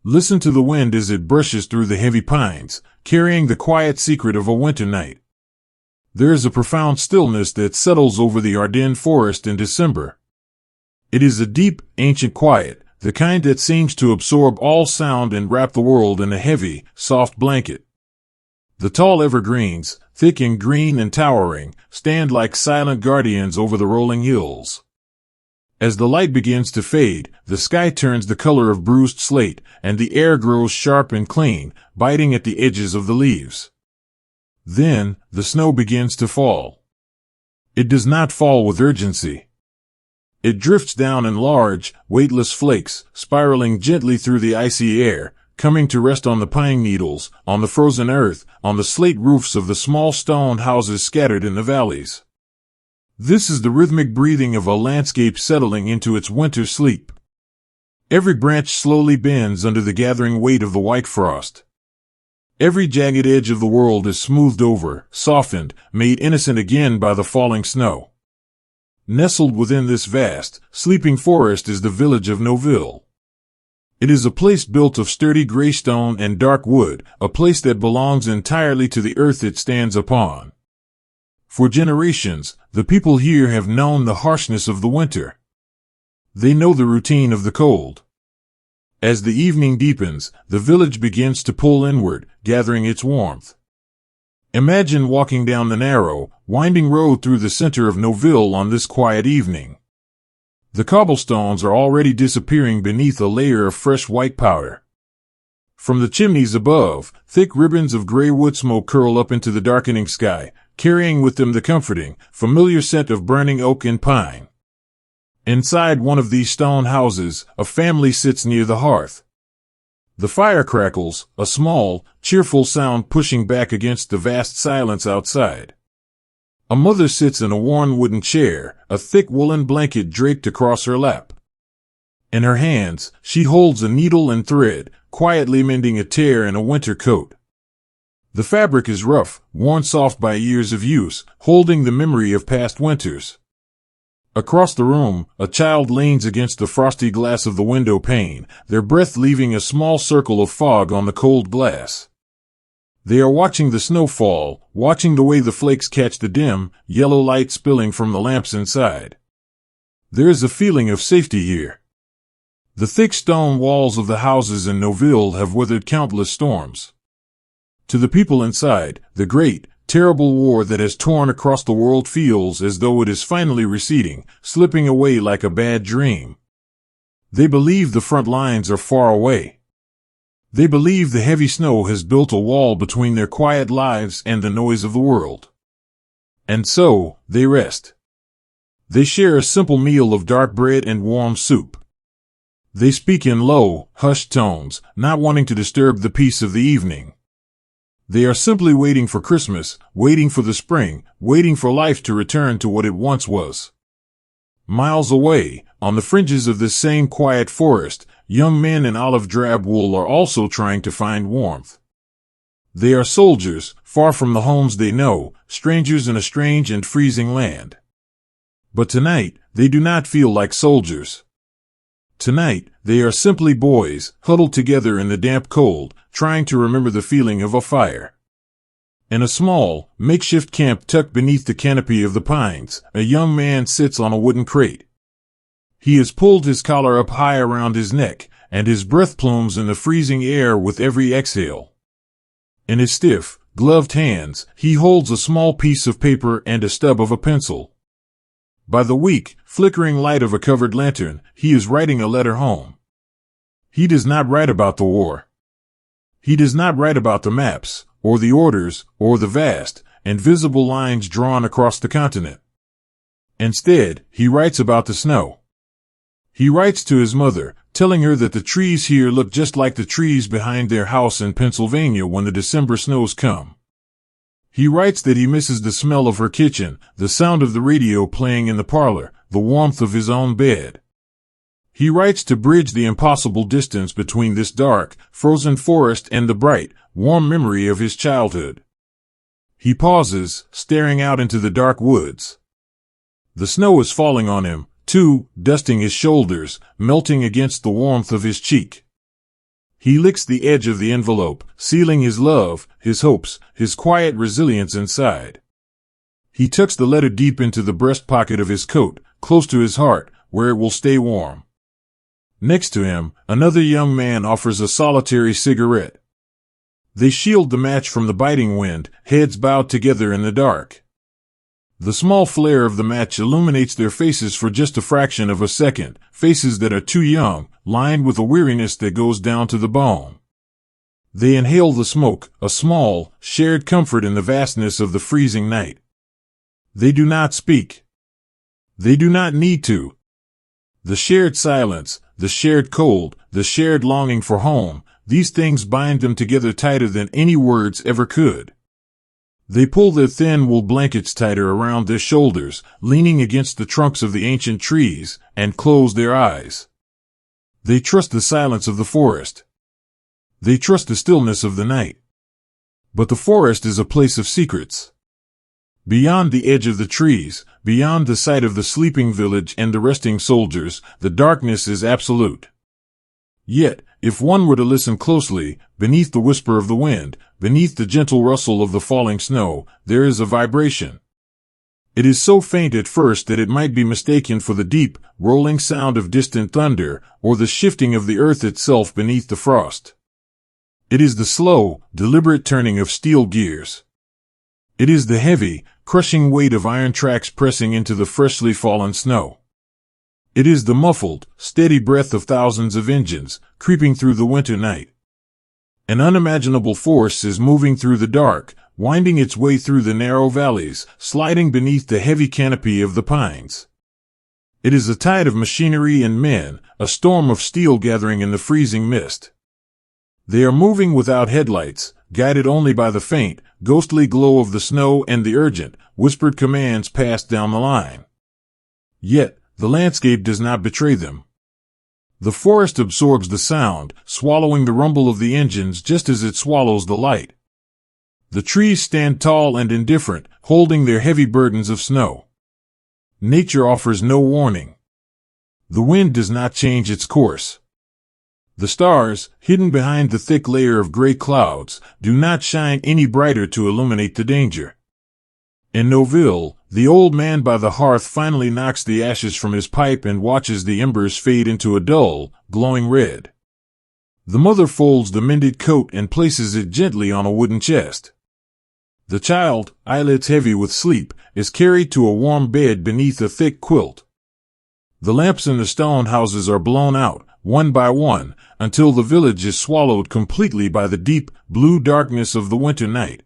Listen to the wind as it brushes through the heavy pines, carrying the quiet secret of a winter night. There is a profound stillness that settles over the Ardennes forest in December. It is a deep, ancient quiet, the kind that seems to absorb all sound and wrap the world in a heavy, soft blanket. The tall evergreens, thick and green and towering, stand like silent guardians over the rolling hills. As the light begins to fade, the sky turns the color of bruised slate, and the air grows sharp and clean, biting at the edges of the leaves. Then, the snow begins to fall. It does not fall with urgency. It drifts down in large, weightless flakes, spiraling gently through the icy air, coming to rest on the pine needles, on the frozen earth, on the slate roofs of the small stone houses scattered in the valleys. This is the rhythmic breathing of a landscape settling into its winter sleep. Every branch slowly bends under the gathering weight of the white frost. Every jagged edge of the world is smoothed over, softened, made innocent again by the falling snow. Nestled within this vast, sleeping forest is the village of Noville. It is a place built of sturdy gray stone and dark wood, a place that belongs entirely to the earth it stands upon. For generations, the people here have known the harshness of the winter. They know the routine of the cold. As the evening deepens, the village begins to pull inward, gathering its warmth. Imagine walking down the narrow, winding road through the center of Noville on this quiet evening. The cobblestones are already disappearing beneath a layer of fresh white powder. From the chimneys above, thick ribbons of gray wood smoke curl up into the darkening sky, carrying with them the comforting, familiar scent of burning oak and pine. Inside one of these stone houses, a family sits near the hearth. The fire crackles, a small, cheerful sound pushing back against the vast silence outside. A mother sits in a worn wooden chair, a thick woolen blanket draped across her lap. In her hands, she holds a needle and thread, quietly mending a tear in a winter coat. The fabric is rough, worn soft by years of use, holding the memory of past winters. Across the room, a child leans against the frosty glass of the window pane, their breath leaving a small circle of fog on the cold glass. They are watching the snow fall, watching the way the flakes catch the dim, yellow light spilling from the lamps inside. There is a feeling of safety here. The thick stone walls of the houses in Noville have weathered countless storms. To the people inside, the great, terrible war that has torn across the world feels as though it is finally receding, slipping away like a bad dream. They believe the front lines are far away. They believe the heavy snow has built a wall between their quiet lives and the noise of the world. And so, they rest. They share a simple meal of dark bread and warm soup. They speak in low, hushed tones, not wanting to disturb the peace of the evening. They are simply waiting for Christmas, waiting for the spring, waiting for life to return to what it once was. Miles away, on the fringes of this same quiet forest, young men in olive drab wool are also trying to find warmth. They are soldiers, far from the homes they know, strangers in a strange and freezing land. But tonight, they do not feel like soldiers. Tonight, they are simply boys, huddled together in the damp cold, trying to remember the feeling of a fire. In a small, makeshift camp tucked beneath the canopy of the pines, a young man sits on a wooden crate. He has pulled his collar up high around his neck, and his breath plumes in the freezing air with every exhale. In his stiff, gloved hands, he holds a small piece of paper and a stub of a pencil. By the weak, flickering light of a covered lantern, he is writing a letter home. He does not write about the war. He does not write about the maps, or the orders, or the vast, invisible lines drawn across the continent. Instead, he writes about the snow. He writes to his mother, telling her that the trees here look just like the trees behind their house in Pennsylvania when the December snows come. He writes that he misses the smell of her kitchen, the sound of the radio playing in the parlor, the warmth of his own bed. He writes to bridge the impossible distance between this dark, frozen forest and the bright, warm memory of his childhood. He pauses, staring out into the dark woods. The snow is falling on him, too, dusting his shoulders, melting against the warmth of his cheek. He licks the edge of the envelope, sealing his love, his hopes, his quiet resilience inside. He tucks the letter deep into the breast pocket of his coat, close to his heart, where it will stay warm. Next to him, another young man offers a solitary cigarette. They shield the match from the biting wind, heads bowed together in the dark. The small flare of the match illuminates their faces for just a fraction of a second, faces that are too young, lined with a weariness that goes down to the bone. They inhale the smoke, a small, shared comfort in the vastness of the freezing night. They do not speak. They do not need to. The shared silence, the shared cold, the shared longing for home, these things bind them together tighter than any words ever could. They pull their thin wool blankets tighter around their shoulders, leaning against the trunks of the ancient trees, and close their eyes. They trust the silence of the forest. They trust the stillness of the night. But the forest is a place of secrets. Beyond the edge of the trees, beyond the sight of the sleeping village and the resting soldiers, the darkness is absolute. Yet, if one were to listen closely, beneath the whisper of the wind, beneath the gentle rustle of the falling snow, there is a vibration. It is so faint at first that it might be mistaken for the deep, rolling sound of distant thunder, or the shifting of the earth itself beneath the frost. It is the slow, deliberate turning of steel gears. It is the heavy, crushing weight of iron tracks pressing into the freshly fallen snow. It is the muffled, steady breath of thousands of engines, creeping through the winter night. An unimaginable force is moving through the dark, winding its way through the narrow valleys, sliding beneath the heavy canopy of the pines. It is a tide of machinery and men, a storm of steel gathering in the freezing mist. They are moving without headlights, guided only by the faint, ghostly glow of the snow and the urgent, whispered commands passed down the line. Yet, the landscape does not betray them. The forest absorbs the sound, swallowing the rumble of the engines just as it swallows the light. The trees stand tall and indifferent, holding their heavy burdens of snow. Nature offers no warning. The wind does not change its course. The stars, hidden behind the thick layer of gray clouds, do not shine any brighter to illuminate the danger. In Noville, the old man by the hearth finally knocks the ashes from his pipe and watches the embers fade into a dull, glowing red. The mother folds the mended coat and places it gently on a wooden chest. The child, eyelids heavy with sleep, is carried to a warm bed beneath a thick quilt. The lamps in the stone houses are blown out, one by one, until the village is swallowed completely by the deep, blue darkness of the winter night.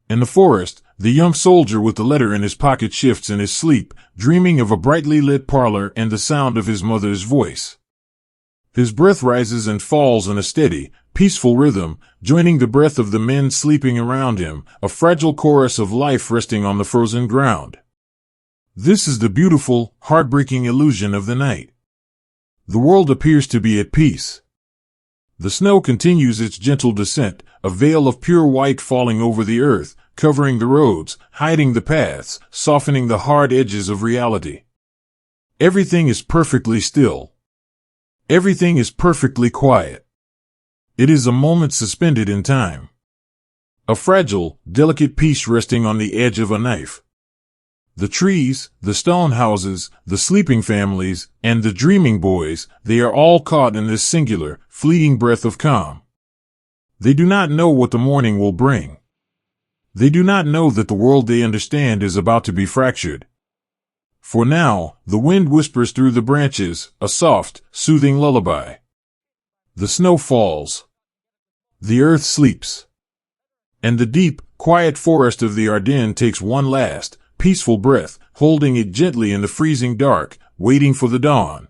In the forest, the young soldier with the letter in his pocket shifts in his sleep, dreaming of a brightly lit parlor and the sound of his mother's voice. His breath rises and falls in a steady, peaceful rhythm, joining the breath of the men sleeping around him, a fragile chorus of life resting on the frozen ground. This is the beautiful, heartbreaking illusion of the night. The world appears to be at peace. The snow continues its gentle descent, a veil of pure white falling over the earth, covering the roads, hiding the paths, softening the hard edges of reality. Everything is perfectly still. Everything is perfectly quiet. It is a moment suspended in time. A fragile, delicate piece resting on the edge of a knife. The trees, the stone houses, the sleeping families, and the dreaming boys, they are all caught in this singular, fleeting breath of calm. They do not know what the morning will bring. They do not know that the world they understand is about to be fractured. For now, the wind whispers through the branches, a soft, soothing lullaby. The snow falls. The earth sleeps. And the deep, quiet forest of the Ardennes takes one last, peaceful breath, holding it gently in the freezing dark, waiting for the dawn.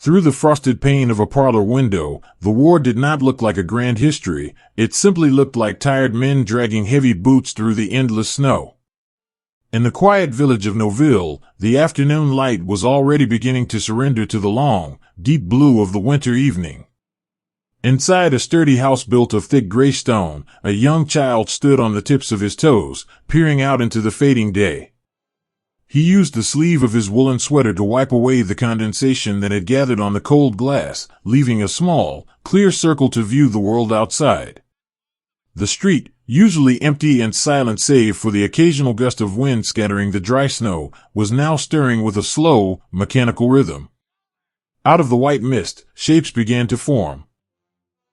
Through the frosted pane of a parlor window, the war did not look like a grand history, it simply looked like tired men dragging heavy boots through the endless snow. In the quiet village of Noville, the afternoon light was already beginning to surrender to the long, deep blue of the winter evening. Inside a sturdy house built of thick gray stone, a young child stood on the tips of his toes, peering out into the fading day. He used the sleeve of his woolen sweater to wipe away the condensation that had gathered on the cold glass, leaving a small, clear circle to view the world outside. The street, usually empty and silent save for the occasional gust of wind scattering the dry snow, was now stirring with a slow, mechanical rhythm. Out of the white mist, shapes began to form.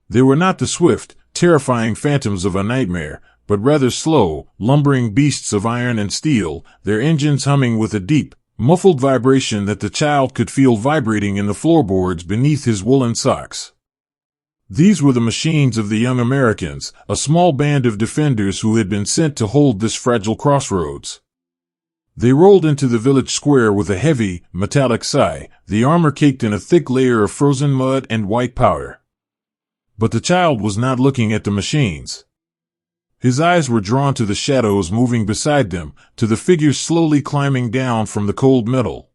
They were not the swift, terrifying phantoms of a nightmare, but rather slow, lumbering beasts of iron and steel, their engines humming with a deep, muffled vibration that the child could feel vibrating in the floorboards beneath his woolen socks. These were the machines of the young Americans, a small band of defenders who had been sent to hold this fragile crossroads. They rolled into the village square with a heavy, metallic sigh, the armor caked in a thick layer of frozen mud and white powder. But the child was not looking at the machines. His eyes were drawn to the shadows moving beside them, to the figures slowly climbing down from the cold metal.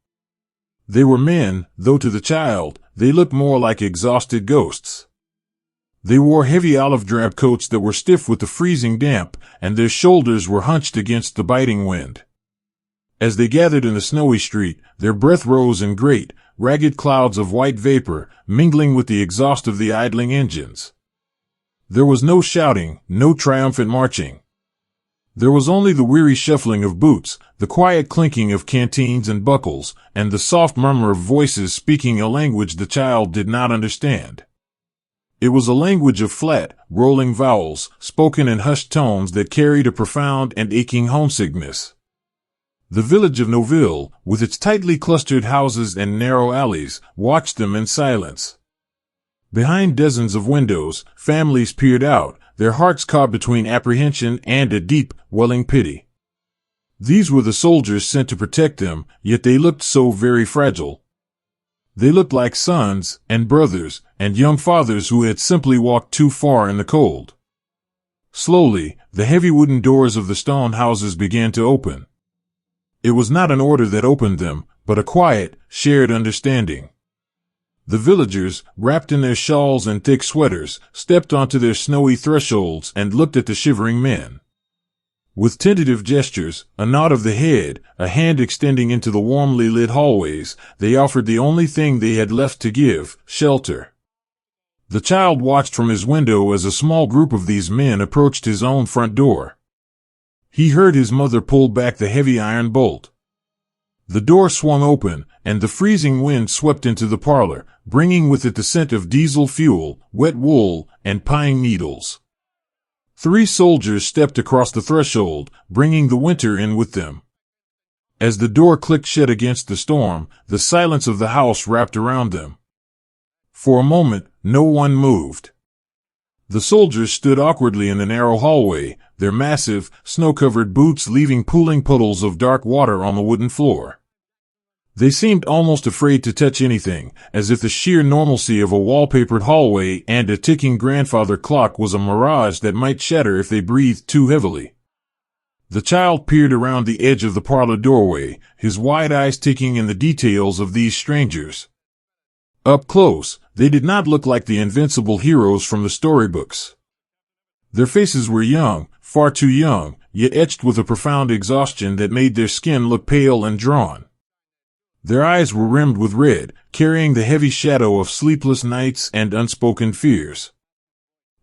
They were men, though to the child, they looked more like exhausted ghosts. They wore heavy olive-drab coats that were stiff with the freezing damp, and their shoulders were hunched against the biting wind. As they gathered in the snowy street, their breath rose in great, ragged clouds of white vapor, mingling with the exhaust of the idling engines. There was no shouting, no triumphant marching. There was only the weary shuffling of boots, the quiet clinking of canteens and buckles, and the soft murmur of voices speaking a language the child did not understand. It was a language of flat, rolling vowels, spoken in hushed tones that carried a profound and aching homesickness. The village of Noville, with its tightly clustered houses and narrow alleys, watched them in silence. Behind dozens of windows, families peered out, their hearts caught between apprehension and a deep, welling pity. These were the soldiers sent to protect them, yet they looked so very fragile. They looked like sons, and brothers, and young fathers who had simply walked too far in the cold. Slowly, the heavy wooden doors of the stone houses began to open. It was not an order that opened them, but a quiet, shared understanding. The villagers, wrapped in their shawls and thick sweaters, stepped onto their snowy thresholds and looked at the shivering men. With tentative gestures, a nod of the head, a hand extending into the warmly lit hallways, they offered the only thing they had left to give, shelter. The child watched from his window as a small group of these men approached his own front door. He heard his mother pull back the heavy iron bolt. The door swung open, and the freezing wind swept into the parlor, bringing with it the scent of diesel fuel, wet wool, and pine needles. 3 soldiers stepped across the threshold, bringing the winter in with them. As the door clicked shut against the storm, the silence of the house wrapped around them. For a moment, no one moved. The soldiers stood awkwardly in the narrow hallway, their massive, snow-covered boots leaving pooling puddles of dark water on the wooden floor. They seemed almost afraid to touch anything, as if the sheer normalcy of a wallpapered hallway and a ticking grandfather clock was a mirage that might shatter if they breathed too heavily. The child peered around the edge of the parlor doorway, his wide eyes taking in the details of these strangers. Up close, they did not look like the invincible heroes from the storybooks. Their faces were young, far too young, yet etched with a profound exhaustion that made their skin look pale and drawn. Their eyes were rimmed with red, carrying the heavy shadow of sleepless nights and unspoken fears.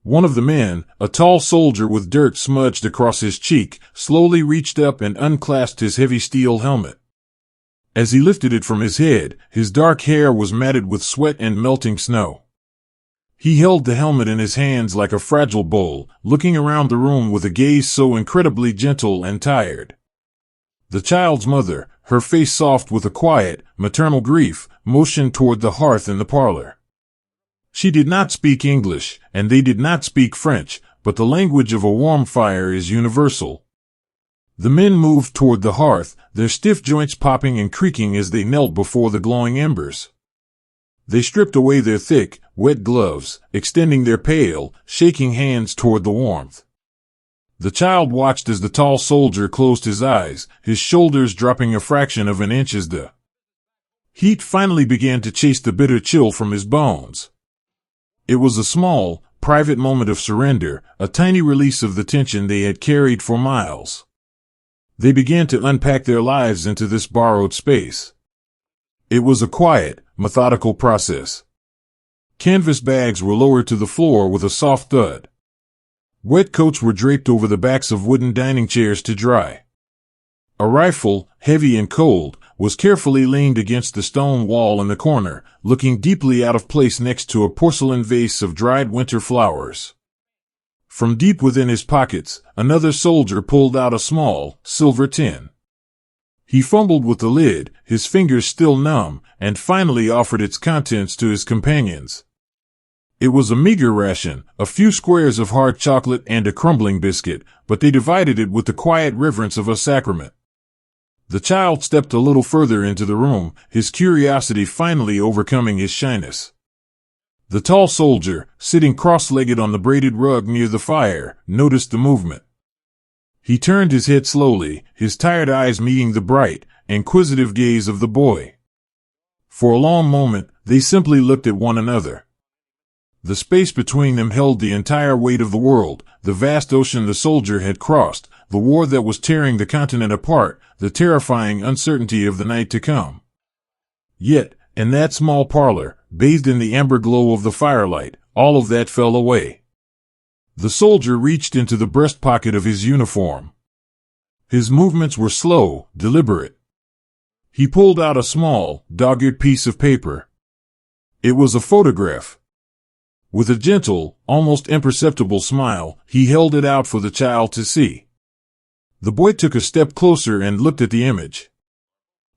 One of the men, a tall soldier with dirt smudged across his cheek, slowly reached up and unclasped his heavy steel helmet. As he lifted it from his head, his dark hair was matted with sweat and melting snow. He held the helmet in his hands like a fragile bowl, looking around the room with a gaze so incredibly gentle and tired. The child's mother, her face soft with a quiet, maternal grief, motioned toward the hearth in the parlor. She did not speak English, and they did not speak French, but the language of a warm fire is universal. The men moved toward the hearth, their stiff joints popping and creaking as they knelt before the glowing embers. They stripped away their thick, wet gloves, extending their pale, shaking hands toward the warmth. The child watched as the tall soldier closed his eyes, his shoulders dropping a fraction of an inch as the heat finally began to chase the bitter chill from his bones. It was a small, private moment of surrender, a tiny release of the tension they had carried for miles. They began to unpack their lives into this borrowed space. It was a quiet, methodical process. Canvas bags were lowered to the floor with a soft thud. Wet coats were draped over the backs of wooden dining chairs to dry. A rifle, heavy and cold, was carefully leaned against the stone wall in the corner, looking deeply out of place next to a porcelain vase of dried winter flowers. From deep within his pockets, another soldier pulled out a small, silver tin. He fumbled with the lid, his fingers still numb, and finally offered its contents to his companions. It was a meager ration, a few squares of hard chocolate and a crumbling biscuit, but they divided it with the quiet reverence of a sacrament. The child stepped a little further into the room, his curiosity finally overcoming his shyness. The tall soldier, sitting cross-legged on the braided rug near the fire, noticed the movement. He turned his head slowly, his tired eyes meeting the bright, inquisitive gaze of the boy. For a long moment, they simply looked at one another. The space between them held the entire weight of the world, the vast ocean the soldier had crossed, the war that was tearing the continent apart, the terrifying uncertainty of the night to come. Yet, in that small parlor, bathed in the amber glow of the firelight, all of that fell away. The soldier reached into the breast pocket of his uniform. His movements were slow, deliberate. He pulled out a small, dog-eared piece of paper. It was a photograph. With a gentle, almost imperceptible smile, he held it out for the child to see. The boy took a step closer and looked at the image.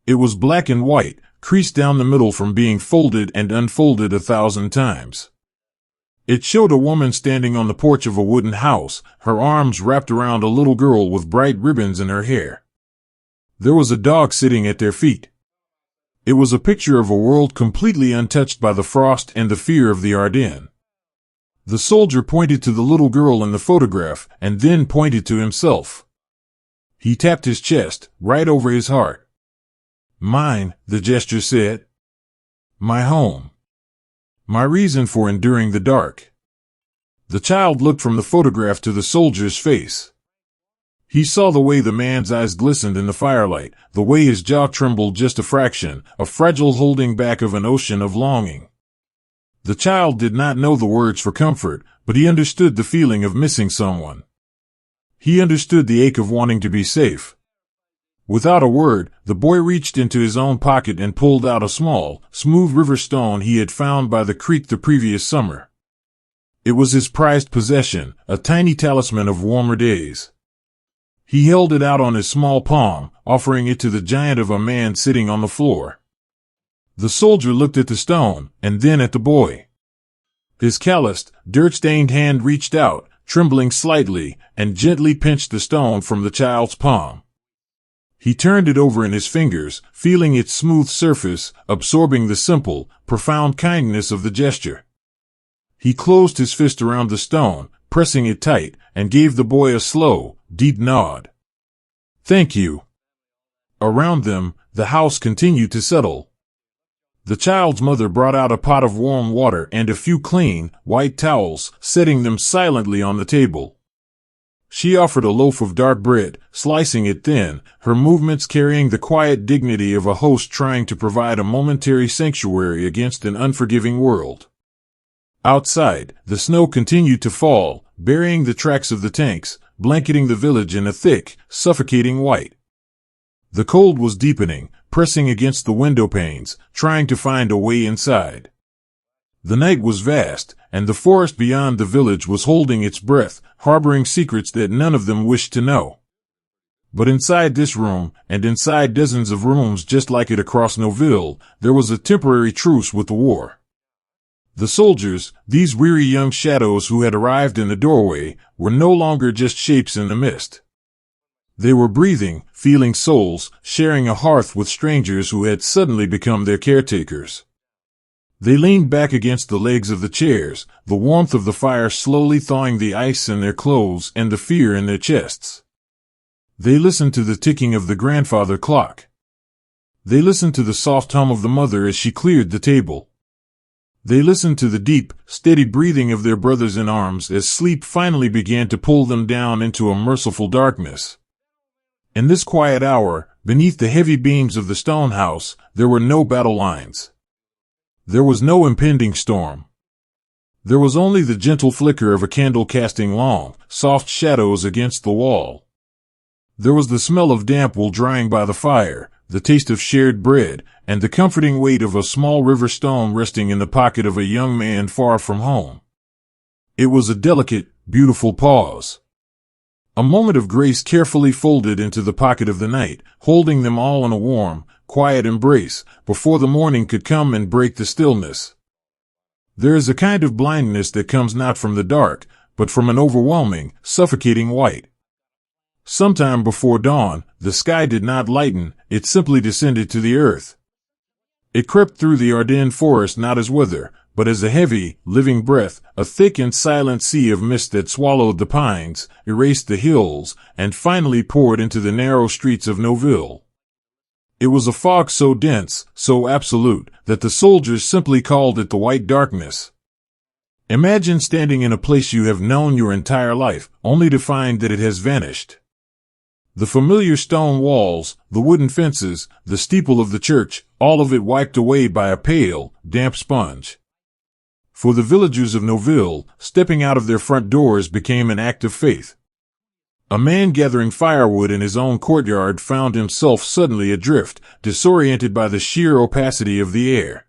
It was black and white, creased down the middle from being folded and unfolded 1,000 times. It showed a woman standing on the porch of a wooden house, her arms wrapped around a little girl with bright ribbons in her hair. There was a dog sitting at their feet. It was a picture of a world completely untouched by the frost and the fear of the Ardennes. The soldier pointed to the little girl in the photograph and then pointed to himself. He tapped his chest, right over his heart. "Mine," the gesture said. "My home. My reason for enduring the dark." The child looked from the photograph to the soldier's face. He saw the way the man's eyes glistened in the firelight, the way his jaw trembled just a fraction, a fragile holding back of an ocean of longing. The child did not know the words for comfort, but he understood the feeling of missing someone. He understood the ache of wanting to be safe. Without a word, the boy reached into his own pocket and pulled out a small, smooth river stone he had found by the creek the previous summer. It was his prized possession, a tiny talisman of warmer days. He held it out on his small palm, offering it to the giant of a man sitting on the floor. The soldier looked at the stone, and then at the boy. His calloused, dirt-stained hand reached out, trembling slightly, and gently pinched the stone from the child's palm. He turned it over in his fingers, feeling its smooth surface, absorbing the simple, profound kindness of the gesture. He closed his fist around the stone, pressing it tight, and gave the boy a slow, deep nod. "Thank you." Around them, the house continued to settle. The child's mother brought out a pot of warm water and a few clean, white towels, setting them silently on the table. She offered a loaf of dark bread, slicing it thin, her movements carrying the quiet dignity of a host trying to provide a momentary sanctuary against an unforgiving world. Outside, the snow continued to fall, burying the tracks of the tanks, blanketing the village in a thick, suffocating white. The cold was deepening, pressing against the window panes, trying to find a way inside. The night was vast, and the forest beyond the village was holding its breath, harboring secrets that none of them wished to know. But inside this room, and inside dozens of rooms just like it across Noville, there was a temporary truce with the war. The soldiers, these weary young shadows who had arrived in the doorway, were no longer just shapes in the mist. They were breathing, feeling souls, sharing a hearth with strangers who had suddenly become their caretakers. They leaned back against the legs of the chairs, the warmth of the fire slowly thawing the ice in their clothes and the fear in their chests. They listened to the ticking of the grandfather clock. They listened to the soft hum of the mother as she cleared the table. They listened to the deep, steady breathing of their brothers in arms as sleep finally began to pull them down into a merciful darkness. In this quiet hour, beneath the heavy beams of the stone house, there were no battle lines. There was no impending storm. There was only the gentle flicker of a candle casting long, soft shadows against the wall. There was the smell of damp wool drying by the fire, the taste of shared bread, and the comforting weight of a small river stone resting in the pocket of a young man far from home. It was a delicate, beautiful pause. A moment of grace carefully folded into the pocket of the night, holding them all in a warm, quiet embrace, before the morning could come and break the stillness. There is a kind of blindness that comes not from the dark, but from an overwhelming, suffocating white. Sometime before dawn, the sky did not lighten, it simply descended to the earth. It crept through the Ardennes forest not as weather, but as a heavy, living breath, a thick and silent sea of mist that swallowed the pines, erased the hills, and finally poured into the narrow streets of Noville. It was a fog so dense, so absolute, that the soldiers simply called it the white darkness. Imagine standing in a place you have known your entire life, only to find that it has vanished. The familiar stone walls, the wooden fences, the steeple of the church, all of it wiped away by a pale, damp sponge. For the villagers of Noville, stepping out of their front doors became an act of faith. A man gathering firewood in his own courtyard found himself suddenly adrift, disoriented by the sheer opacity of the air.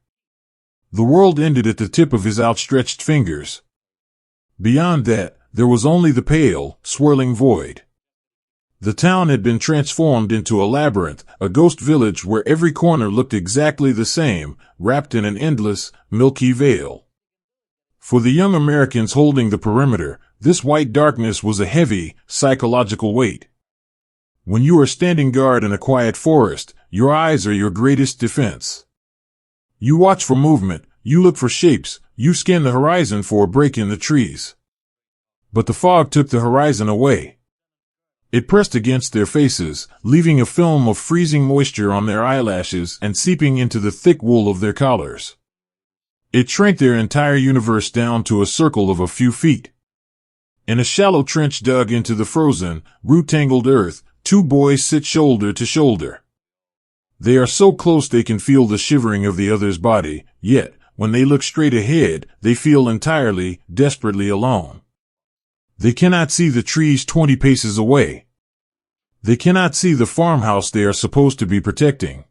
The world ended at the tip of his outstretched fingers. Beyond that, there was only the pale, swirling void. The town had been transformed into a labyrinth, a ghost village where every corner looked exactly the same, wrapped in an endless, milky veil. For the young Americans holding the perimeter, this white darkness was a heavy, psychological weight. When you are standing guard in a quiet forest, your eyes are your greatest defense. You watch for movement, you look for shapes, you scan the horizon for a break in the trees. But the fog took the horizon away. It pressed against their faces, leaving a film of freezing moisture on their eyelashes and seeping into the thick wool of their collars. It shrank their entire universe down to a circle of a few feet. In a shallow trench dug into the frozen, root-tangled earth, two boys sit shoulder to shoulder. They are so close they can feel the shivering of the other's body, yet, when they look straight ahead, they feel entirely, desperately alone. They cannot see the trees 20 paces away. They cannot see the farmhouse they are supposed to be protecting.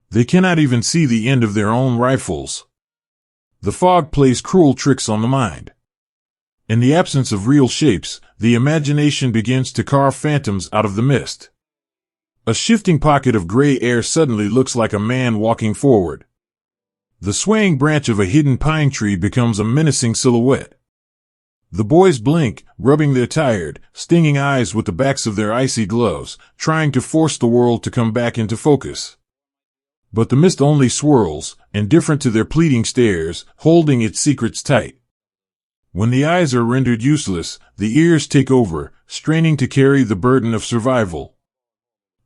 They cannot even see the end of their own rifles. The fog plays cruel tricks on the mind. In the absence of real shapes, the imagination begins to carve phantoms out of the mist. A shifting pocket of gray air suddenly looks like a man walking forward. The swaying branch of a hidden pine tree becomes a menacing silhouette. The boys blink, rubbing their tired, stinging eyes with the backs of their icy gloves, trying to force the world to come back into focus. But the mist only swirls, indifferent to their pleading stares, holding its secrets tight. When the eyes are rendered useless, the ears take over, straining to carry the burden of survival.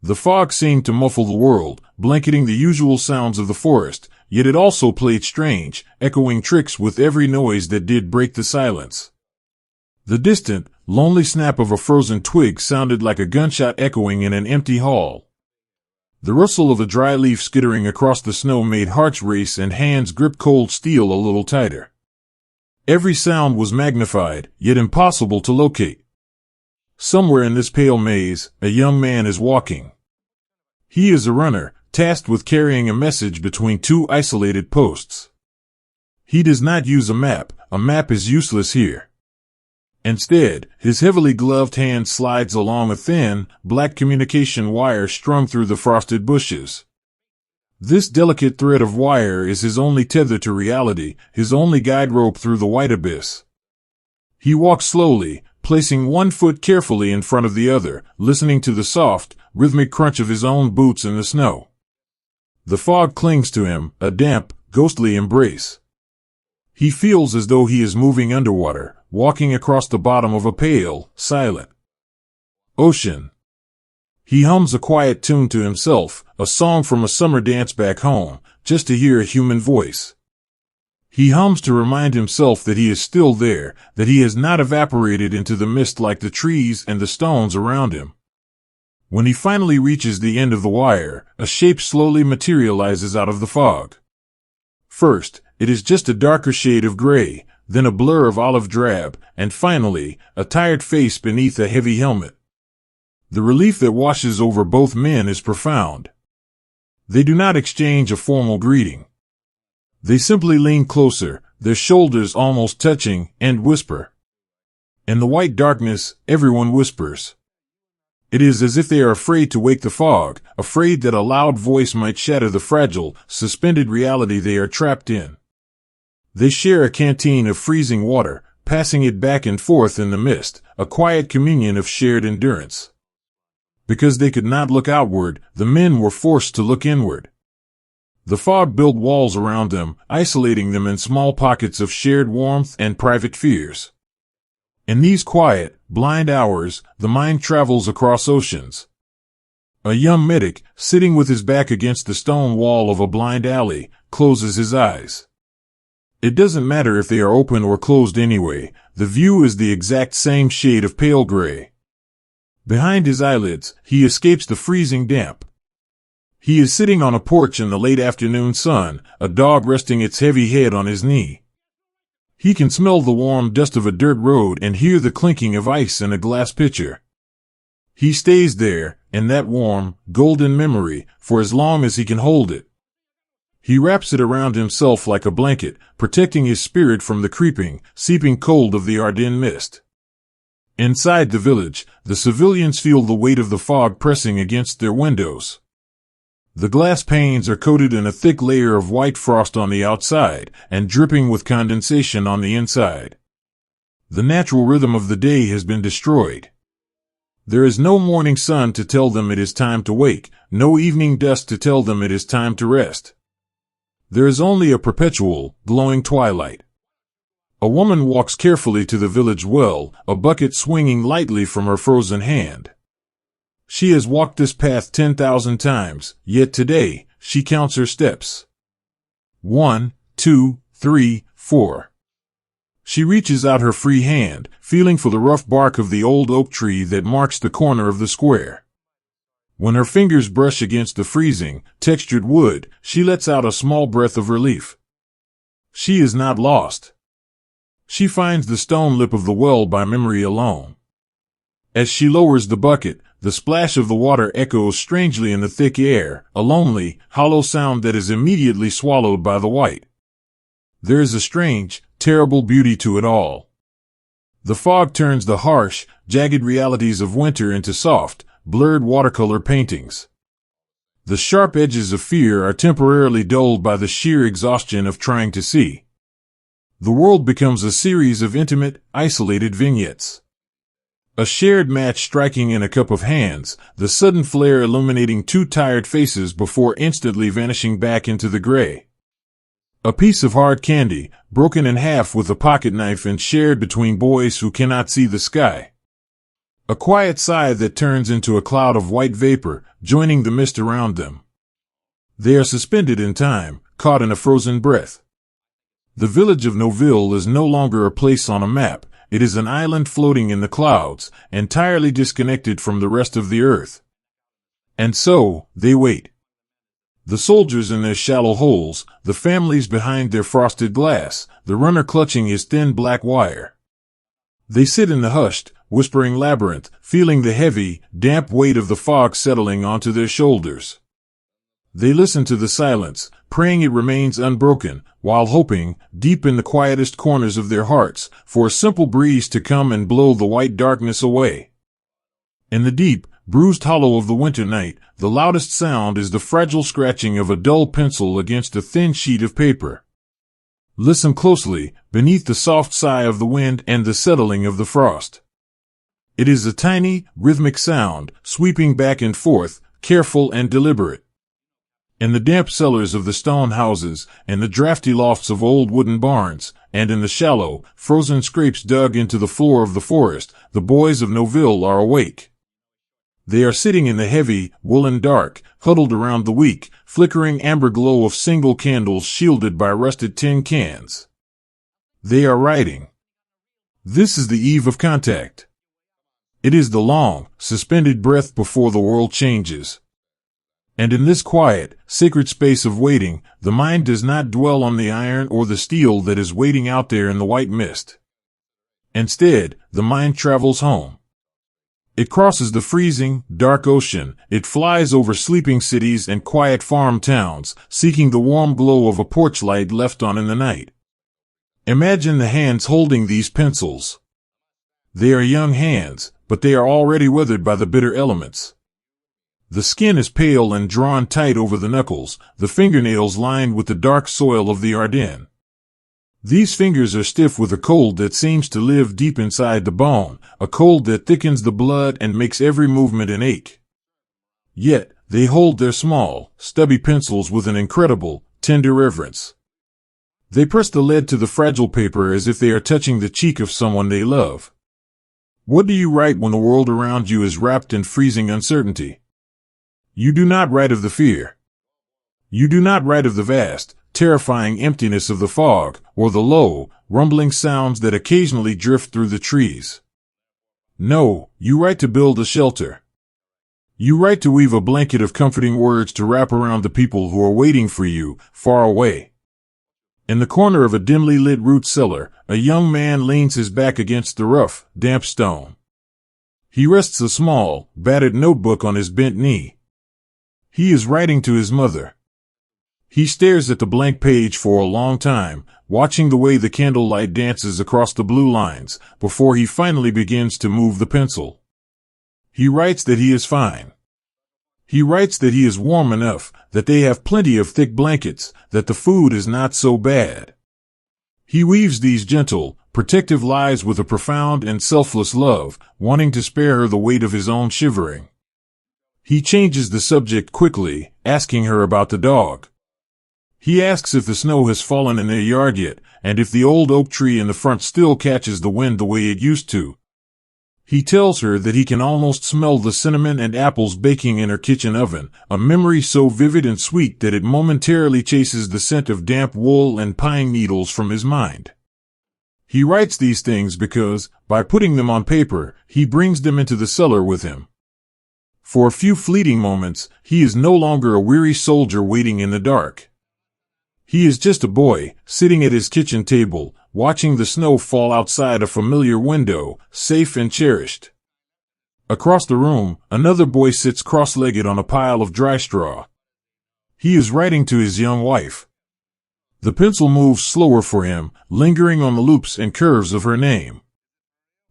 The fog seemed to muffle the world, blanketing the usual sounds of the forest, yet it also played strange, echoing tricks with every noise that did break the silence. The distant, lonely snap of a frozen twig sounded like a gunshot echoing in an empty hall. The rustle of a dry leaf skittering across the snow made hearts race and hands grip cold steel a little tighter. Every sound was magnified, yet impossible to locate. Somewhere in this pale maze, a young man is walking. He is a runner, tasked with carrying a message between two isolated posts. He does not use a map is useless here. Instead, his heavily gloved hand slides along a thin, black communication wire strung through the frosted bushes. This delicate thread of wire is his only tether to reality, his only guide rope through the white abyss. He walks slowly, placing one foot carefully in front of the other, listening to the soft, rhythmic crunch of his own boots in the snow. The fog clings to him, a damp, ghostly embrace. He feels as though he is moving underwater, walking across the bottom of a pale, silent ocean. He hums a quiet tune to himself, a song from a summer dance back home, just to hear a human voice. He hums to remind himself that he is still there, that he has not evaporated into the mist like the trees and the stones around him. When he finally reaches the end of the wire, a shape slowly materializes out of the fog. First, it is just a darker shade of gray, then a blur of olive drab, and finally, a tired face beneath a heavy helmet. The relief that washes over both men is profound. They do not exchange a formal greeting. They simply lean closer, their shoulders almost touching, and whisper. In the white darkness, everyone whispers. It is as if they are afraid to wake the fog, afraid that a loud voice might shatter the fragile, suspended reality they are trapped in. They share a canteen of freezing water, passing it back and forth in the mist, a quiet communion of shared endurance. Because they could not look outward, the men were forced to look inward. The fog built walls around them, isolating them in small pockets of shared warmth and private fears. In these quiet, blind hours, the mind travels across oceans. A young medic, sitting with his back against the stone wall of a blind alley, closes his eyes. It doesn't matter if they are open or closed anyway, the view is the exact same shade of pale gray. Behind his eyelids, he escapes the freezing damp. He is sitting on a porch in the late afternoon sun, a dog resting its heavy head on his knee. He can smell the warm dust of a dirt road and hear the clinking of ice in a glass pitcher. He stays there, in that warm, golden memory, for as long as he can hold it. He wraps it around himself like a blanket, protecting his spirit from the creeping, seeping cold of the Ardennes mist. Inside the village, the civilians feel the weight of the fog pressing against their windows. The glass panes are coated in a thick layer of white frost on the outside, and dripping with condensation on the inside. The natural rhythm of the day has been destroyed. There is no morning sun to tell them it is time to wake, no evening dusk to tell them it is time to rest. There is only a perpetual, glowing twilight. A woman walks carefully to the village well, a bucket swinging lightly from her frozen hand. She has walked this path 10,000 times, yet today, she counts her steps. 1, 2, 3, 4. She reaches out her free hand, feeling for the rough bark of the old oak tree that marks the corner of the square. When her fingers brush against the freezing, textured wood, she lets out a small breath of relief. She is not lost. She finds the stone lip of the well by memory alone. As she lowers the bucket, the splash of the water echoes strangely in the thick air, a lonely, hollow sound that is immediately swallowed by the white. There is a strange, terrible beauty to it all. The fog turns the harsh, jagged realities of winter into soft, blurred watercolor paintings. The sharp edges of fear are temporarily dulled by the sheer exhaustion of trying to see. The world becomes a series of intimate, isolated vignettes. A shared match striking in a cup of hands, the sudden flare illuminating two tired faces before instantly vanishing back into the gray. A piece of hard candy, broken in half with a pocket knife and shared between boys who cannot see the sky. A quiet sigh that turns into a cloud of white vapor, joining the mist around them. They are suspended in time, caught in a frozen breath. The village of Noville is no longer a place on a map. It is an island floating in the clouds, entirely disconnected from the rest of the earth. And so, they wait. The soldiers in their shallow holes, the families behind their frosted glass, the runner clutching his thin black wire. They sit in the hushed, whispering labyrinth, feeling the heavy, damp weight of the fog settling onto their shoulders. They listen to the silence, praying it remains unbroken, while hoping, deep in the quietest corners of their hearts, for a simple breeze to come and blow the white darkness away. In the deep, bruised hollow of the winter night, the loudest sound is the fragile scratching of a dull pencil against a thin sheet of paper. Listen closely, beneath the soft sigh of the wind and the settling of the frost. It is a tiny, rhythmic sound, sweeping back and forth, careful and deliberate. In the damp cellars of the stone houses, in the drafty lofts of old wooden barns, and in the shallow, frozen scrapes dug into the floor of the forest, the boys of Noville are awake. They are sitting in the heavy, woolen dark, huddled around the weak, flickering amber glow of single candles shielded by rusted tin cans. They are writing. This is the eve of contact. It is the long, suspended breath before the world changes. And in this quiet, sacred space of waiting, the mind does not dwell on the iron or the steel that is waiting out there in the white mist. Instead, the mind travels home. It crosses the freezing, dark ocean. It flies over sleeping cities and quiet farm towns, seeking the warm glow of a porch light left on in the night. Imagine the hands holding these pencils. They are young hands, but they are already weathered by the bitter elements. The skin is pale and drawn tight over the knuckles, the fingernails lined with the dark soil of the Ardennes. These fingers are stiff with a cold that seems to live deep inside the bone, a cold that thickens the blood and makes every movement an ache. Yet, they hold their small, stubby pencils with an incredible, tender reverence. They press the lead to the fragile paper as if they are touching the cheek of someone they love. What do you write when the world around you is wrapped in freezing uncertainty? You do not write of the fear. You do not write of the vast, terrifying emptiness of the fog, or the low, rumbling sounds that occasionally drift through the trees. No, you write to build a shelter. You write to weave a blanket of comforting words to wrap around the people who are waiting for you, far away. In the corner of a dimly lit root cellar, a young man leans his back against the rough, damp stone. He rests a small, battered notebook on his bent knee. He is writing to his mother. He stares at the blank page for a long time, watching the way the candlelight dances across the blue lines, before he finally begins to move the pencil. He writes that he is fine. He writes that he is warm enough, that they have plenty of thick blankets, that the food is not so bad. He weaves these gentle, protective lies with a profound and selfless love, wanting to spare her the weight of his own shivering. He changes the subject quickly, asking her about the dog. He asks if the snow has fallen in their yard yet, and if the old oak tree in the front still catches the wind the way it used to. He tells her that he can almost smell the cinnamon and apples baking in her kitchen oven, a memory so vivid and sweet that it momentarily chases the scent of damp wool and pine needles from his mind. He writes these things because, by putting them on paper, he brings them into the cellar with him. For a few fleeting moments, he is no longer a weary soldier waiting in the dark. He is just a boy, sitting at his kitchen table, watching the snow fall outside a familiar window, safe and cherished. Across the room, another boy sits cross-legged on a pile of dry straw. He is writing to his young wife. The pencil moves slower for him, lingering on the loops and curves of her name.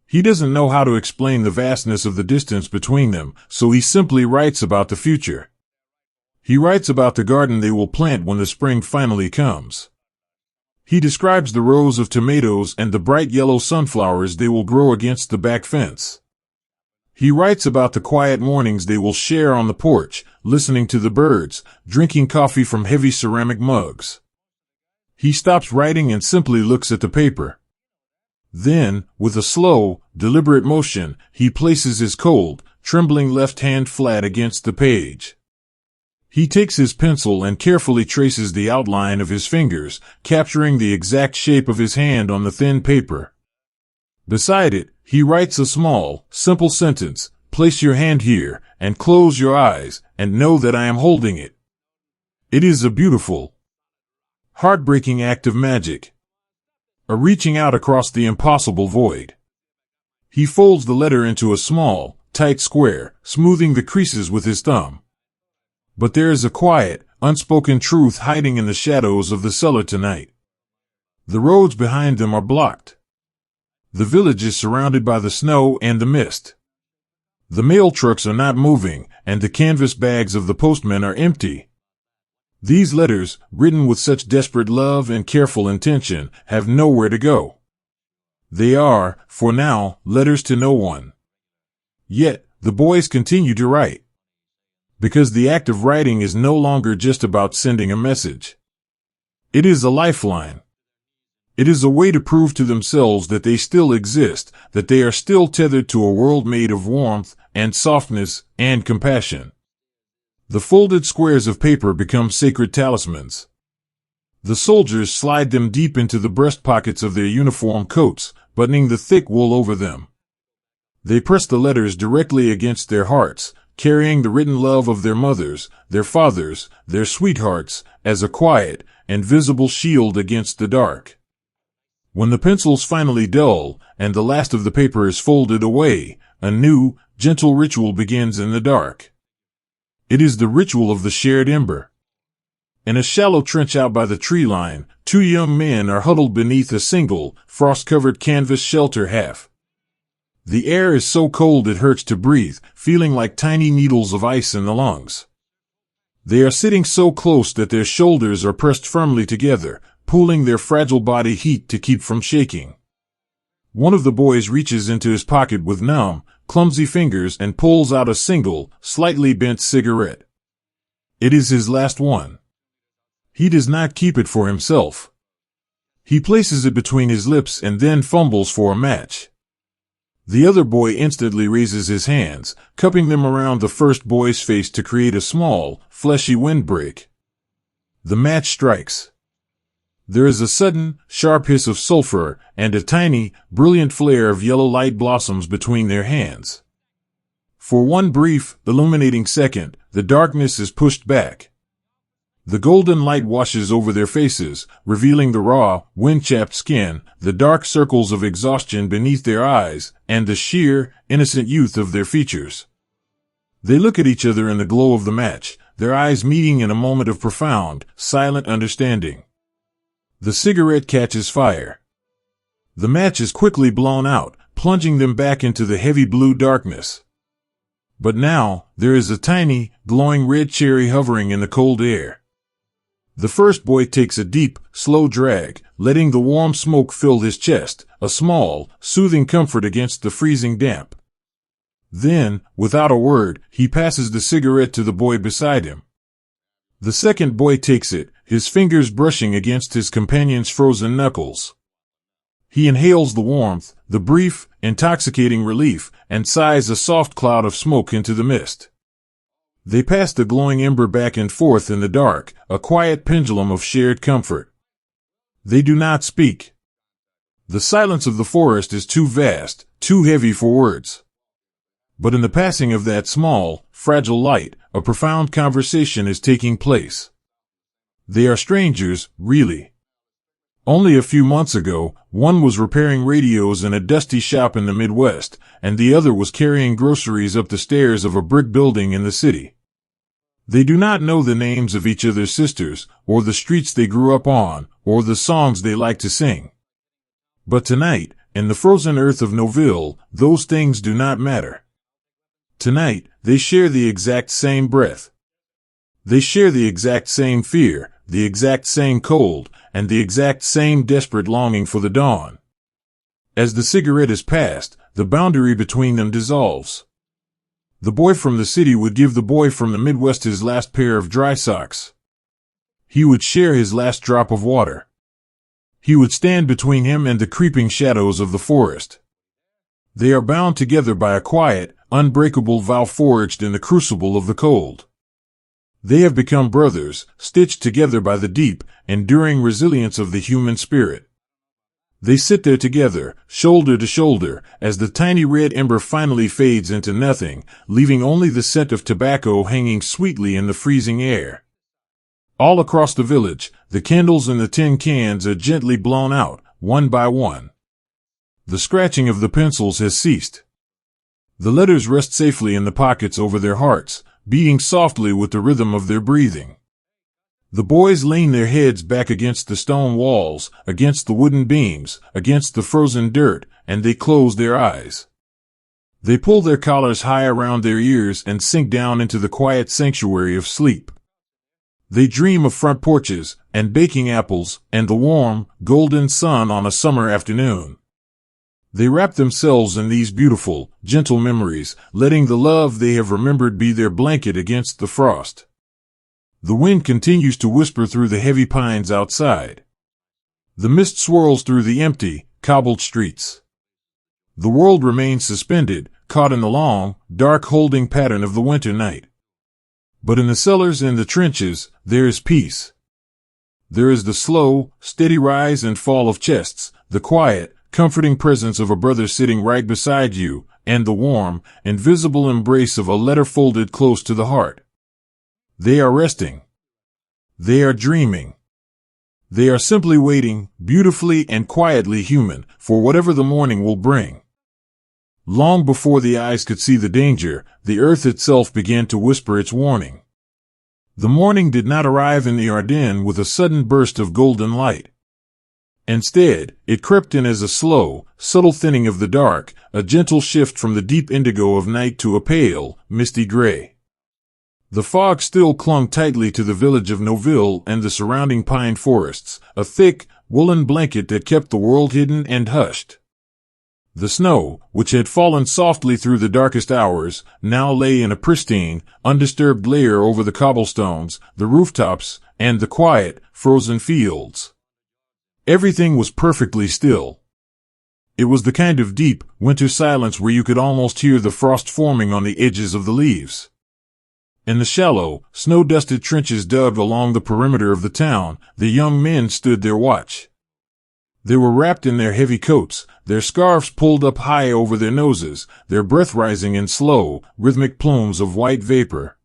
He doesn't know how to explain the vastness of the distance between them, so he simply writes about the future. He writes about the garden they will plant when the spring finally comes. He describes the rows of tomatoes and the bright yellow sunflowers they will grow against the back fence. He writes about the quiet mornings they will share on the porch, listening to the birds, drinking coffee from heavy ceramic mugs. He stops writing and simply looks at the paper. Then, with a slow, deliberate motion, he places his cold, trembling left hand flat against the page. He takes his pencil and carefully traces the outline of his fingers, capturing the exact shape of his hand on the thin paper. Beside it, he writes a small, simple sentence: "Place your hand here, and close your eyes, and know that I am holding it." It is a beautiful, heartbreaking act of magic. A reaching out across the impossible void. He folds the letter into a small, tight square, smoothing the creases with his thumb. But there is a quiet, unspoken truth hiding in the shadows of the cellar tonight. The roads behind them are blocked. The village is surrounded by the snow and the mist. The mail trucks are not moving, and the canvas bags of the postmen are empty. These letters, written with such desperate love and careful intention, have nowhere to go. They are, for now, letters to no one. Yet, the boys continue to write. Because the act of writing is no longer just about sending a message. It is a lifeline. It is a way to prove to themselves that they still exist, that they are still tethered to a world made of warmth and softness and compassion. The folded squares of paper become sacred talismans. The soldiers slide them deep into the breast pockets of their uniform coats, buttoning the thick wool over them. They press the letters directly against their hearts, carrying the written love of their mothers, their fathers, their sweethearts, as a quiet and visible shield against the dark. When the pencils finally dull, and the last of the paper is folded away, a new, gentle ritual begins in the dark. It is the ritual of the shared ember. In a shallow trench out by the tree line, two young men are huddled beneath a single, frost-covered canvas shelter half. The air is so cold it hurts to breathe, feeling like tiny needles of ice in the lungs. They are sitting so close that their shoulders are pressed firmly together, pulling their fragile body heat to keep from shaking. One of the boys reaches into his pocket with numb, clumsy fingers and pulls out a single, slightly bent cigarette. It is his last one. He does not keep it for himself. He places it between his lips and then fumbles for a match. The other boy instantly raises his hands, cupping them around the first boy's face to create a small, fleshy windbreak. The match strikes. There is a sudden, sharp hiss of sulfur, and a tiny, brilliant flare of yellow light blossoms between their hands. For one brief, illuminating second, the darkness is pushed back. The golden light washes over their faces, revealing the raw, wind-chapped skin, the dark circles of exhaustion beneath their eyes, and the sheer, innocent youth of their features. They look at each other in the glow of the match, their eyes meeting in a moment of profound, silent understanding. The cigarette catches fire. The match is quickly blown out, plunging them back into the heavy blue darkness. But now, there is a tiny, glowing red cherry hovering in the cold air. The first boy takes a deep, slow drag, letting the warm smoke fill his chest, a small, soothing comfort against the freezing damp. Then, without a word, he passes the cigarette to the boy beside him. The second boy takes it, his fingers brushing against his companion's frozen knuckles. He inhales the warmth, the brief, intoxicating relief, and sighs a soft cloud of smoke into the mist. They pass the glowing ember back and forth in the dark, a quiet pendulum of shared comfort. They do not speak. The silence of the forest is too vast, too heavy for words. But in the passing of that small, fragile light, a profound conversation is taking place. They are strangers, really. Only a few months ago, one was repairing radios in a dusty shop in the Midwest, and the other was carrying groceries up the stairs of a brick building in the city. They do not know the names of each other's sisters, or the streets they grew up on, or the songs they like to sing. But tonight, in the frozen earth of Noville, those things do not matter. Tonight, they share the exact same breath. They share the exact same fear, the exact same cold, and the exact same desperate longing for the dawn. As the cigarette is passed, the boundary between them dissolves. The boy from the city would give the boy from the Midwest his last pair of dry socks. He would share his last drop of water. He would stand between him and the creeping shadows of the forest. They are bound together by a quiet, unbreakable vow forged in the crucible of the cold. They have become brothers, stitched together by the deep, enduring resilience of the human spirit. They sit there together, shoulder to shoulder, as the tiny red ember finally fades into nothing, leaving only the scent of tobacco hanging sweetly in the freezing air. All across the village, the candles in the tin cans are gently blown out, one by one. The scratching of the pencils has ceased. The letters rest safely in the pockets over their hearts, beating softly with the rhythm of their breathing. The boys lean their heads back against the stone walls, against the wooden beams, against the frozen dirt, and they close their eyes. They pull their collars high around their ears and sink down into the quiet sanctuary of sleep. They dream of front porches, and baking apples, and the warm, golden sun on a summer afternoon. They wrap themselves in these beautiful, gentle memories, letting the love they have remembered be their blanket against the frost. The wind continues to whisper through the heavy pines outside. The mist swirls through the empty, cobbled streets. The world remains suspended, caught in the long, dark holding pattern of the winter night. But in the cellars and the trenches, there is peace. There is the slow, steady rise and fall of chests, the quiet, comforting presence of a brother sitting right beside you, and the warm, invisible embrace of a letter folded close to the heart. They are resting. They are dreaming. They are simply waiting, beautifully and quietly human, for whatever the morning will bring. Long before the eyes could see the danger, the earth itself began to whisper its warning. The morning did not arrive in the Ardennes with a sudden burst of golden light. Instead, it crept in as a slow, subtle thinning of the dark, a gentle shift from the deep indigo of night to a pale, misty gray. The fog still clung tightly to the village of Noville and the surrounding pine forests, a thick, woolen blanket that kept the world hidden and hushed. The snow, which had fallen softly through the darkest hours, now lay in a pristine, undisturbed layer over the cobblestones, the rooftops, and the quiet, frozen fields. Everything was perfectly still. It was the kind of deep, winter silence where you could almost hear the frost forming on the edges of the leaves. In the shallow, snow-dusted trenches dug along the perimeter of the town, the young men stood their watch. They were wrapped in their heavy coats, their scarves pulled up high over their noses, their breath rising in slow, rhythmic plumes of white vapor.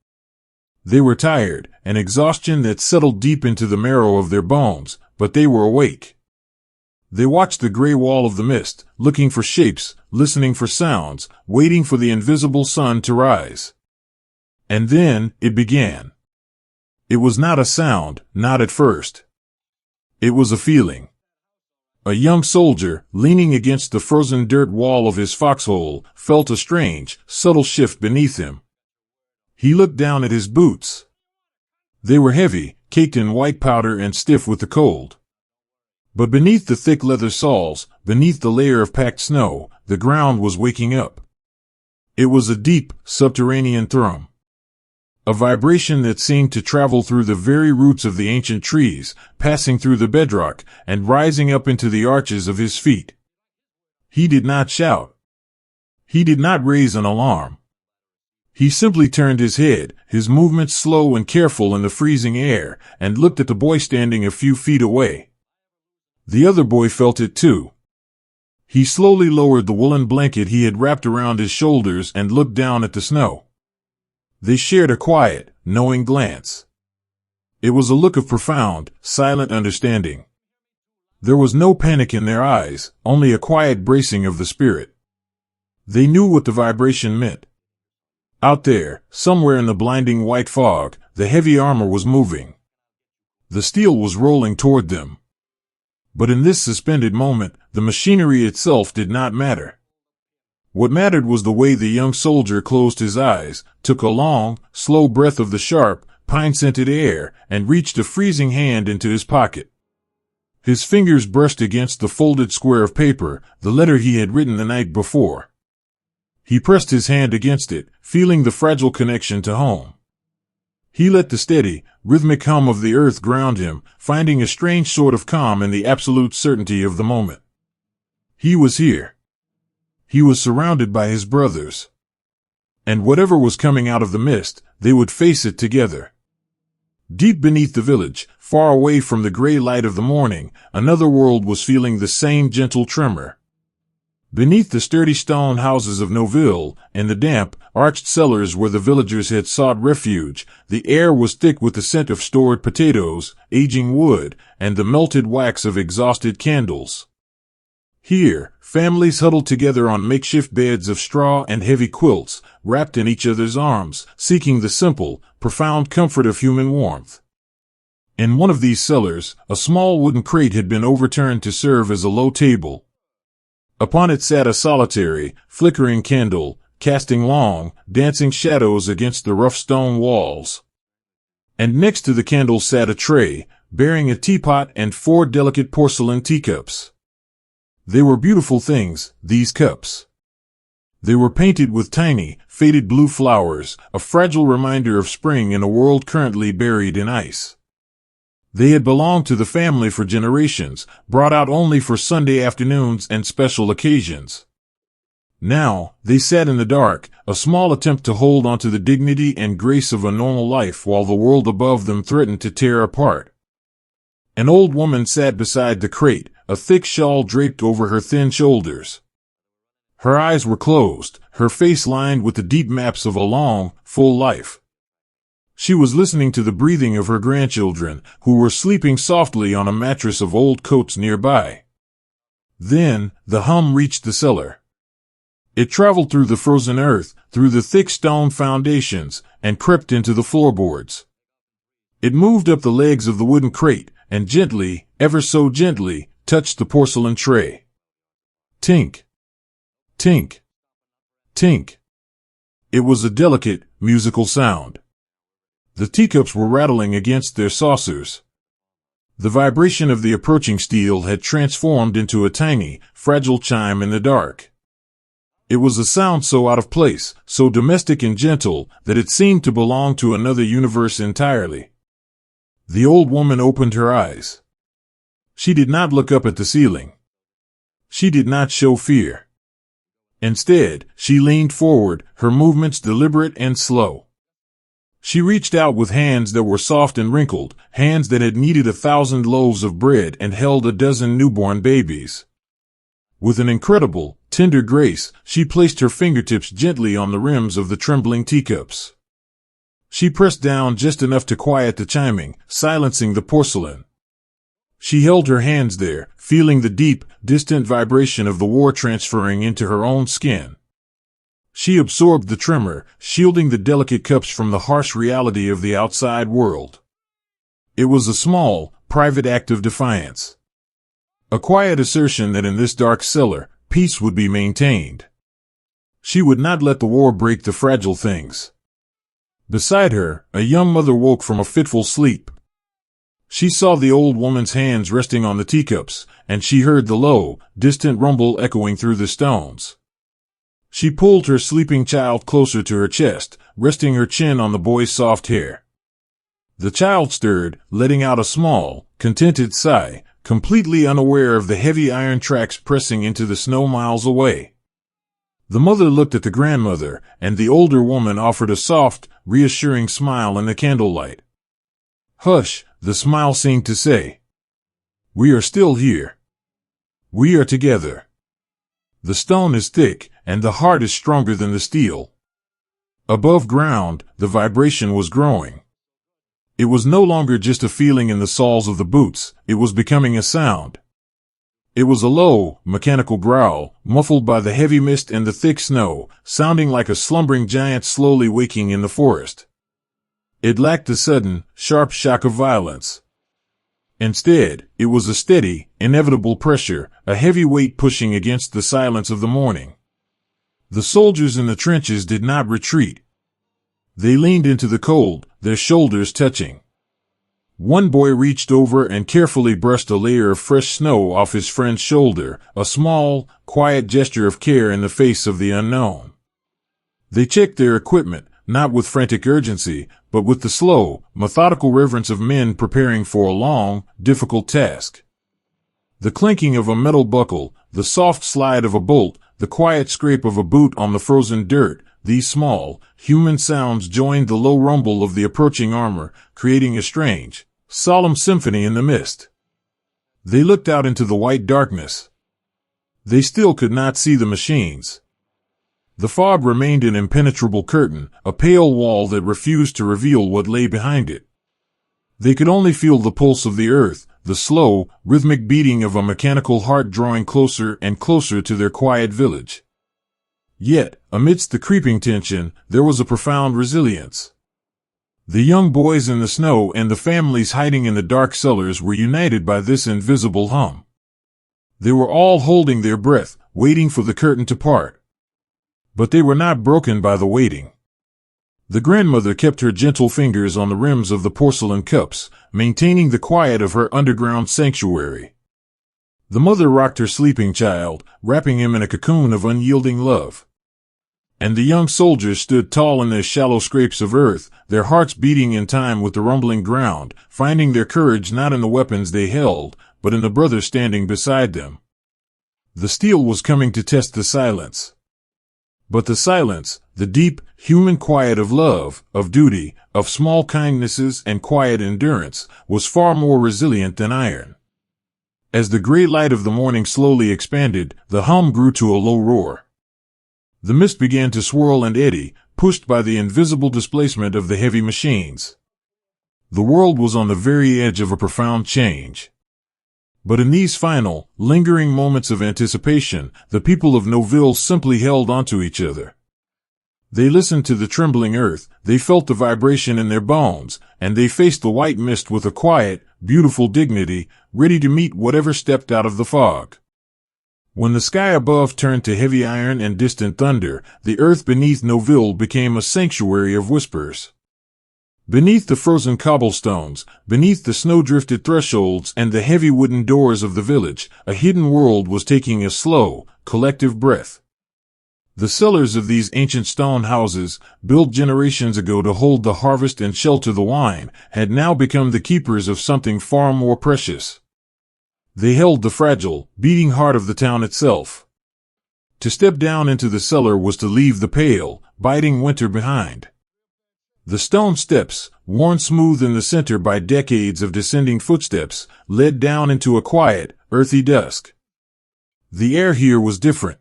They were tired, an exhaustion that settled deep into the marrow of their bones, but they were awake. They watched the gray wall of the mist, looking for shapes, listening for sounds, waiting for the invisible sun to rise. And then, it began. It was not a sound, not at first. It was a feeling. A young soldier, leaning against the frozen dirt wall of his foxhole, felt a strange, subtle shift beneath him. He looked down at his boots. They were heavy, caked in white powder and stiff with the cold. But beneath the thick leather soles, beneath the layer of packed snow, the ground was waking up. It was a deep, subterranean thrum. A vibration that seemed to travel through the very roots of the ancient trees, passing through the bedrock, and rising up into the arches of his feet. He did not shout. He did not raise an alarm. He simply turned his head, his movements slow and careful in the freezing air, and looked at the boy standing a few feet away. The other boy felt it too. He slowly lowered the woolen blanket he had wrapped around his shoulders and looked down at the snow. They shared a quiet, knowing glance. It was a look of profound, silent understanding. There was no panic in their eyes, only a quiet bracing of the spirit. They knew what the vibration meant. Out there, somewhere in the blinding white fog, the heavy armor was moving. The steel was rolling toward them. But in this suspended moment, the machinery itself did not matter. What mattered was the way the young soldier closed his eyes, took a long, slow breath of the sharp, pine-scented air, and reached a freezing hand into his pocket. His fingers brushed against the folded square of paper, the letter he had written the night before. He pressed his hand against it, feeling the fragile connection to home. He let the steady, rhythmic hum of the earth ground him, finding a strange sort of calm in the absolute certainty of the moment. He was here. He was surrounded by his brothers. And whatever was coming out of the mist, they would face it together. Deep beneath the village, far away from the gray light of the morning, another world was feeling the same gentle tremor. Beneath the sturdy stone houses of Noville, in the damp, arched cellars where the villagers had sought refuge, the air was thick with the scent of stored potatoes, aging wood, and the melted wax of exhausted candles. Here, families huddled together on makeshift beds of straw and heavy quilts, wrapped in each other's arms, seeking the simple, profound comfort of human warmth. In one of these cellars, a small wooden crate had been overturned to serve as a low table. Upon it sat a solitary, flickering candle, casting long, dancing shadows against the rough stone walls. And next to the candle sat a tray, bearing a teapot and 4 delicate porcelain teacups. They were beautiful things, these cups. They were painted with tiny, faded blue flowers, a fragile reminder of spring in a world currently buried in ice. They had belonged to the family for generations, brought out only for Sunday afternoons and special occasions. Now, they sat in the dark, a small attempt to hold onto the dignity and grace of a normal life while the world above them threatened to tear apart. An old woman sat beside the crate, a thick shawl draped over her thin shoulders. Her eyes were closed, her face lined with the deep maps of a long, full life. She was listening to the breathing of her grandchildren, who were sleeping softly on a mattress of old coats nearby. Then, the hum reached the cellar. It traveled through the frozen earth, through the thick stone foundations, and crept into the floorboards. It moved up the legs of the wooden crate, and gently, ever so gently, touched the porcelain tray. Tink! Tink! Tink! It was a delicate, musical sound. The teacups were rattling against their saucers. The vibration of the approaching steel had transformed into a tiny, fragile chime in the dark. It was a sound so out of place, so domestic and gentle, that it seemed to belong to another universe entirely. The old woman opened her eyes. She did not look up at the ceiling. She did not show fear. Instead, she leaned forward, her movements deliberate and slow. She reached out with hands that were soft and wrinkled, hands that had kneaded 1,000 loaves of bread and held a dozen newborn babies. With an incredible, tender grace, she placed her fingertips gently on the rims of the trembling teacups. She pressed down just enough to quiet the chiming, silencing the porcelain. She held her hands there, feeling the deep, distant vibration of the war transferring into her own skin. She absorbed the tremor, shielding the delicate cups from the harsh reality of the outside world. It was a small, private act of defiance. A quiet assertion that in this dark cellar, peace would be maintained. She would not let the war break the fragile things. Beside her, a young mother woke from a fitful sleep. She saw the old woman's hands resting on the teacups, and she heard the low, distant rumble echoing through the stones. She pulled her sleeping child closer to her chest, resting her chin on the boy's soft hair. The child stirred, letting out a small, contented sigh, completely unaware of the heavy iron tracks pressing into the snow miles away. The mother looked at the grandmother, and the older woman offered a soft, reassuring smile in the candlelight. "Hush," the smile seemed to say. "We are still here. We are together. The stone is thick, and the heart is stronger than the steel." Above ground, the vibration was growing. It was no longer just a feeling in the soles of the boots, it was becoming a sound. It was a low, mechanical growl, muffled by the heavy mist and the thick snow, sounding like a slumbering giant slowly waking in the forest. It lacked the sudden, sharp shock of violence. Instead, it was a steady, inevitable pressure, a heavy weight pushing against the silence of the morning. The soldiers in the trenches did not retreat. They leaned into the cold, their shoulders touching. One boy reached over and carefully brushed a layer of fresh snow off his friend's shoulder, a small, quiet gesture of care in the face of the unknown. They checked their equipment, not with frantic urgency, but with the slow, methodical reverence of men preparing for a long, difficult task. The clinking of a metal buckle, the soft slide of a bolt, the quiet scrape of a boot on the frozen dirt, these small, human sounds joined the low rumble of the approaching armor, creating a strange, solemn symphony in the mist. They looked out into the white darkness. They still could not see the machines. The fog remained an impenetrable curtain, a pale wall that refused to reveal what lay behind it. They could only feel the pulse of the earth, the slow, rhythmic beating of a mechanical heart drawing closer and closer to their quiet village. Yet, amidst the creeping tension, there was a profound resilience. The young boys in the snow and the families hiding in the dark cellars were united by this invisible hum. They were all holding their breath, waiting for the curtain to part. But they were not broken by the waiting. The grandmother kept her gentle fingers on the rims of the porcelain cups, maintaining the quiet of her underground sanctuary. The mother rocked her sleeping child, wrapping him in a cocoon of unyielding love. And the young soldiers stood tall in their shallow scrapes of earth, their hearts beating in time with the rumbling ground, finding their courage not in the weapons they held, but in the brother standing beside them. The steel was coming to test the silence. But the silence, the deep, human quiet of love, of duty, of small kindnesses and quiet endurance, was far more resilient than iron. As the gray light of the morning slowly expanded, the hum grew to a low roar. The mist began to swirl and eddy, pushed by the invisible displacement of the heavy machines. The world was on the very edge of a profound change. But in these final, lingering moments of anticipation, the people of Noville simply held onto each other. They listened to the trembling earth, they felt the vibration in their bones, and they faced the white mist with a quiet, beautiful dignity, ready to meet whatever stepped out of the fog. When the sky above turned to heavy iron and distant thunder, the earth beneath Noville became a sanctuary of whispers. Beneath the frozen cobblestones, beneath the snow-drifted thresholds and the heavy wooden doors of the village, a hidden world was taking a slow, collective breath. The cellars of these ancient stone houses, built generations ago to hold the harvest and shelter the wine, had now become the keepers of something far more precious. They held the fragile, beating heart of the town itself. To step down into the cellar was to leave the pale, biting winter behind. The stone steps, worn smooth in the center by decades of descending footsteps, led down into a quiet, earthy dusk. The air here was different.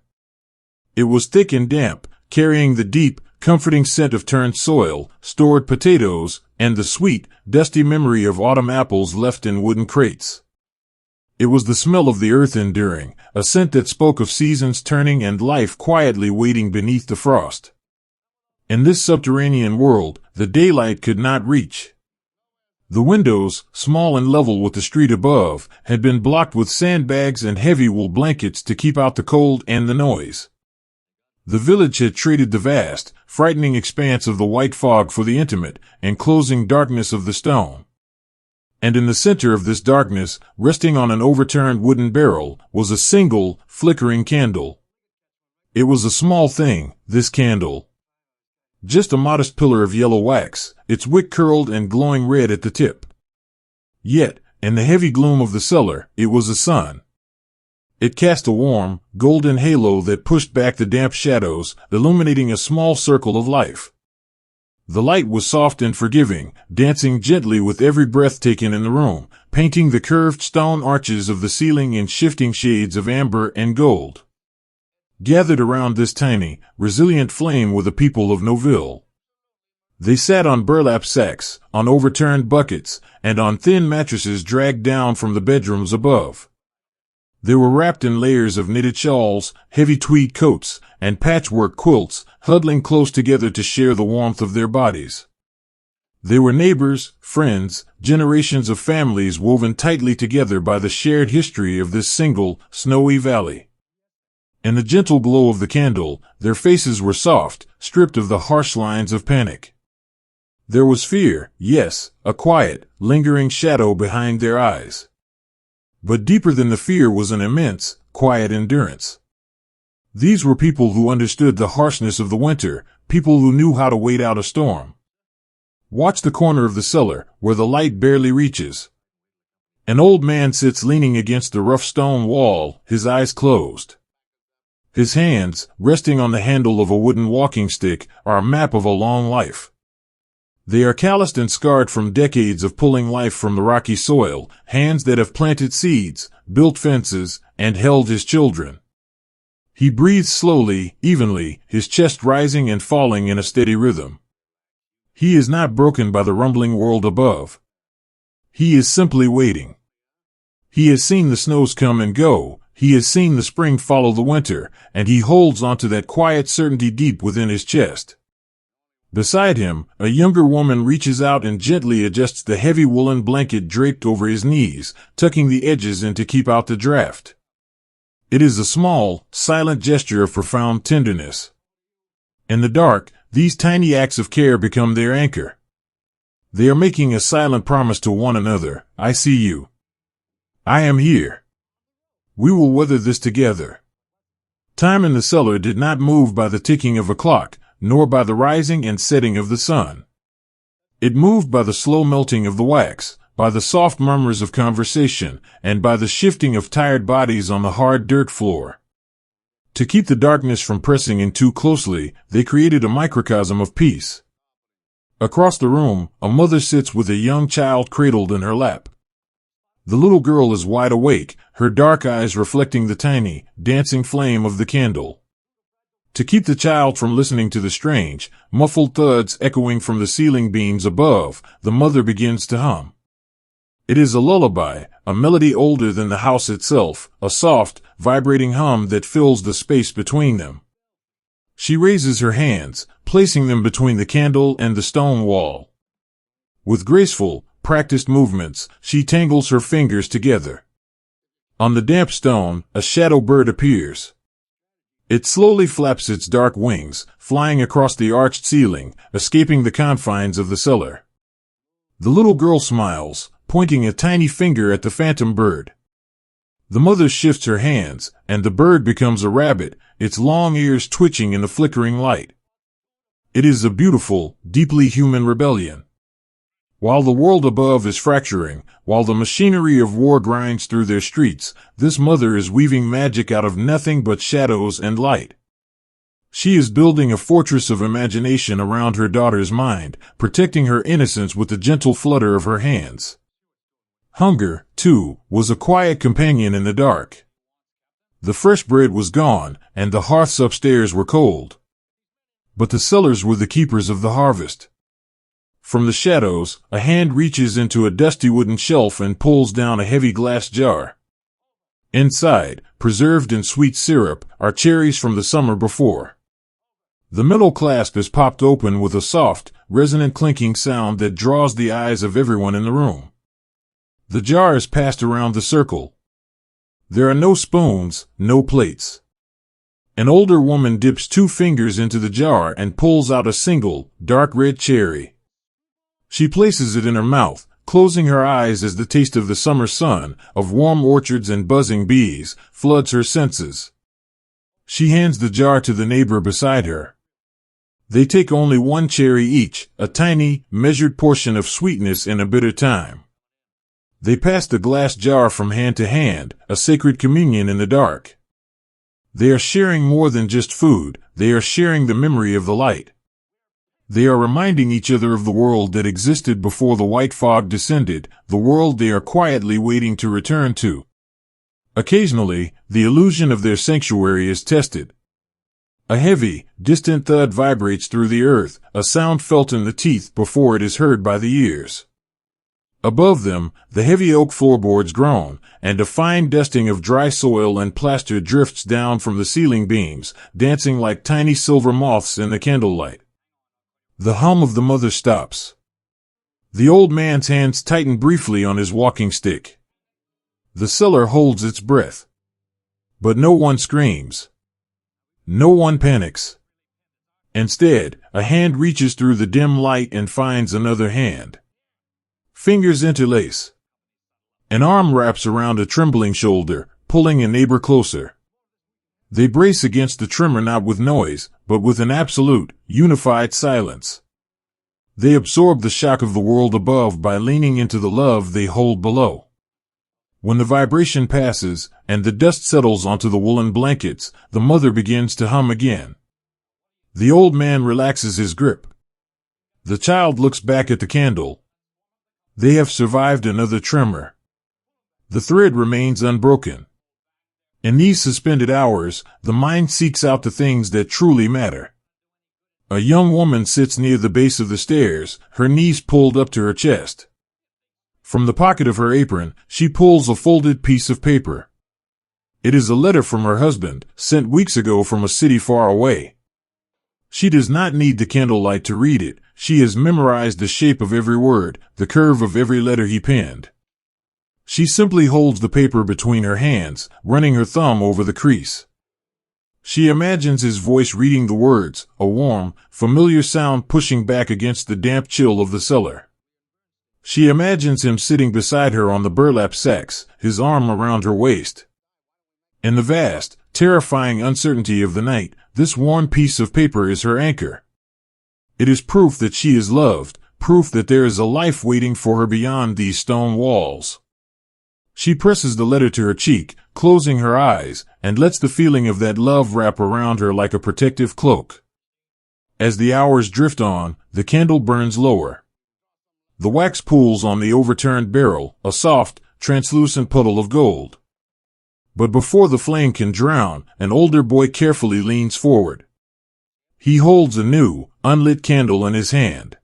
It was thick and damp, carrying the deep, comforting scent of turned soil, stored potatoes, and the sweet, dusty memory of autumn apples left in wooden crates. It was the smell of the earth enduring, a scent that spoke of seasons turning and life quietly waiting beneath the frost. In this subterranean world, the daylight could not reach. The windows, small and level with the street above, had been blocked with sandbags and heavy wool blankets to keep out the cold and the noise. The village had traded the vast, frightening expanse of the white fog for the intimate, enclosing darkness of the stone. And in the center of this darkness, resting on an overturned wooden barrel, was a single, flickering candle. It was a small thing, this candle. Just a modest pillar of yellow wax, its wick curled and glowing red at the tip. Yet, in the heavy gloom of the cellar, it was a sun. It cast a warm, golden halo that pushed back the damp shadows, illuminating a small circle of life. The light was soft and forgiving, dancing gently with every breath taken in the room, painting the curved stone arches of the ceiling in shifting shades of amber and gold. Gathered around this tiny, resilient flame were the people of Noville. They sat on burlap sacks, on overturned buckets, and on thin mattresses dragged down from the bedrooms above. They were wrapped in layers of knitted shawls, heavy tweed coats, and patchwork quilts, huddling close together to share the warmth of their bodies. They were neighbors, friends, generations of families woven tightly together by the shared history of this single, snowy valley. In the gentle glow of the candle, their faces were soft, stripped of the harsh lines of panic. There was fear, yes, a quiet, lingering shadow behind their eyes. But deeper than the fear was an immense, quiet endurance. These were people who understood the harshness of the winter, people who knew how to wait out a storm. Watch the corner of the cellar, where the light barely reaches. An old man sits leaning against the rough stone wall, his eyes closed. His hands, resting on the handle of a wooden walking stick, are a map of a long life. They are calloused and scarred from decades of pulling life from the rocky soil, hands that have planted seeds, built fences, and held his children. He breathes slowly, evenly, his chest rising and falling in a steady rhythm. He is not broken by the rumbling world above. He is simply waiting. He has seen the snows come and go, he has seen the spring follow the winter, and he holds on to that quiet certainty deep within his chest. Beside him, a younger woman reaches out and gently adjusts the heavy woolen blanket draped over his knees, tucking the edges in to keep out the draft. It is a small, silent gesture of profound tenderness. In the dark, these tiny acts of care become their anchor. They are making a silent promise to one another, I see you. I am here. We will weather this together. Time in the cellar did not move by the ticking of a clock, nor by the rising and setting of the sun. It moved by the slow melting of the wax, by the soft murmurs of conversation, and by the shifting of tired bodies on the hard dirt floor. To keep the darkness from pressing in too closely, they created a microcosm of peace. Across the room, a mother sits with a young child cradled in her lap. The little girl is wide awake, her dark eyes reflecting the tiny, dancing flame of the candle. To keep the child from listening to the strange, muffled thuds echoing from the ceiling beams above, the mother begins to hum. It is a lullaby, a melody older than the house itself, a soft, vibrating hum that fills the space between them. She raises her hands, placing them between the candle and the stone wall. With graceful, practiced movements, she tangles her fingers together. On the damp stone, a shadow bird appears. It slowly flaps its dark wings, flying across the arched ceiling, escaping the confines of the cellar. The little girl smiles, pointing a tiny finger at the phantom bird. The mother shifts her hands, and the bird becomes a rabbit, its long ears twitching in the flickering light. It is a beautiful, deeply human rebellion. While the world above is fracturing, while the machinery of war grinds through their streets, this mother is weaving magic out of nothing but shadows and light. She is building a fortress of imagination around her daughter's mind, protecting her innocence with the gentle flutter of her hands. Hunger, too, was a quiet companion in the dark. The fresh bread was gone, and the hearths upstairs were cold. But the cellars were the keepers of the harvest. From the shadows, a hand reaches into a dusty wooden shelf and pulls down a heavy glass jar. Inside, preserved in sweet syrup, are cherries from the summer before. The metal clasp is popped open with a soft, resonant clinking sound that draws the eyes of everyone in the room. The jar is passed around the circle. There are no spoons, no plates. An older woman dips 2 fingers into the jar and pulls out a single, dark red cherry. She places it in her mouth, closing her eyes as the taste of the summer sun, of warm orchards and buzzing bees, floods her senses. She hands the jar to the neighbor beside her. They take only 1 cherry each, a tiny, measured portion of sweetness in a bitter time. They pass the glass jar from hand to hand, a sacred communion in the dark. They are sharing more than just food, they are sharing the memory of the light. They are reminding each other of the world that existed before the white fog descended, the world they are quietly waiting to return to. Occasionally, the illusion of their sanctuary is tested. A heavy, distant thud vibrates through the earth, a sound felt in the teeth before it is heard by the ears. Above them, the heavy oak floorboards groan, and a fine dusting of dry soil and plaster drifts down from the ceiling beams, dancing like tiny silver moths in the candlelight. The hum of the mother stops. The old man's hands tighten briefly on his walking stick. The cellar holds its breath. But no one screams. No one panics. Instead, a hand reaches through the dim light and finds another hand. Fingers interlace. An arm wraps around a trembling shoulder, pulling a neighbor closer. They brace against the tremor not with noise, but with an absolute, unified silence. They absorb the shock of the world above by leaning into the love they hold below. When the vibration passes, and the dust settles onto the woolen blankets, the mother begins to hum again. The old man relaxes his grip. The child looks back at the candle. They have survived another tremor. The thread remains unbroken. In these suspended hours, the mind seeks out the things that truly matter. A young woman sits near the base of the stairs, her knees pulled up to her chest. From the pocket of her apron, she pulls a folded piece of paper. It is a letter from her husband, sent weeks ago from a city far away. She does not need the candlelight to read it. She has memorized the shape of every word, the curve of every letter he penned. She simply holds the paper between her hands, running her thumb over the crease. She imagines his voice reading the words, a warm, familiar sound pushing back against the damp chill of the cellar. She imagines him sitting beside her on the burlap sacks, his arm around her waist. In the vast, terrifying uncertainty of the night, this worn piece of paper is her anchor. It is proof that she is loved, proof that there is a life waiting for her beyond these stone walls. She presses the letter to her cheek, closing her eyes, and lets the feeling of that love wrap around her like a protective cloak. As the hours drift on, the candle burns lower. The wax pools on the overturned barrel, a soft, translucent puddle of gold. But before the flame can drown, an older boy carefully leans forward. He holds a new, unlit candle in his hand.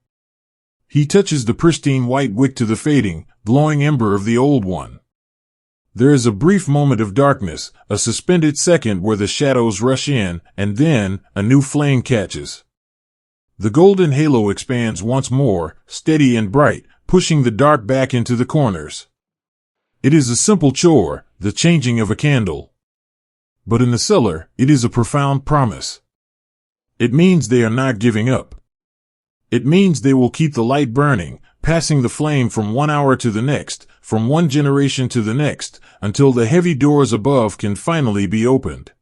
He touches the pristine white wick to the fading, glowing ember of the old one. There is a brief moment of darkness, a suspended second where the shadows rush in, and then a new flame catches. The golden halo expands once more, steady and bright, pushing the dark back into the corners. It is a simple chore, the changing of a candle. But in the cellar, it is a profound promise. It means they are not giving up. It means they will keep the light burning, passing the flame from 1 hour to the next, from one generation to the next, until the heavy doors above can finally be opened.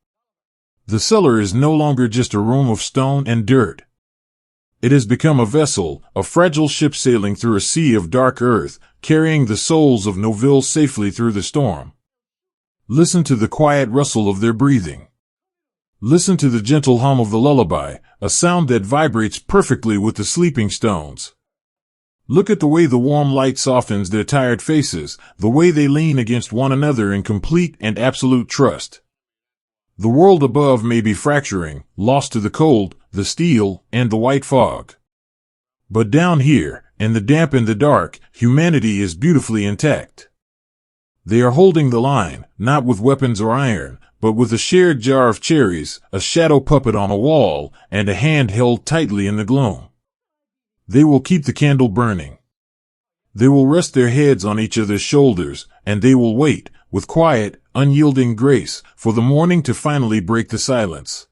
The cellar is no longer just a room of stone and dirt. It has become a vessel, a fragile ship sailing through a sea of dark earth, carrying the souls of Noville safely through the storm. Listen to the quiet rustle of their breathing. Listen to the gentle hum of the lullaby, a sound that vibrates perfectly with the sleeping stones. Look at the way the warm light softens their tired faces, the way they lean against one another in complete and absolute trust. The world above may be fracturing, lost to the cold, the steel, and the white fog. But down here, in the damp and the dark, humanity is beautifully intact. They are holding the line, not with weapons or iron, but with a shared jar of cherries, a shadow puppet on a wall, and a hand held tightly in the gloom. They will keep the candle burning. They will rest their heads on each other's shoulders, and they will wait, with quiet, unyielding grace, for the morning to finally break the silence.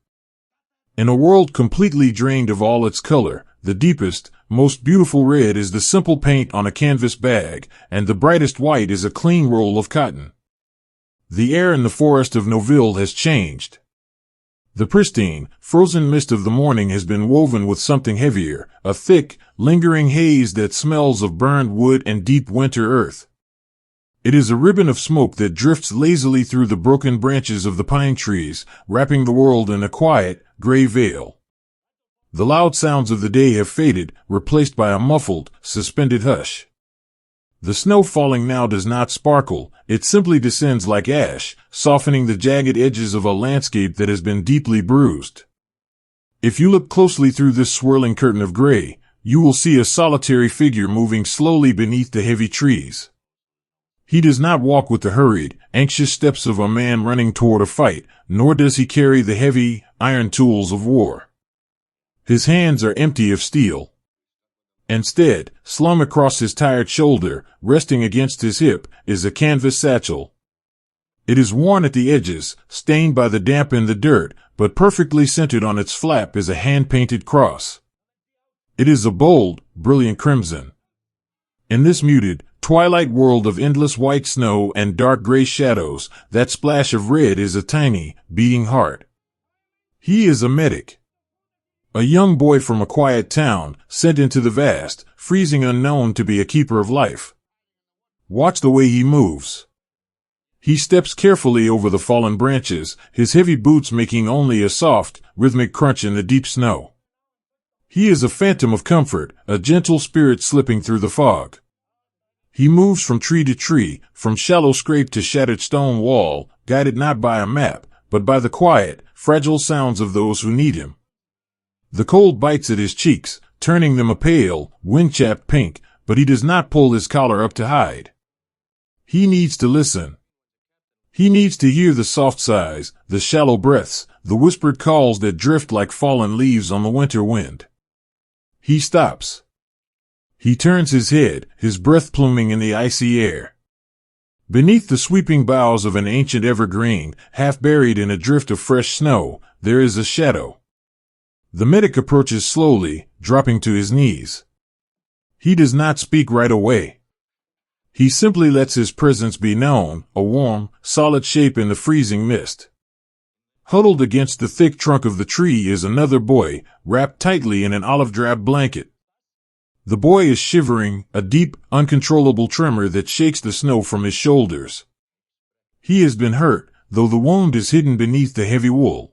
In a world completely drained of all its color, the deepest, most beautiful red is the simple paint on a canvas bag, and the brightest white is a clean roll of cotton. The air in the forest of Noville has changed. The pristine, frozen mist of the morning has been woven with something heavier, a thick, lingering haze that smells of burned wood and deep winter earth. It is a ribbon of smoke that drifts lazily through the broken branches of the pine trees, wrapping the world in a quiet, gray veil. The loud sounds of the day have faded, replaced by a muffled, suspended hush. The snow falling now does not sparkle, it simply descends like ash, softening the jagged edges of a landscape that has been deeply bruised. If you look closely through this swirling curtain of gray, you will see a solitary figure moving slowly beneath the heavy trees. He does not walk with the hurried, anxious steps of a man running toward a fight, nor does he carry the heavy, iron tools of war. His hands are empty of steel. Instead, slung across his tired shoulder, resting against his hip, is a canvas satchel. It is worn at the edges, stained by the damp and the dirt, but perfectly centered on its flap is a hand-painted cross. It is a bold, brilliant crimson. In this muted, twilight world of endless white snow and dark gray shadows, that splash of red is a tiny, beating heart. He is a medic. A young boy from a quiet town, sent into the vast, freezing unknown to be a keeper of life. Watch the way he moves. He steps carefully over the fallen branches, his heavy boots making only a soft, rhythmic crunch in the deep snow. He is a phantom of comfort, a gentle spirit slipping through the fog. He moves from tree to tree, from shallow scrape to shattered stone wall, guided not by a map, but by the quiet, fragile sounds of those who need him. The cold bites at his cheeks, turning them a pale, wind-chapped pink, but he does not pull his collar up to hide. He needs to listen. He needs to hear the soft sighs, the shallow breaths, the whispered calls that drift like fallen leaves on the winter wind. He stops. He turns his head, his breath pluming in the icy air. Beneath the sweeping boughs of an ancient evergreen, half buried in a drift of fresh snow, there is a shadow. The medic approaches slowly, dropping to his knees. He does not speak right away. He simply lets his presence be known, a warm, solid shape in the freezing mist. Huddled against the thick trunk of the tree is another boy, wrapped tightly in an olive-drab blanket. The boy is shivering, a deep, uncontrollable tremor that shakes the snow from his shoulders. He has been hurt, though the wound is hidden beneath the heavy wool.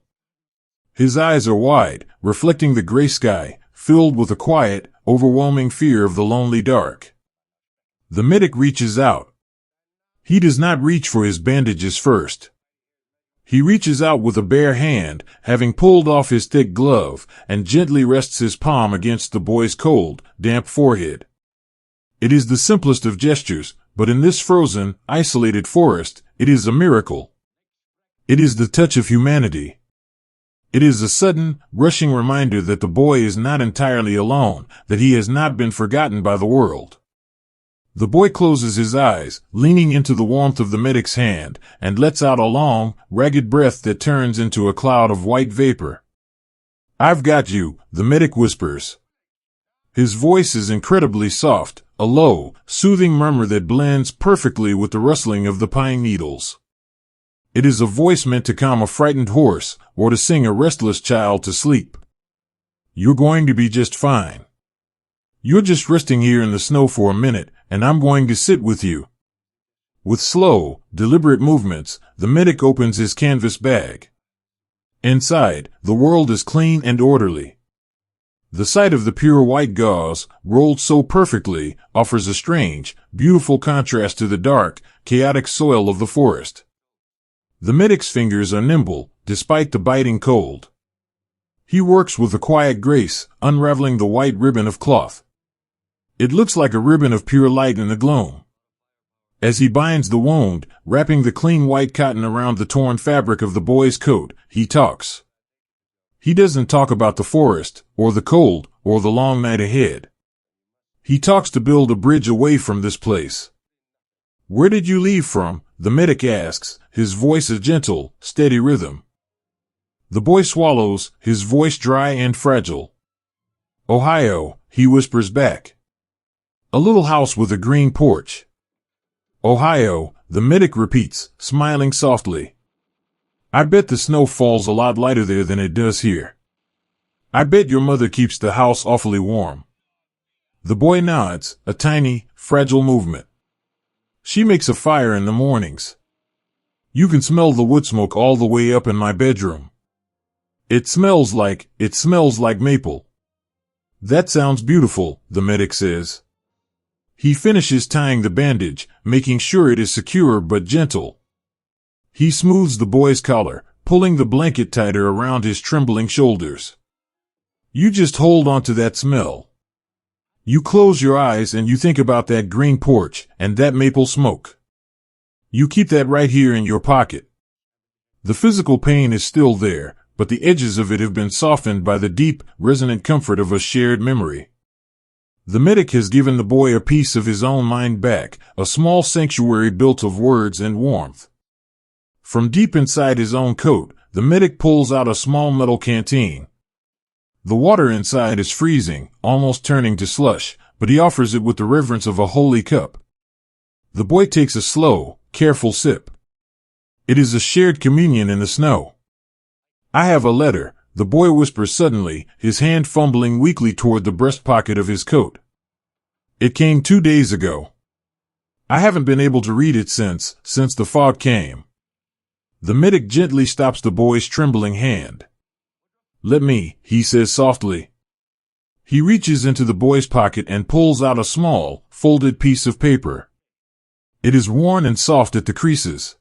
His eyes are wide, reflecting the gray sky, filled with a quiet, overwhelming fear of the lonely dark. The medic reaches out. He does not reach for his bandages first. He reaches out with a bare hand, having pulled off his thick glove, and gently rests his palm against the boy's cold, damp forehead. It is the simplest of gestures, but in this frozen, isolated forest, it is a miracle. It is the touch of humanity. It is a sudden, rushing reminder that the boy is not entirely alone, that he has not been forgotten by the world. The boy closes his eyes, leaning into the warmth of the medic's hand, and lets out a long, ragged breath that turns into a cloud of white vapor. "I've got you," the medic whispers. His voice is incredibly soft, a low, soothing murmur that blends perfectly with the rustling of the pine needles. It is a voice meant to calm a frightened horse, or to sing a restless child to sleep. "You're going to be just fine. You're just resting here in the snow for a minute, and I'm going to sit with you." With slow, deliberate movements, the medic opens his canvas bag. Inside, the world is clean and orderly. The sight of the pure white gauze, rolled so perfectly, offers a strange, beautiful contrast to the dark, chaotic soil of the forest. The medic's fingers are nimble, despite the biting cold. He works with a quiet grace, unraveling the white ribbon of cloth. It looks like a ribbon of pure light in the gloam. As he binds the wound, wrapping the clean white cotton around the torn fabric of the boy's coat, he talks. He doesn't talk about the forest, or the cold, or the long night ahead. He talks to build a bridge away from this place. "Where did you leave from?" the medic asks, his voice a gentle, steady rhythm. The boy swallows, his voice dry and fragile. "Ohio," he whispers back. "A little house with a green porch." "Ohio," the medic repeats, smiling softly. "I bet the snow falls a lot lighter there than it does here. I bet your mother keeps the house awfully warm." The boy nods, a tiny, fragile movement. "She makes a fire in the mornings. You can smell the wood smoke all the way up in my bedroom. It smells like maple." "That sounds beautiful," the medic says. He finishes tying the bandage, making sure it is secure but gentle. He smooths the boy's collar, pulling the blanket tighter around his trembling shoulders. "You just hold on to that smell. You close your eyes and you think about that green porch and that maple smoke. You keep that right here in your pocket." The physical pain is still there, but the edges of it have been softened by the deep, resonant comfort of a shared memory. The medic has given the boy a piece of his own mind back, a small sanctuary built of words and warmth. From deep inside his own coat, the medic pulls out a small metal canteen. The water inside is freezing, almost turning to slush, but he offers it with the reverence of a holy cup. The boy takes a slow, careful sip. It is a shared communion in the snow. "I have a letter," the boy whispers suddenly, his hand fumbling weakly toward the breast pocket of his coat. "It came 2 days ago. I haven't been able to read it since the fog came." The medic gently stops the boy's trembling hand. "Let me," he says softly. He reaches into the boy's pocket and pulls out a small, folded piece of paper. It is worn and soft at the creases.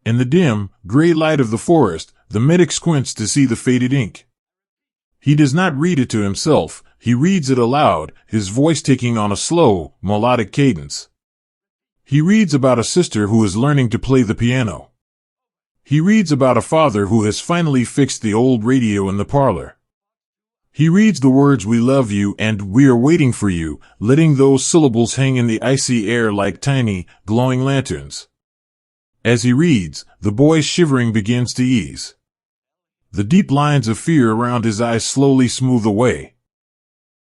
In the dim, gray light of the forest, the medic squints to see the faded ink. He does not read it to himself, he reads it aloud, his voice taking on a slow, melodic cadence. He reads about a sister who is learning to play the piano. He reads about a father who has finally fixed the old radio in the parlor. He reads the words "we love you" and "we are waiting for you," letting those syllables hang in the icy air like tiny, glowing lanterns. As he reads, the boy's shivering begins to ease. The deep lines of fear around his eyes slowly smooth away.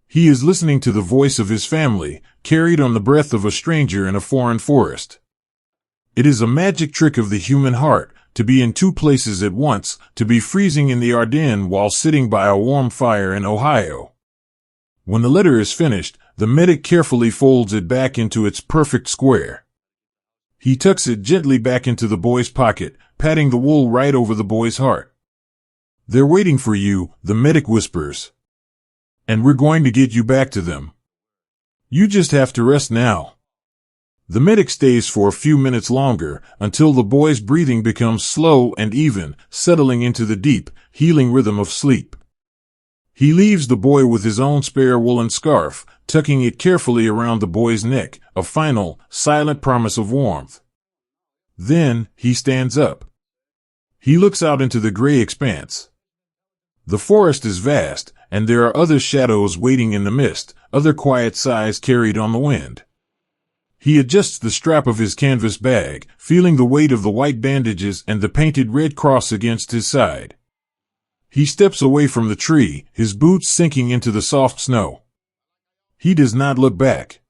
He is listening to the voice of his family, carried on the breath of a stranger in a foreign forest. It is a magic trick of the human heart, to be in 2 places at once, to be freezing in the Ardennes while sitting by a warm fire in Ohio. When the letter is finished, the medic carefully folds it back into its perfect square. He tucks it gently back into the boy's pocket, patting the wool right over the boy's heart. "They're waiting for you," the medic whispers. "And we're going to get you back to them. You just have to rest now." The medic stays for a few minutes longer until the boy's breathing becomes slow and even, settling into the deep, healing rhythm of sleep. He leaves the boy with his own spare woolen scarf, tucking it carefully around the boy's neck, a final, silent promise of warmth. Then, he stands up. He looks out into the gray expanse. The forest is vast, and there are other shadows waiting in the mist, other quiet sighs carried on the wind. He adjusts the strap of his canvas bag, feeling the weight of the white bandages and the painted red cross against his side. He steps away from the tree, his boots sinking into the soft snow. He does not look back.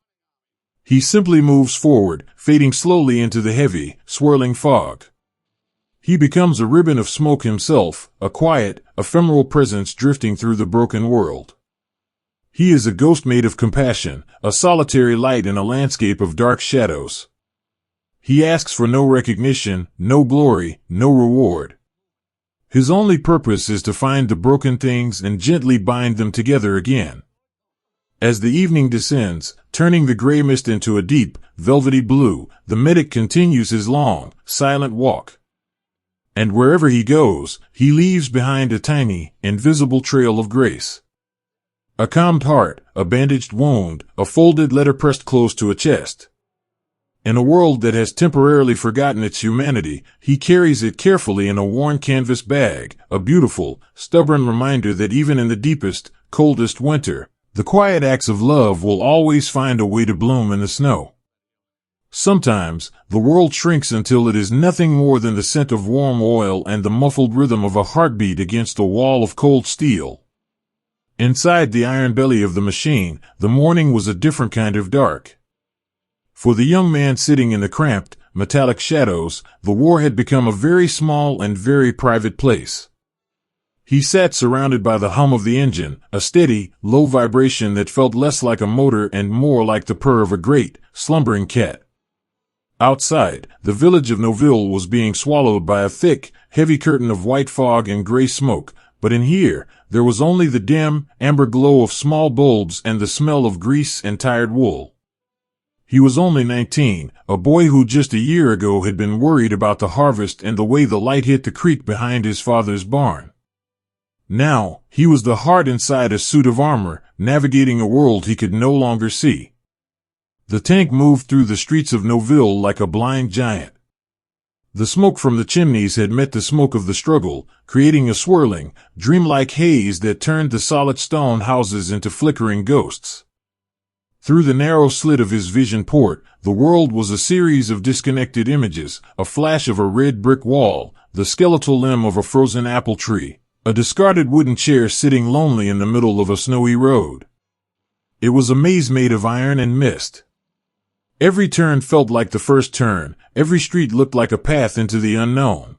He simply moves forward, fading slowly into the heavy, swirling fog. He becomes a ribbon of smoke himself, a quiet, ephemeral presence drifting through the broken world. He is a ghost made of compassion, a solitary light in a landscape of dark shadows. He asks for no recognition, no glory, no reward. His only purpose is to find the broken things and gently bind them together again. As the evening descends, turning the gray mist into a deep, velvety blue, the medic continues his long, silent walk. And wherever he goes, he leaves behind a tiny, invisible trail of grace. A calmed heart, a bandaged wound, a folded letter pressed close to a chest. In a world that has temporarily forgotten its humanity, he carries it carefully in a worn canvas bag, a beautiful, stubborn reminder that even in the deepest, coldest winter, the quiet acts of love will always find a way to bloom in the snow. Sometimes, the world shrinks until it is nothing more than the scent of warm oil and the muffled rhythm of a heartbeat against a wall of cold steel. Inside the iron belly of the machine, the morning was a different kind of dark. For the young man sitting in the cramped, metallic shadows, the war had become a very small and very private place. He sat surrounded by the hum of the engine, a steady, low vibration that felt less like a motor and more like the purr of a great, slumbering cat. Outside, the village of Noville was being swallowed by a thick, heavy curtain of white fog and gray smoke, but in here, there was only the dim, amber glow of small bulbs and the smell of grease and tired wool. He was only 19, a boy who just a year ago had been worried about the harvest and the way the light hit the creek behind his father's barn. Now, he was the heart inside a suit of armor, navigating a world he could no longer see. The tank moved through the streets of Noville like a blind giant. The smoke from the chimneys had met the smoke of the struggle, creating a swirling, dreamlike haze that turned the solid stone houses into flickering ghosts. Through the narrow slit of his vision port, the world was a series of disconnected images, a flash of a red brick wall, the skeletal limb of a frozen apple tree, a discarded wooden chair sitting lonely in the middle of a snowy road. It was a maze made of iron and mist. Every turn felt like the first turn, every street looked like a path into the unknown.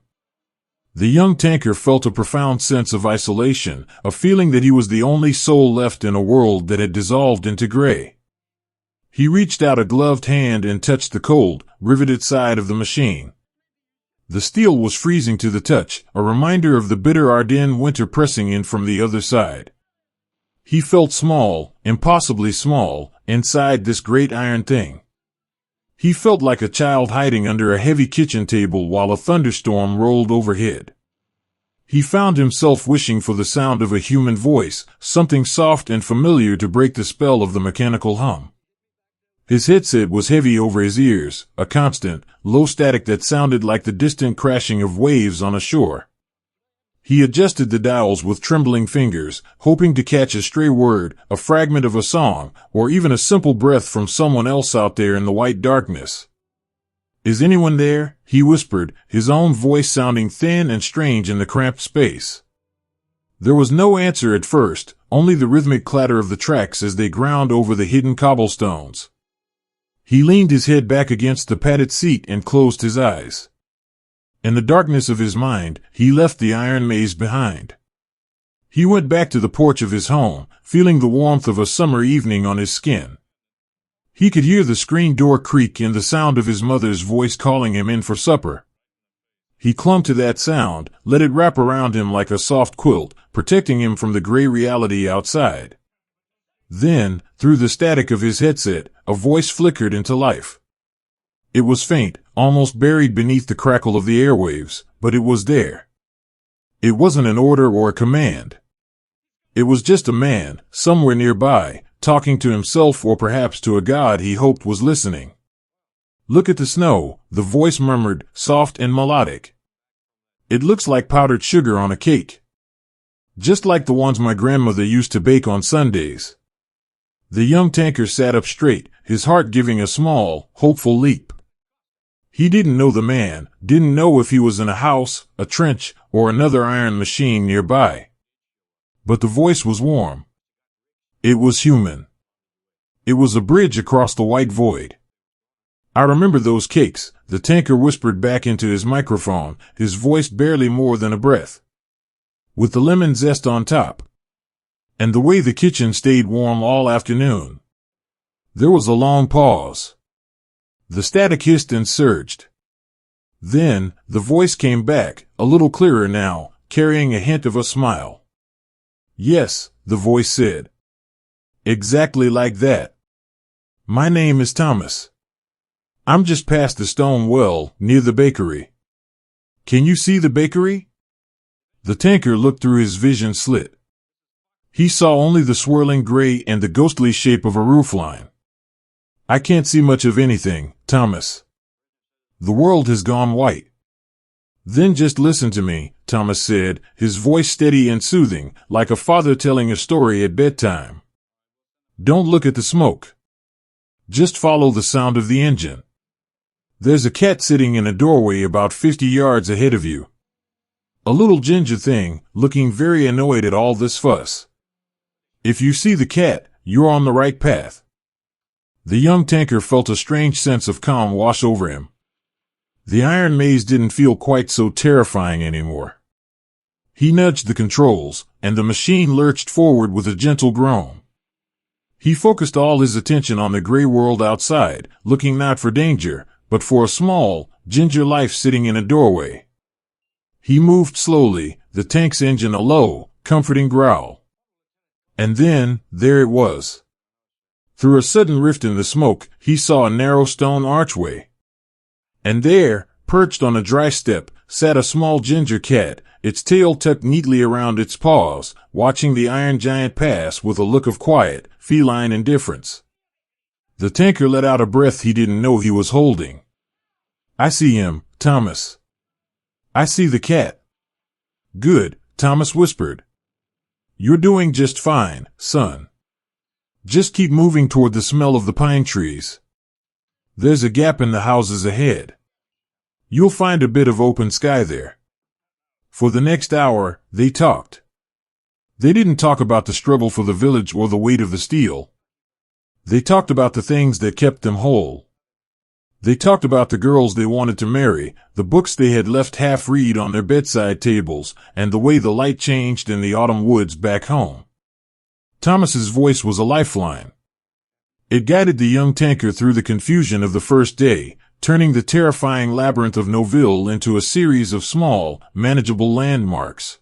The young tanker felt a profound sense of isolation, a feeling that he was the only soul left in a world that had dissolved into gray. He reached out a gloved hand and touched the cold, riveted side of the machine. The steel was freezing to the touch, a reminder of the bitter Ardennes winter pressing in from the other side. He felt small, impossibly small, inside this great iron thing. He felt like a child hiding under a heavy kitchen table while a thunderstorm rolled overhead. He found himself wishing for the sound of a human voice, something soft and familiar to break the spell of the mechanical hum. His headset was heavy over his ears, a constant, low static that sounded like the distant crashing of waves on a shore. He adjusted the dials with trembling fingers, hoping to catch a stray word, a fragment of a song, or even a simple breath from someone else out there in the white darkness. "Is anyone there?" he whispered, his own voice sounding thin and strange in the cramped space. There was no answer at first, only the rhythmic clatter of the tracks as they ground over the hidden cobblestones. He leaned his head back against the padded seat and closed his eyes. In the darkness of his mind, he left the iron maze behind. He went back to the porch of his home, feeling the warmth of a summer evening on his skin. He could hear the screen door creak and the sound of his mother's voice calling him in for supper. He clung to that sound, let it wrap around him like a soft quilt, protecting him from the gray reality outside. Then, through the static of his headset, a voice flickered into life. It was faint, almost buried beneath the crackle of the airwaves, but it was there. It wasn't an order or a command. It was just a man, somewhere nearby, talking to himself or perhaps to a god he hoped was listening. "Look at the snow," the voice murmured, soft and melodic. "It looks like powdered sugar on a cake. Just like the ones my grandmother used to bake on Sundays." The young tanker sat up straight, his heart giving a small, hopeful leap. He didn't know the man, didn't know if he was in a house, a trench, or another iron machine nearby. But the voice was warm. It was human. It was a bridge across the white void. "I remember those cakes," the tanker whispered back into his microphone, his voice barely more than a breath. "With the lemon zest on top. And the way the kitchen stayed warm all afternoon." There was a long pause. The static hissed and surged. Then, the voice came back, a little clearer now, carrying a hint of a smile. "Yes," the voice said. "Exactly like that. My name is Thomas. I'm just past the stone well, near the bakery. Can you see the bakery?" The tanker looked through his vision slit. He saw only the swirling gray and the ghostly shape of a roofline. "I can't see much of anything, Thomas. The world has gone white." "Then just listen to me," Thomas said, his voice steady and soothing, like a father telling a story at bedtime. "Don't look at the smoke. Just follow the sound of the engine. There's a cat sitting in a doorway about 50 yards ahead of you. A little ginger thing, looking very annoyed at all this fuss. If you see the cat, you're on the right path." The young tanker felt a strange sense of calm wash over him. The iron maze didn't feel quite so terrifying anymore. He nudged the controls, and the machine lurched forward with a gentle groan. He focused all his attention on the gray world outside, looking not for danger, but for a small, ginger life sitting in a doorway. He moved slowly, the tank's engine a low, comforting growl. And then, there it was. Through a sudden rift in the smoke, he saw a narrow stone archway. And there, perched on a dry step, sat a small ginger cat, its tail tucked neatly around its paws, watching the iron giant pass with a look of quiet, feline indifference. The tanker let out a breath he didn't know he was holding. "I see him, Thomas. I see the cat." "Good," Thomas whispered. "You're doing just fine, son. Just keep moving toward the smell of the pine trees. There's a gap in the houses ahead. You'll find a bit of open sky there." For the next hour, they talked. They didn't talk about the struggle for the village or the weight of the steel. They talked about the things that kept them whole. They talked about the girls they wanted to marry, the books they had left half-read on their bedside tables, and the way the light changed in the autumn woods back home. Thomas's voice was a lifeline. It guided the young tanker through the confusion of the first day, turning the terrifying labyrinth of Noville into a series of small, manageable landmarks.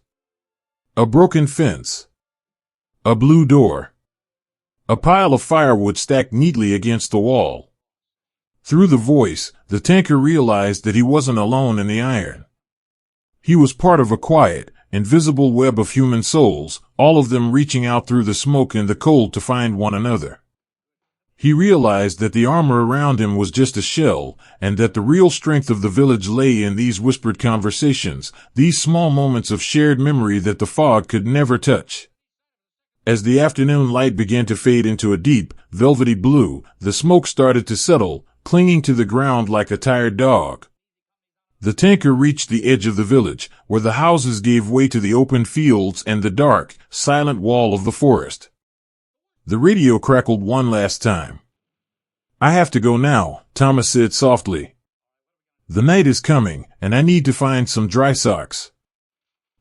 A broken fence. A blue door. A pile of firewood stacked neatly against the wall. Through the voice, the tanker realized that he wasn't alone in the iron. He was part of a quiet, invisible web of human souls, all of them reaching out through the smoke and the cold to find one another. He realized that the armor around him was just a shell, and that the real strength of the village lay in these whispered conversations, these small moments of shared memory that the fog could never touch. As the afternoon light began to fade into a deep, velvety blue, the smoke started to settle, clinging to the ground like a tired dog. The tanker reached the edge of the village, where the houses gave way to the open fields and the dark, silent wall of the forest. The radio crackled one last time. "I have to go now," Thomas said softly. "The night is coming, and I need to find some dry socks.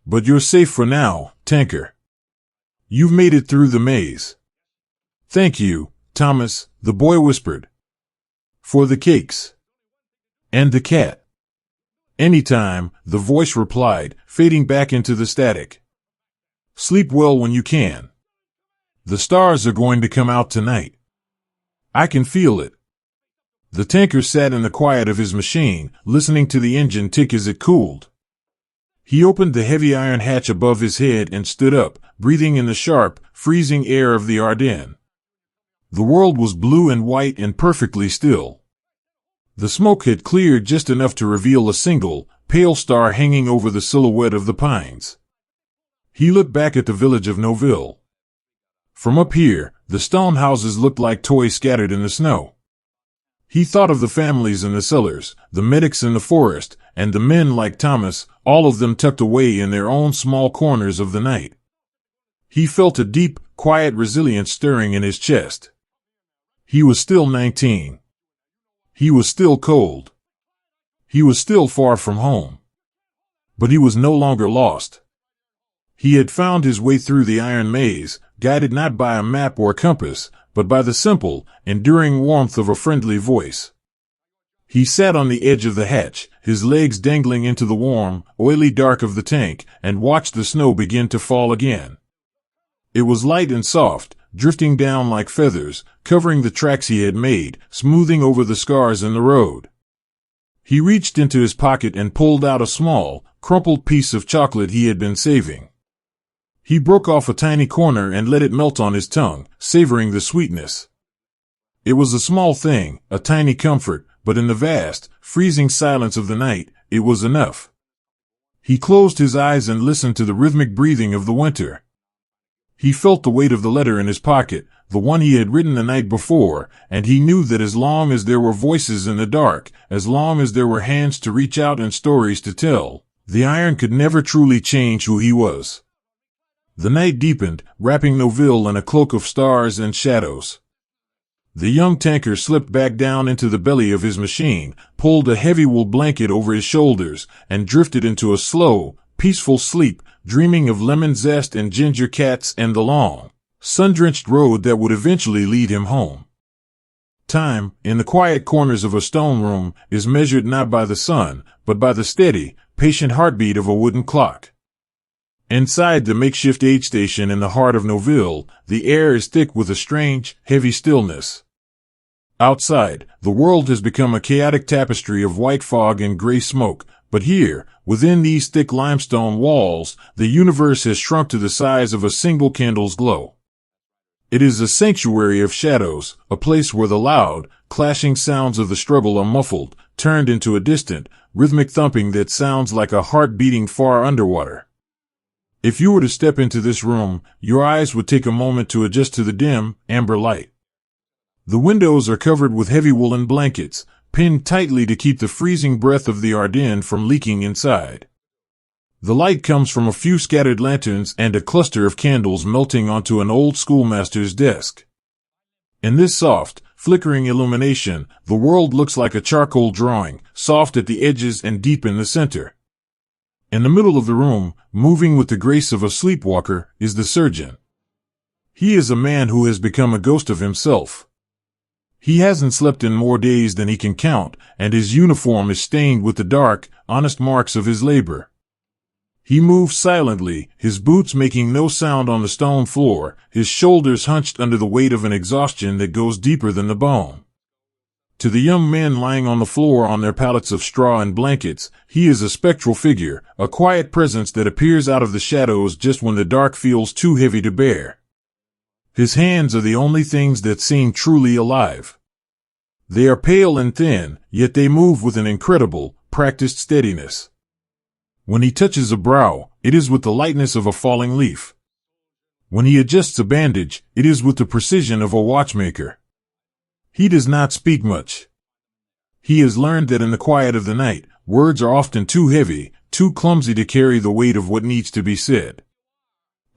But you're safe for now, tanker. You've made it through the maze." "Thank you, Thomas," the boy whispered. "For the cakes. And the cat." "Anytime," the voice replied, fading back into the static. "Sleep well when you can. The stars are going to come out tonight. I can feel it." The tanker sat in the quiet of his machine, listening to the engine tick as it cooled. He opened the heavy iron hatch above his head and stood up, breathing in the sharp, freezing air of the Ardennes. The world was blue and white and perfectly still. The smoke had cleared just enough to reveal a single, pale star hanging over the silhouette of the pines. He looked back at the village of Noville. From up here, the stone houses looked like toys scattered in the snow. He thought of the families in the cellars, the medics in the forest, and the men like Thomas, all of them tucked away in their own small corners of the night. He felt a deep, quiet resilience stirring in his chest. He was still 19. He was still cold. He was still far from home. But he was no longer lost. He had found his way through the iron maze, guided not by a map or compass, but by the simple, enduring warmth of a friendly voice. He sat on the edge of the hatch, his legs dangling into the warm, oily dark of the tank, and watched the snow begin to fall again. It was light and soft, drifting down like feathers, covering the tracks he had made, smoothing over the scars in the road. He reached into his pocket and pulled out a small, crumpled piece of chocolate he had been saving. He broke off a tiny corner and let it melt on his tongue, savoring the sweetness. It was a small thing, a tiny comfort, but in the vast, freezing silence of the night, it was enough. He closed his eyes and listened to the rhythmic breathing of the winter. He felt the weight of the letter in his pocket, the one he had written the night before, and he knew that as long as there were voices in the dark, as long as there were hands to reach out and stories to tell, the iron could never truly change who he was. The night deepened, wrapping Noville in a cloak of stars and shadows. The young tanker slipped back down into the belly of his machine, pulled a heavy wool blanket over his shoulders, and drifted into a slow, peaceful sleep, dreaming of lemon zest and ginger cats and the long, sun-drenched road that would eventually lead him home. Time, in the quiet corners of a stone room, is measured not by the sun, but by the steady, patient heartbeat of a wooden clock. Inside the makeshift aid station in the heart of Noville, the air is thick with a strange, heavy stillness. Outside, the world has become a chaotic tapestry of white fog and gray smoke, but here, within these thick limestone walls, the universe has shrunk to the size of a single candle's glow. It is a sanctuary of shadows, a place where the loud, clashing sounds of the struggle are muffled, turned into a distant, rhythmic thumping that sounds like a heart beating far underwater. If you were to step into this room, your eyes would take a moment to adjust to the dim, amber light. The windows are covered with heavy woolen blankets, pinned tightly to keep the freezing breath of the Ardennes from leaking inside. The light comes from a few scattered lanterns and a cluster of candles melting onto an old schoolmaster's desk. In this soft, flickering illumination, the world looks like a charcoal drawing, soft at the edges and deep in the center. In the middle of the room, moving with the grace of a sleepwalker, is the surgeon. He is a man who has become a ghost of himself. He hasn't slept in more days than he can count, and his uniform is stained with the dark, honest marks of his labor. He moves silently, his boots making no sound on the stone floor, his shoulders hunched under the weight of an exhaustion that goes deeper than the bone. To the young men lying on the floor on their pallets of straw and blankets, he is a spectral figure, a quiet presence that appears out of the shadows just when the dark feels too heavy to bear. His hands are the only things that seem truly alive. They are pale and thin, yet they move with an incredible, practiced steadiness. When he touches a brow, it is with the lightness of a falling leaf. When he adjusts a bandage, it is with the precision of a watchmaker. He does not speak much. He has learned that in the quiet of the night, words are often too heavy, too clumsy to carry the weight of what needs to be said.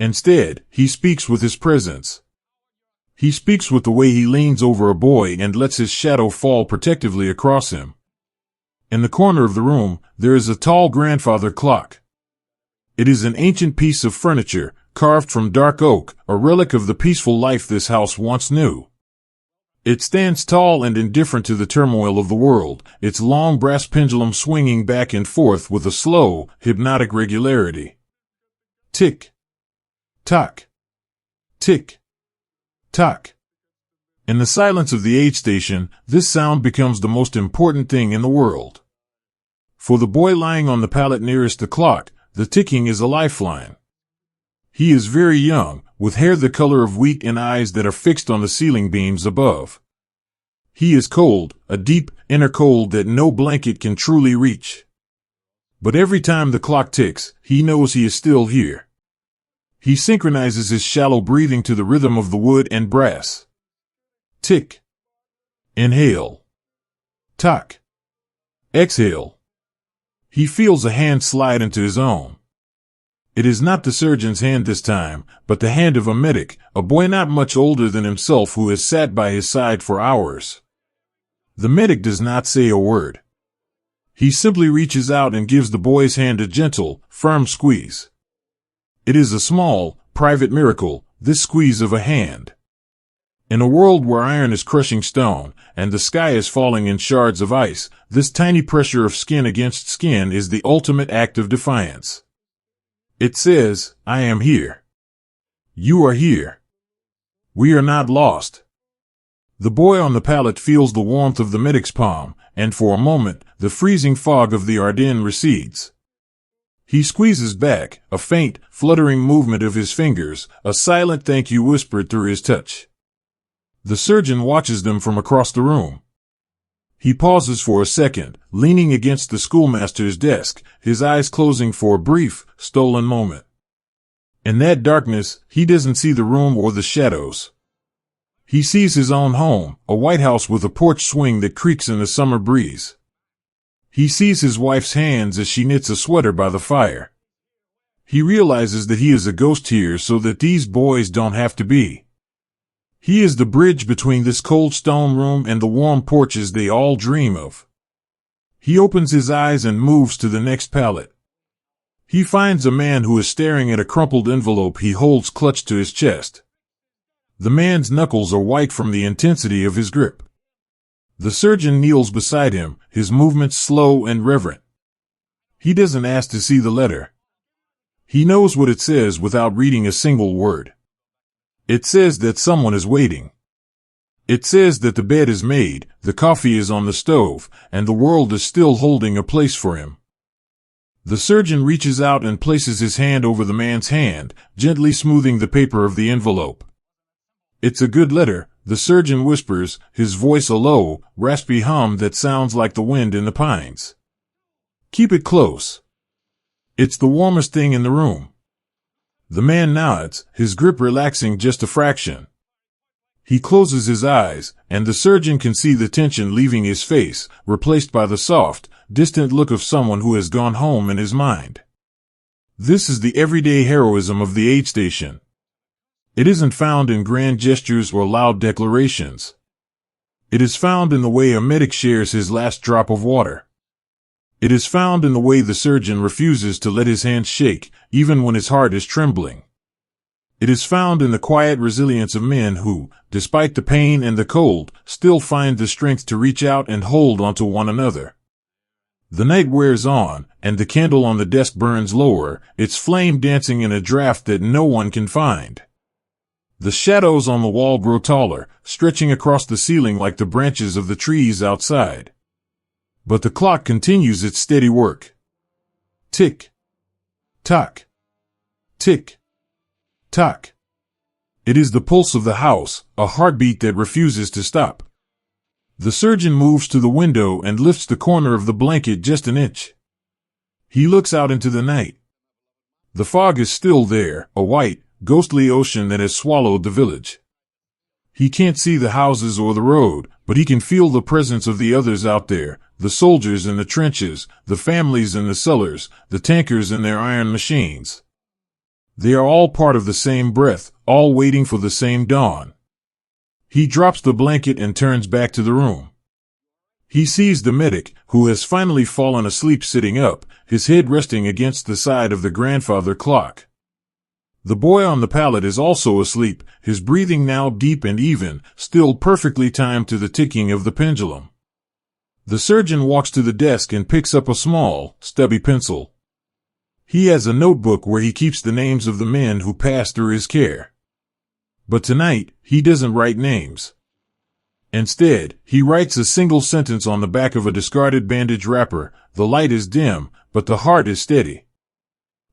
Instead, he speaks with his presence. He speaks with the way he leans over a boy and lets his shadow fall protectively across him. In the corner of the room, there is a tall grandfather clock. It is an ancient piece of furniture, carved from dark oak, a relic of the peaceful life this house once knew. It stands tall and indifferent to the turmoil of the world, its long brass pendulum swinging back and forth with a slow, hypnotic regularity. Tick. Tock. Tick. Tock. In the silence of the aid station, this sound becomes the most important thing in the world. For the boy lying on the pallet nearest the clock, the ticking is a lifeline. He is very young, with hair the color of wheat and eyes that are fixed on the ceiling beams above. He is cold, a deep, inner cold that no blanket can truly reach. But every time the clock ticks, he knows he is still here. He synchronizes his shallow breathing to the rhythm of the wood and brass. Tick. Inhale. Tock. Exhale. He feels a hand slide into his own. It is not the surgeon's hand this time, but the hand of a medic, a boy not much older than himself who has sat by his side for hours. The medic does not say a word. He simply reaches out and gives the boy's hand a gentle, firm squeeze. It is a small, private miracle, this squeeze of a hand. In a world where iron is crushing stone, and the sky is falling in shards of ice, this tiny pressure of skin against skin is the ultimate act of defiance. It says, I am here. You are here. We are not lost. The boy on the pallet feels the warmth of the medic's palm, and for a moment, the freezing fog of the Ardennes recedes. He squeezes back, a faint, fluttering movement of his fingers, a silent thank you whispered through his touch. The surgeon watches them from across the room. He pauses for a second, leaning against the schoolmaster's desk, his eyes closing for a brief, stolen moment. In that darkness, he doesn't see the room or the shadows. He sees his own home, a white house with a porch swing that creaks in the summer breeze. He sees his wife's hands as she knits a sweater by the fire. He realizes that he is a ghost here so that these boys don't have to be. He is the bridge between this cold stone room and the warm porches they all dream of. He opens his eyes and moves to the next pallet. He finds a man who is staring at a crumpled envelope he holds clutched to his chest. The man's knuckles are white from the intensity of his grip. The surgeon kneels beside him, his movements slow and reverent. He doesn't ask to see the letter. He knows what it says without reading a single word. It says that someone is waiting. It says that the bed is made, the coffee is on the stove, and the world is still holding a place for him. The surgeon reaches out and places his hand over the man's hand, gently smoothing the paper of the envelope. It's a good letter, the surgeon whispers, his voice a low, raspy hum that sounds like the wind in the pines. Keep it close. It's the warmest thing in the room. The man nods, his grip relaxing just a fraction. He closes his eyes, and the surgeon can see the tension leaving his face, replaced by the soft, distant look of someone who has gone home in his mind. This is the everyday heroism of the aid station. It isn't found in grand gestures or loud declarations. It is found in the way a medic shares his last drop of water. It is found in the way the surgeon refuses to let his hands shake, even when his heart is trembling. It is found in the quiet resilience of men who, despite the pain and the cold, still find the strength to reach out and hold onto one another. The night wears on, and the candle on the desk burns lower, its flame dancing in a draft that no one can find. The shadows on the wall grow taller, stretching across the ceiling like the branches of the trees outside. But the clock continues its steady work. Tick. Tock. Tick. Tock. It is the pulse of the house, a heartbeat that refuses to stop. The surgeon moves to the window and lifts the corner of the blanket just an inch. He looks out into the night. The fog is still there, a white, ghostly ocean that has swallowed the village. He can't see the houses or the road, but he can feel the presence of the others out there, the soldiers in the trenches, the families in the cellars, the tankers in their iron machines. They are all part of the same breath, all waiting for the same dawn. He drops the blanket and turns back to the room. He sees the medic, who has finally fallen asleep sitting up, his head resting against the side of the grandfather clock. The boy on the pallet is also asleep, his breathing now deep and even, still perfectly timed to the ticking of the pendulum. The surgeon walks to the desk and picks up a small, stubby pencil. He has a notebook where he keeps the names of the men who passed through his care. But tonight, he doesn't write names. Instead, he writes a single sentence on the back of a discarded bandage wrapper: "The light is dim, but the heart is steady."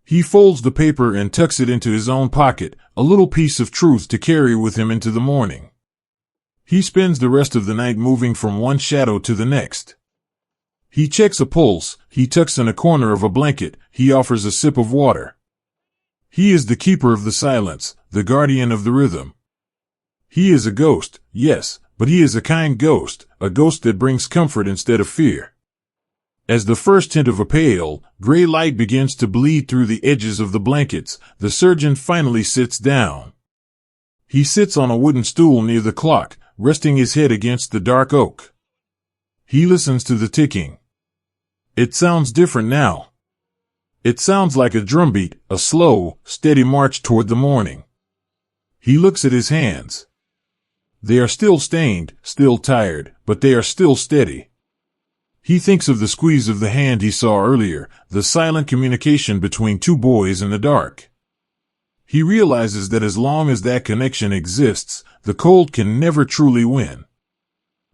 He folds the paper and tucks it into his own pocket, a little piece of truth to carry with him into the morning. He spends the rest of the night moving from one shadow to the next. He checks a pulse, he tucks in a corner of a blanket, he offers a sip of water. He is the keeper of the silence, the guardian of the rhythm. He is a ghost, yes, but he is a kind ghost, a ghost that brings comfort instead of fear. As the first hint of a pale, gray light begins to bleed through the edges of the blankets, the surgeon finally sits down. He sits on a wooden stool near the clock, resting his head against the dark oak. He listens to the ticking. It sounds different now. It sounds like a drumbeat, a slow, steady march toward the morning. He looks at his hands. They are still stained, still tired, but they are still steady. He thinks of the squeeze of the hand he saw earlier, the silent communication between two boys in the dark. He realizes that as long as that connection exists, the cold can never truly win.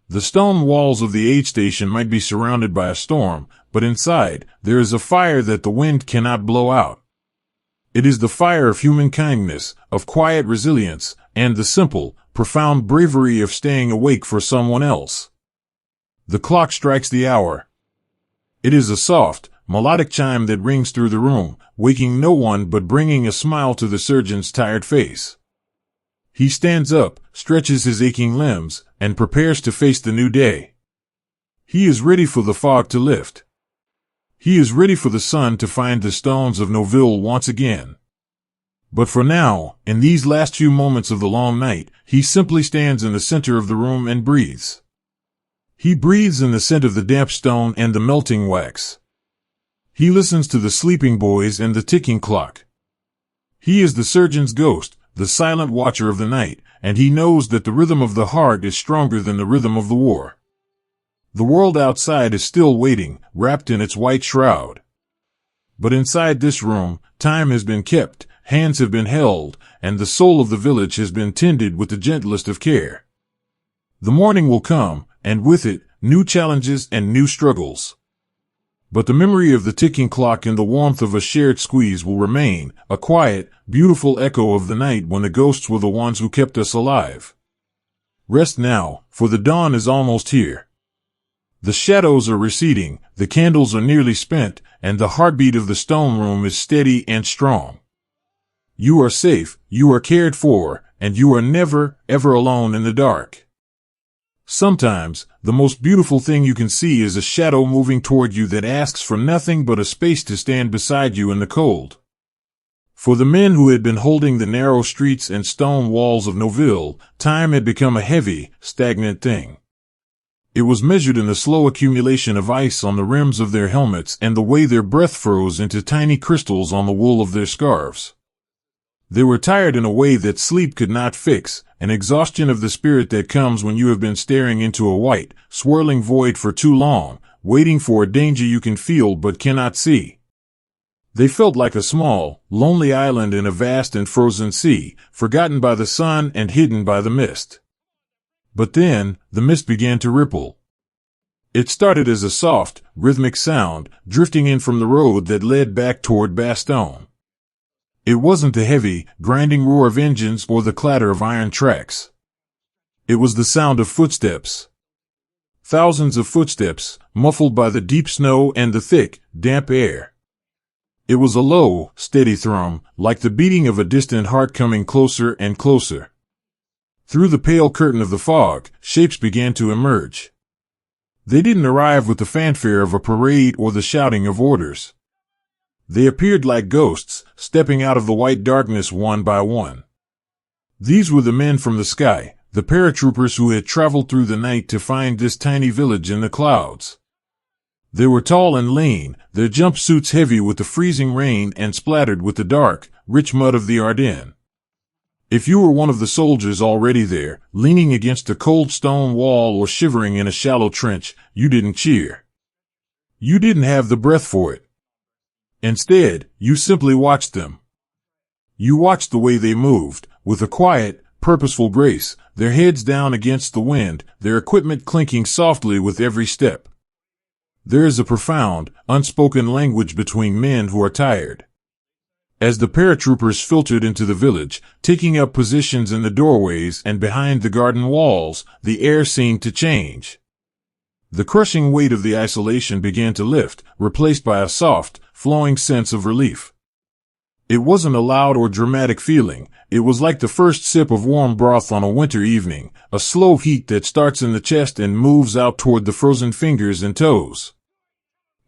The stone walls of the aid station might be surrounded by a storm, but inside, there is a fire that the wind cannot blow out. It is the fire of human kindness, of quiet resilience, and the simple, profound bravery of staying awake for someone else. The clock strikes the hour. It is a soft, melodic chime that rings through the room, waking no one but bringing a smile to the surgeon's tired face. He stands up, stretches his aching limbs, and prepares to face the new day. He is ready for the fog to lift. He is ready for the sun to find the stones of Noville once again. But for now, in these last few moments of the long night, he simply stands in the center of the room and breathes. He breathes in the scent of the damp stone and the melting wax. He listens to the sleeping boys and the ticking clock. He is the surgeon's ghost, the silent watcher of the night, and he knows that the rhythm of the heart is stronger than the rhythm of the war. The world outside is still waiting, wrapped in its white shroud. But inside this room, time has been kept, hands have been held, and the soul of the village has been tended with the gentlest of care. The morning will come, and with it, new challenges and new struggles. But the memory of the ticking clock and the warmth of a shared squeeze will remain, a quiet, beautiful echo of the night when the ghosts were the ones who kept us alive. Rest now, for the dawn is almost here. The shadows are receding, the candles are nearly spent, and the heartbeat of the stone room is steady and strong. You are safe, you are cared for, and you are never, ever alone in the dark. Sometimes, the most beautiful thing you can see is a shadow moving toward you that asks for nothing but a space to stand beside you in the cold. For the men who had been holding the narrow streets and stone walls of Noville, time had become a heavy, stagnant thing. It was measured in the slow accumulation of ice on the rims of their helmets and the way their breath froze into tiny crystals on the wool of their scarves. They were tired in a way that sleep could not fix, an exhaustion of the spirit that comes when you have been staring into a white, swirling void for too long, waiting for a danger you can feel but cannot see. They felt like a small, lonely island in a vast and frozen sea, forgotten by the sun and hidden by the mist. But then, the mist began to ripple. It started as a soft, rhythmic sound, drifting in from the road that led back toward Bastogne. It wasn't the heavy, grinding roar of engines or the clatter of iron tracks. It was the sound of footsteps. Thousands of footsteps, muffled by the deep snow and the thick, damp air. It was a low, steady thrum, like the beating of a distant heart coming closer and closer. Through the pale curtain of the fog, shapes began to emerge. They didn't arrive with the fanfare of a parade or the shouting of orders. They appeared like ghosts, stepping out of the white darkness one by one. These were the men from the sky, the paratroopers who had traveled through the night to find this tiny village in the clouds. They were tall and lean, their jumpsuits heavy with the freezing rain and splattered with the dark, rich mud of the Ardennes. If you were one of the soldiers already there, leaning against a cold stone wall or shivering in a shallow trench, you didn't cheer. You didn't have the breath for it. Instead, you simply watched them. You watched the way they moved, with a quiet, purposeful grace, their heads down against the wind, their equipment clinking softly with every step. There is a profound, unspoken language between men who are tired. As the paratroopers filtered into the village, taking up positions in the doorways and behind the garden walls, the air seemed to change. The crushing weight of the isolation began to lift, replaced by a soft, flowing sense of relief. It wasn't a loud or dramatic feeling. It was like the first sip of warm broth on a winter evening, a slow heat that starts in the chest and moves out toward the frozen fingers and toes.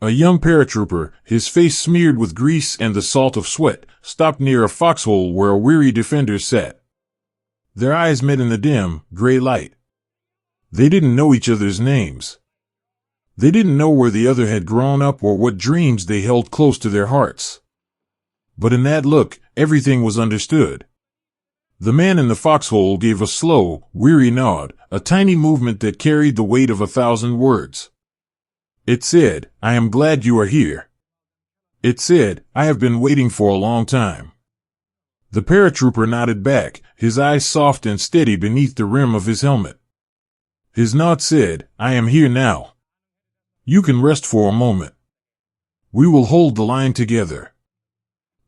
A young paratrooper, his face smeared with grease and the salt of sweat, stopped near a foxhole where a weary defender sat. Their eyes met in the dim, gray light. They didn't know each other's names. They didn't know where the other had grown up or what dreams they held close to their hearts. But in that look, everything was understood. The man in the foxhole gave a slow, weary nod, a tiny movement that carried the weight of 1,000 words. It said, "I am glad you are here." It said, "I have been waiting for a long time." The paratrooper nodded back, his eyes soft and steady beneath the rim of his helmet. His nod said, "I am here now. You can rest for a moment. We will hold the line together."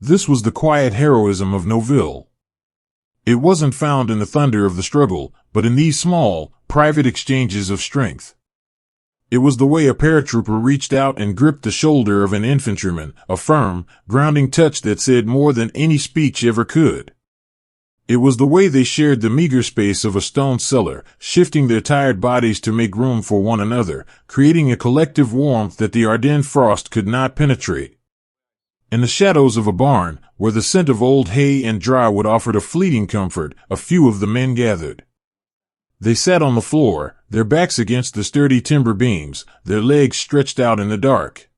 This was the quiet heroism of Noville. It wasn't found in the thunder of the struggle, but in these small, private exchanges of strength. It was the way a paratrooper reached out and gripped the shoulder of an infantryman, a firm, grounding touch that said more than any speech ever could. It was the way they shared the meager space of a stone cellar, shifting their tired bodies to make room for one another, creating a collective warmth that the Ardennes frost could not penetrate. In the shadows of a barn, where the scent of old hay and dry wood offered a fleeting comfort, a few of the men gathered. They sat on the floor, their backs against the sturdy timber beams, their legs stretched out in the dark.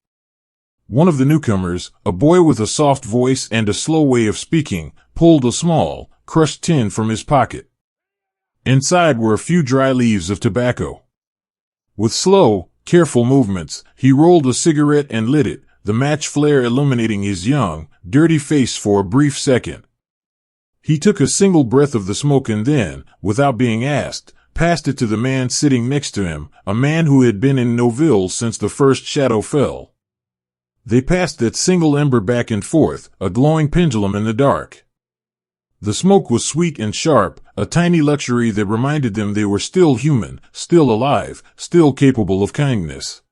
One of the newcomers, a boy with a soft voice and a slow way of speaking, pulled a small, crushed tin from his pocket. Inside were a few dry leaves of tobacco. With slow, careful movements, he rolled a cigarette and lit it, the match flare illuminating his young, dirty face for a brief second. He took a single breath of the smoke and then, without being asked, passed it to the man sitting next to him, a man who had been in Noville since the first shadow fell. They passed that single ember back and forth, a glowing pendulum in the dark. The smoke was sweet and sharp, a tiny luxury that reminded them they were still human, still alive, still capable of kindness.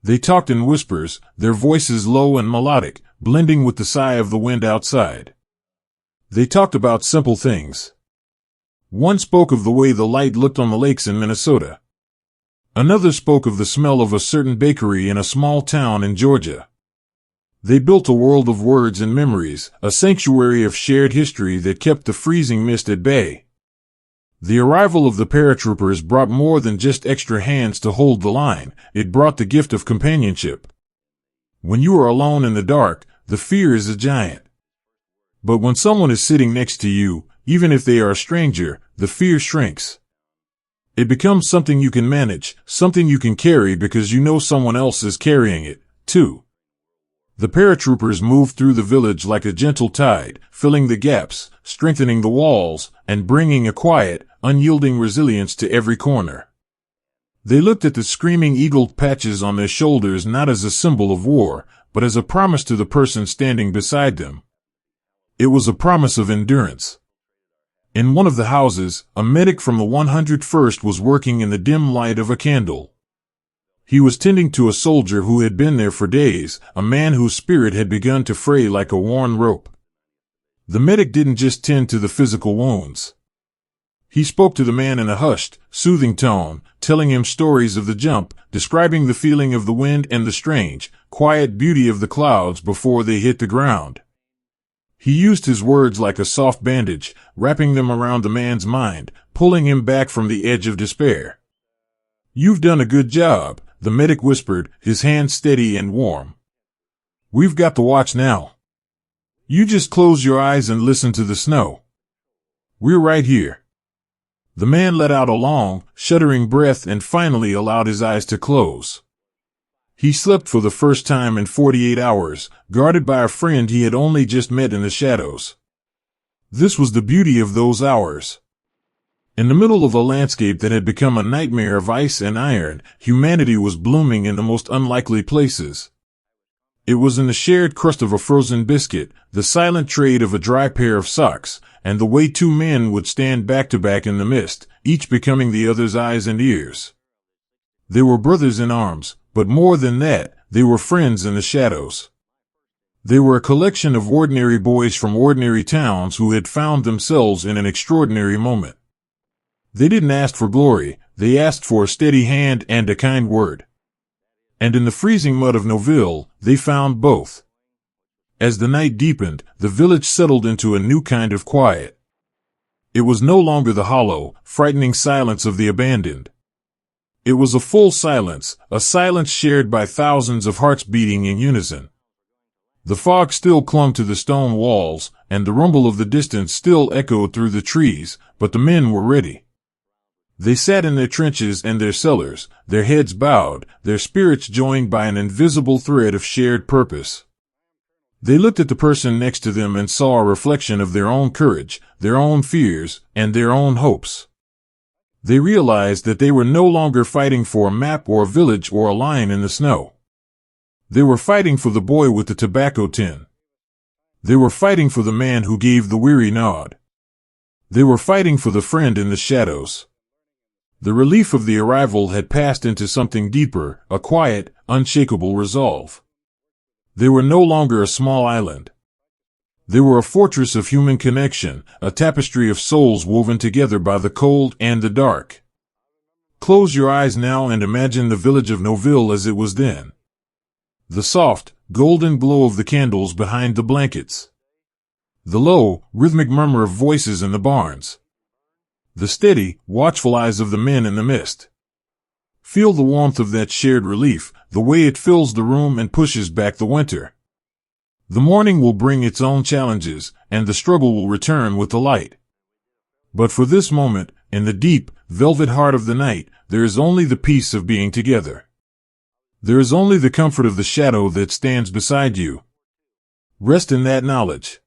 They talked in whispers, their voices low and melodic, blending with the sigh of the wind outside. They talked about simple things. One spoke of the way the light looked on the lakes in Minnesota. Another spoke of the smell of a certain bakery in a small town in Georgia. They built a world of words and memories, a sanctuary of shared history that kept the freezing mist at bay. The arrival of the paratroopers brought more than just extra hands to hold the line, it brought the gift of companionship. When you are alone in the dark, the fear is a giant. But when someone is sitting next to you, even if they are a stranger, the fear shrinks. It becomes something you can manage, something you can carry because you know someone else is carrying it, too. The paratroopers moved through the village like a gentle tide, filling the gaps, strengthening the walls, and bringing a quiet, unyielding resilience to every corner. They looked at the screaming eagled patches on their shoulders not as a symbol of war, but as a promise to the person standing beside them. It was a promise of endurance. In one of the houses, a medic from the 101st was working in the dim light of a candle. He was tending to a soldier who had been there for days, a man whose spirit had begun to fray like a worn rope. The medic didn't just tend to the physical wounds. He spoke to the man in a hushed, soothing tone, telling him stories of the jump, describing the feeling of the wind and the strange, quiet beauty of the clouds before they hit the ground. He used his words like a soft bandage, wrapping them around the man's mind, pulling him back from the edge of despair. "You've done a good job," the medic whispered, his hand steady and warm. "We've got the watch now. You just close your eyes and listen to the snow. We're right here." The man let out a long, shuddering breath and finally allowed his eyes to close. He slept for the first time in 48 hours, guarded by a friend he had only just met in the shadows. This was the beauty of those hours. In the middle of a landscape that had become a nightmare of ice and iron, humanity was blooming in the most unlikely places. It was in the shared crust of a frozen biscuit, the silent trade of a dry pair of socks, and the way two men would stand back to back in the mist, each becoming the other's eyes and ears. They were brothers in arms, but more than that, they were friends in the shadows. They were a collection of ordinary boys from ordinary towns who had found themselves in an extraordinary moment. They didn't ask for glory, they asked for a steady hand and a kind word. And in the freezing mud of Noville, they found both. As the night deepened, the village settled into a new kind of quiet. It was no longer the hollow, frightening silence of the abandoned. It was a full silence, a silence shared by thousands of hearts beating in unison. The fog still clung to the stone walls, and the rumble of the distance still echoed through the trees, but the men were ready. They sat in their trenches and their cellars, their heads bowed, their spirits joined by an invisible thread of shared purpose. They looked at the person next to them and saw a reflection of their own courage, their own fears, and their own hopes. They realized that they were no longer fighting for a map or a village or a line in the snow. They were fighting for the boy with the tobacco tin. They were fighting for the man who gave the weary nod. They were fighting for the friend in the shadows. The relief of the arrival had passed into something deeper, a quiet, unshakable resolve. They were no longer a small island. They were a fortress of human connection, a tapestry of souls woven together by the cold and the dark. Close your eyes now and imagine the village of Noville as it was then. The soft, golden glow of the candles behind the blankets. The low, rhythmic murmur of voices in the barns. The steady, watchful eyes of the men in the mist. Feel the warmth of that shared relief, the way it fills the room and pushes back the winter. The morning will bring its own challenges, and the struggle will return with the light. But for this moment, in the deep, velvet heart of the night, there is only the peace of being together. There is only the comfort of the shadow that stands beside you. Rest in that knowledge.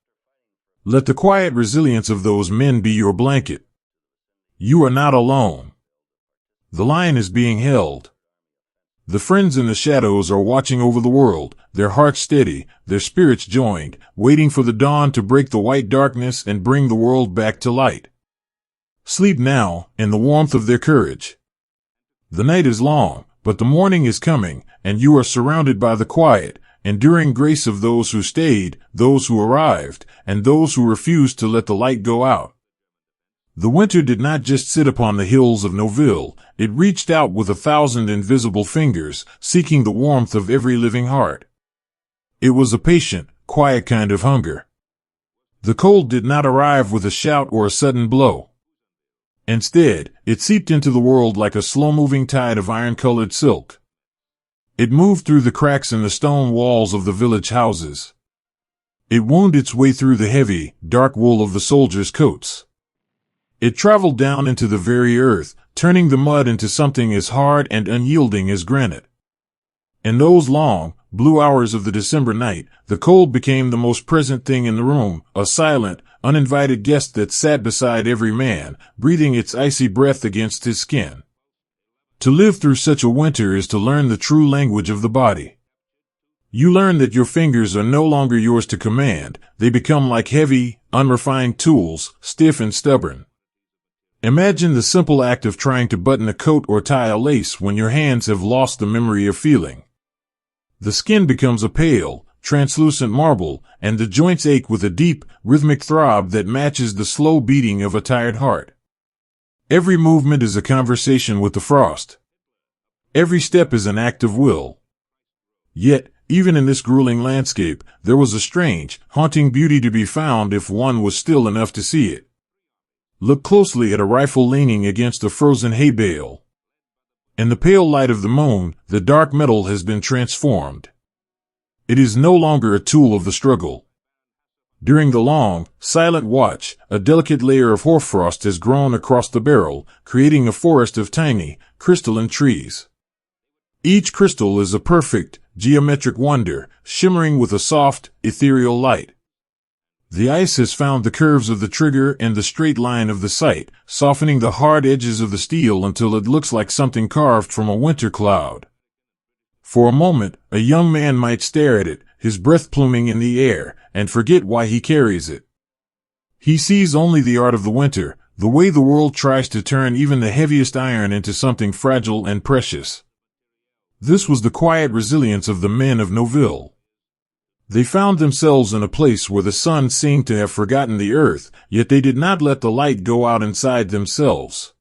Let the quiet resilience of those men be your blanket. You are not alone. The line is being held. The friends in the shadows are watching over the world, their hearts steady, their spirits joined, waiting for the dawn to break the white darkness and bring the world back to light. Sleep now, in the warmth of their courage. The night is long, but the morning is coming, and you are surrounded by the quiet, enduring grace of those who stayed, those who arrived, and those who refused to let the light go out. The winter did not just sit upon the hills of Noville, it reached out with 1,000 invisible fingers, seeking the warmth of every living heart. It was a patient, quiet kind of hunger. The cold did not arrive with a shout or a sudden blow. Instead, it seeped into the world like a slow-moving tide of iron-colored silk. It moved through the cracks in the stone walls of the village houses. It wound its way through the heavy, dark wool of the soldiers' coats. It traveled down into the very earth, turning the mud into something as hard and unyielding as granite. In those long, blue hours of the December night, the cold became the most present thing in the room, a silent, uninvited guest that sat beside every man, breathing its icy breath against his skin. To live through such a winter is to learn the true language of the body. You learn that your fingers are no longer yours to command, they become like heavy, unrefined tools, stiff and stubborn. Imagine the simple act of trying to button a coat or tie a lace when your hands have lost the memory of feeling. The skin becomes a pale, translucent marble, and the joints ache with a deep, rhythmic throb that matches the slow beating of a tired heart. Every movement is a conversation with the frost. Every step is an act of will. Yet, even in this grueling landscape, there was a strange, haunting beauty to be found if one was still enough to see it. Look closely at a rifle leaning against a frozen hay bale. In the pale light of the moon, the dark metal has been transformed. It is no longer a tool of the struggle. During the long, silent watch, a delicate layer of hoarfrost has grown across the barrel, creating a forest of tiny, crystalline trees. Each crystal is a perfect, geometric wonder, shimmering with a soft, ethereal light. The ice has found the curves of the trigger and the straight line of the sight, softening the hard edges of the steel until it looks like something carved from a winter cloud. For a moment, a young man might stare at it, his breath pluming in the air, and forget why he carries it. He sees only the art of the winter, the way the world tries to turn even the heaviest iron into something fragile and precious. This was the quiet resilience of the men of Noville. They found themselves in a place where the sun seemed to have forgotten the earth, yet they did not let the light go out inside themselves.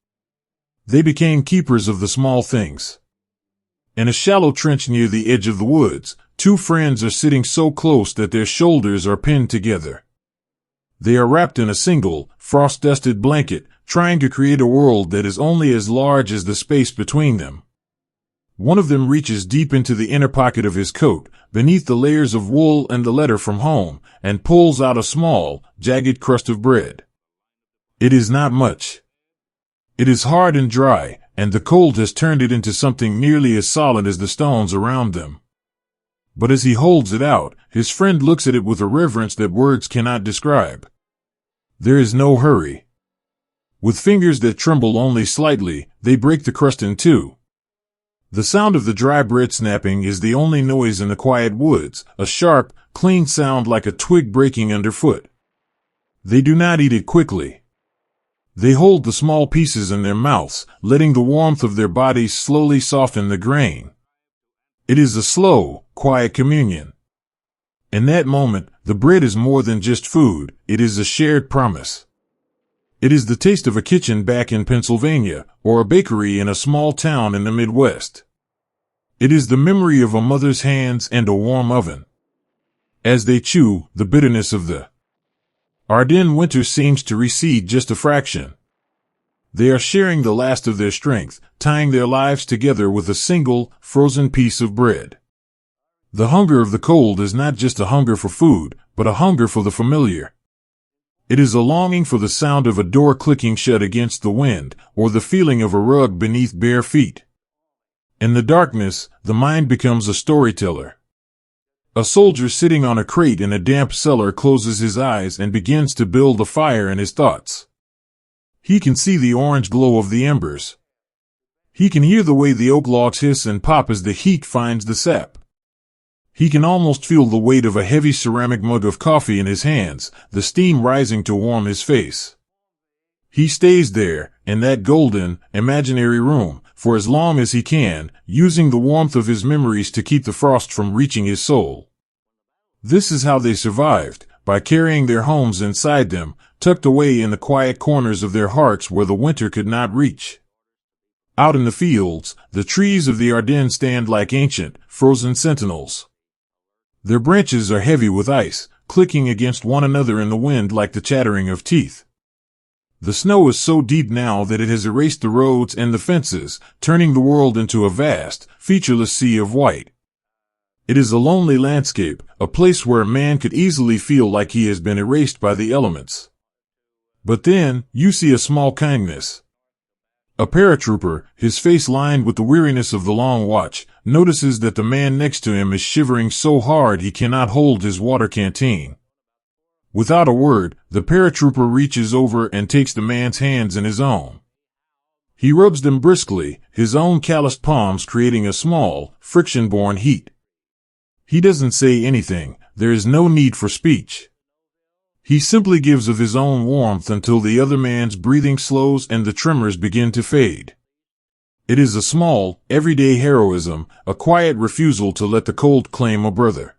They became keepers of the small things. In a shallow trench near the edge of the woods, two friends are sitting so close that their shoulders are pinned together. They are wrapped in a single, frost-dusted blanket, trying to create a world that is only as large as the space between them. One of them reaches deep into the inner pocket of his coat, beneath the layers of wool and the letter from home, and pulls out a small, jagged crust of bread. It is not much. It is hard and dry, and the cold has turned it into something nearly as solid as the stones around them. But as he holds it out, his friend looks at it with a reverence that words cannot describe. There is no hurry. With fingers that tremble only slightly, they break the crust in two. The sound of the dry bread snapping is the only noise in the quiet woods, a sharp, clean sound like a twig breaking underfoot. They do not eat it quickly. They hold the small pieces in their mouths, letting the warmth of their bodies slowly soften the grain. It is a slow, quiet communion. In that moment, the bread is more than just food, it is a shared promise. It is the taste of a kitchen back in Pennsylvania, or a bakery in a small town in the Midwest. It is the memory of a mother's hands and a warm oven. As they chew, the bitterness of the Ardennes winter seems to recede just a fraction. They are sharing the last of their strength, tying their lives together with a single, frozen piece of bread. The hunger of the cold is not just a hunger for food, but a hunger for the familiar. It is a longing for the sound of a door clicking shut against the wind, or the feeling of a rug beneath bare feet. In the darkness, the mind becomes a storyteller. A soldier sitting on a crate in a damp cellar closes his eyes and begins to build a fire in his thoughts. He can see the orange glow of the embers. He can hear the way the oak logs hiss and pop as the heat finds the sap. He can almost feel the weight of a heavy ceramic mug of coffee in his hands, the steam rising to warm his face. He stays there, in that golden, imaginary room, for as long as he can, using the warmth of his memories to keep the frost from reaching his soul. This is how they survived, by carrying their homes inside them, tucked away in the quiet corners of their hearts where the winter could not reach. Out in the fields, the trees of the Ardennes stand like ancient, frozen sentinels. Their branches are heavy with ice, clicking against one another in the wind like the chattering of teeth. The snow is so deep now that it has erased the roads and the fences, turning the world into a vast, featureless sea of white. It is a lonely landscape, a place where a man could easily feel like he has been erased by the elements. But then, you see a small kindness. A paratrooper, his face lined with the weariness of the long watch, notices that the man next to him is shivering so hard he cannot hold his water canteen. Without a word, the paratrooper reaches over and takes the man's hands in his own. He rubs them briskly, his own calloused palms creating a small, friction-borne heat. He doesn't say anything, there is no need for speech. He simply gives of his own warmth until the other man's breathing slows and the tremors begin to fade. It is a small, everyday heroism, a quiet refusal to let the cold claim a brother.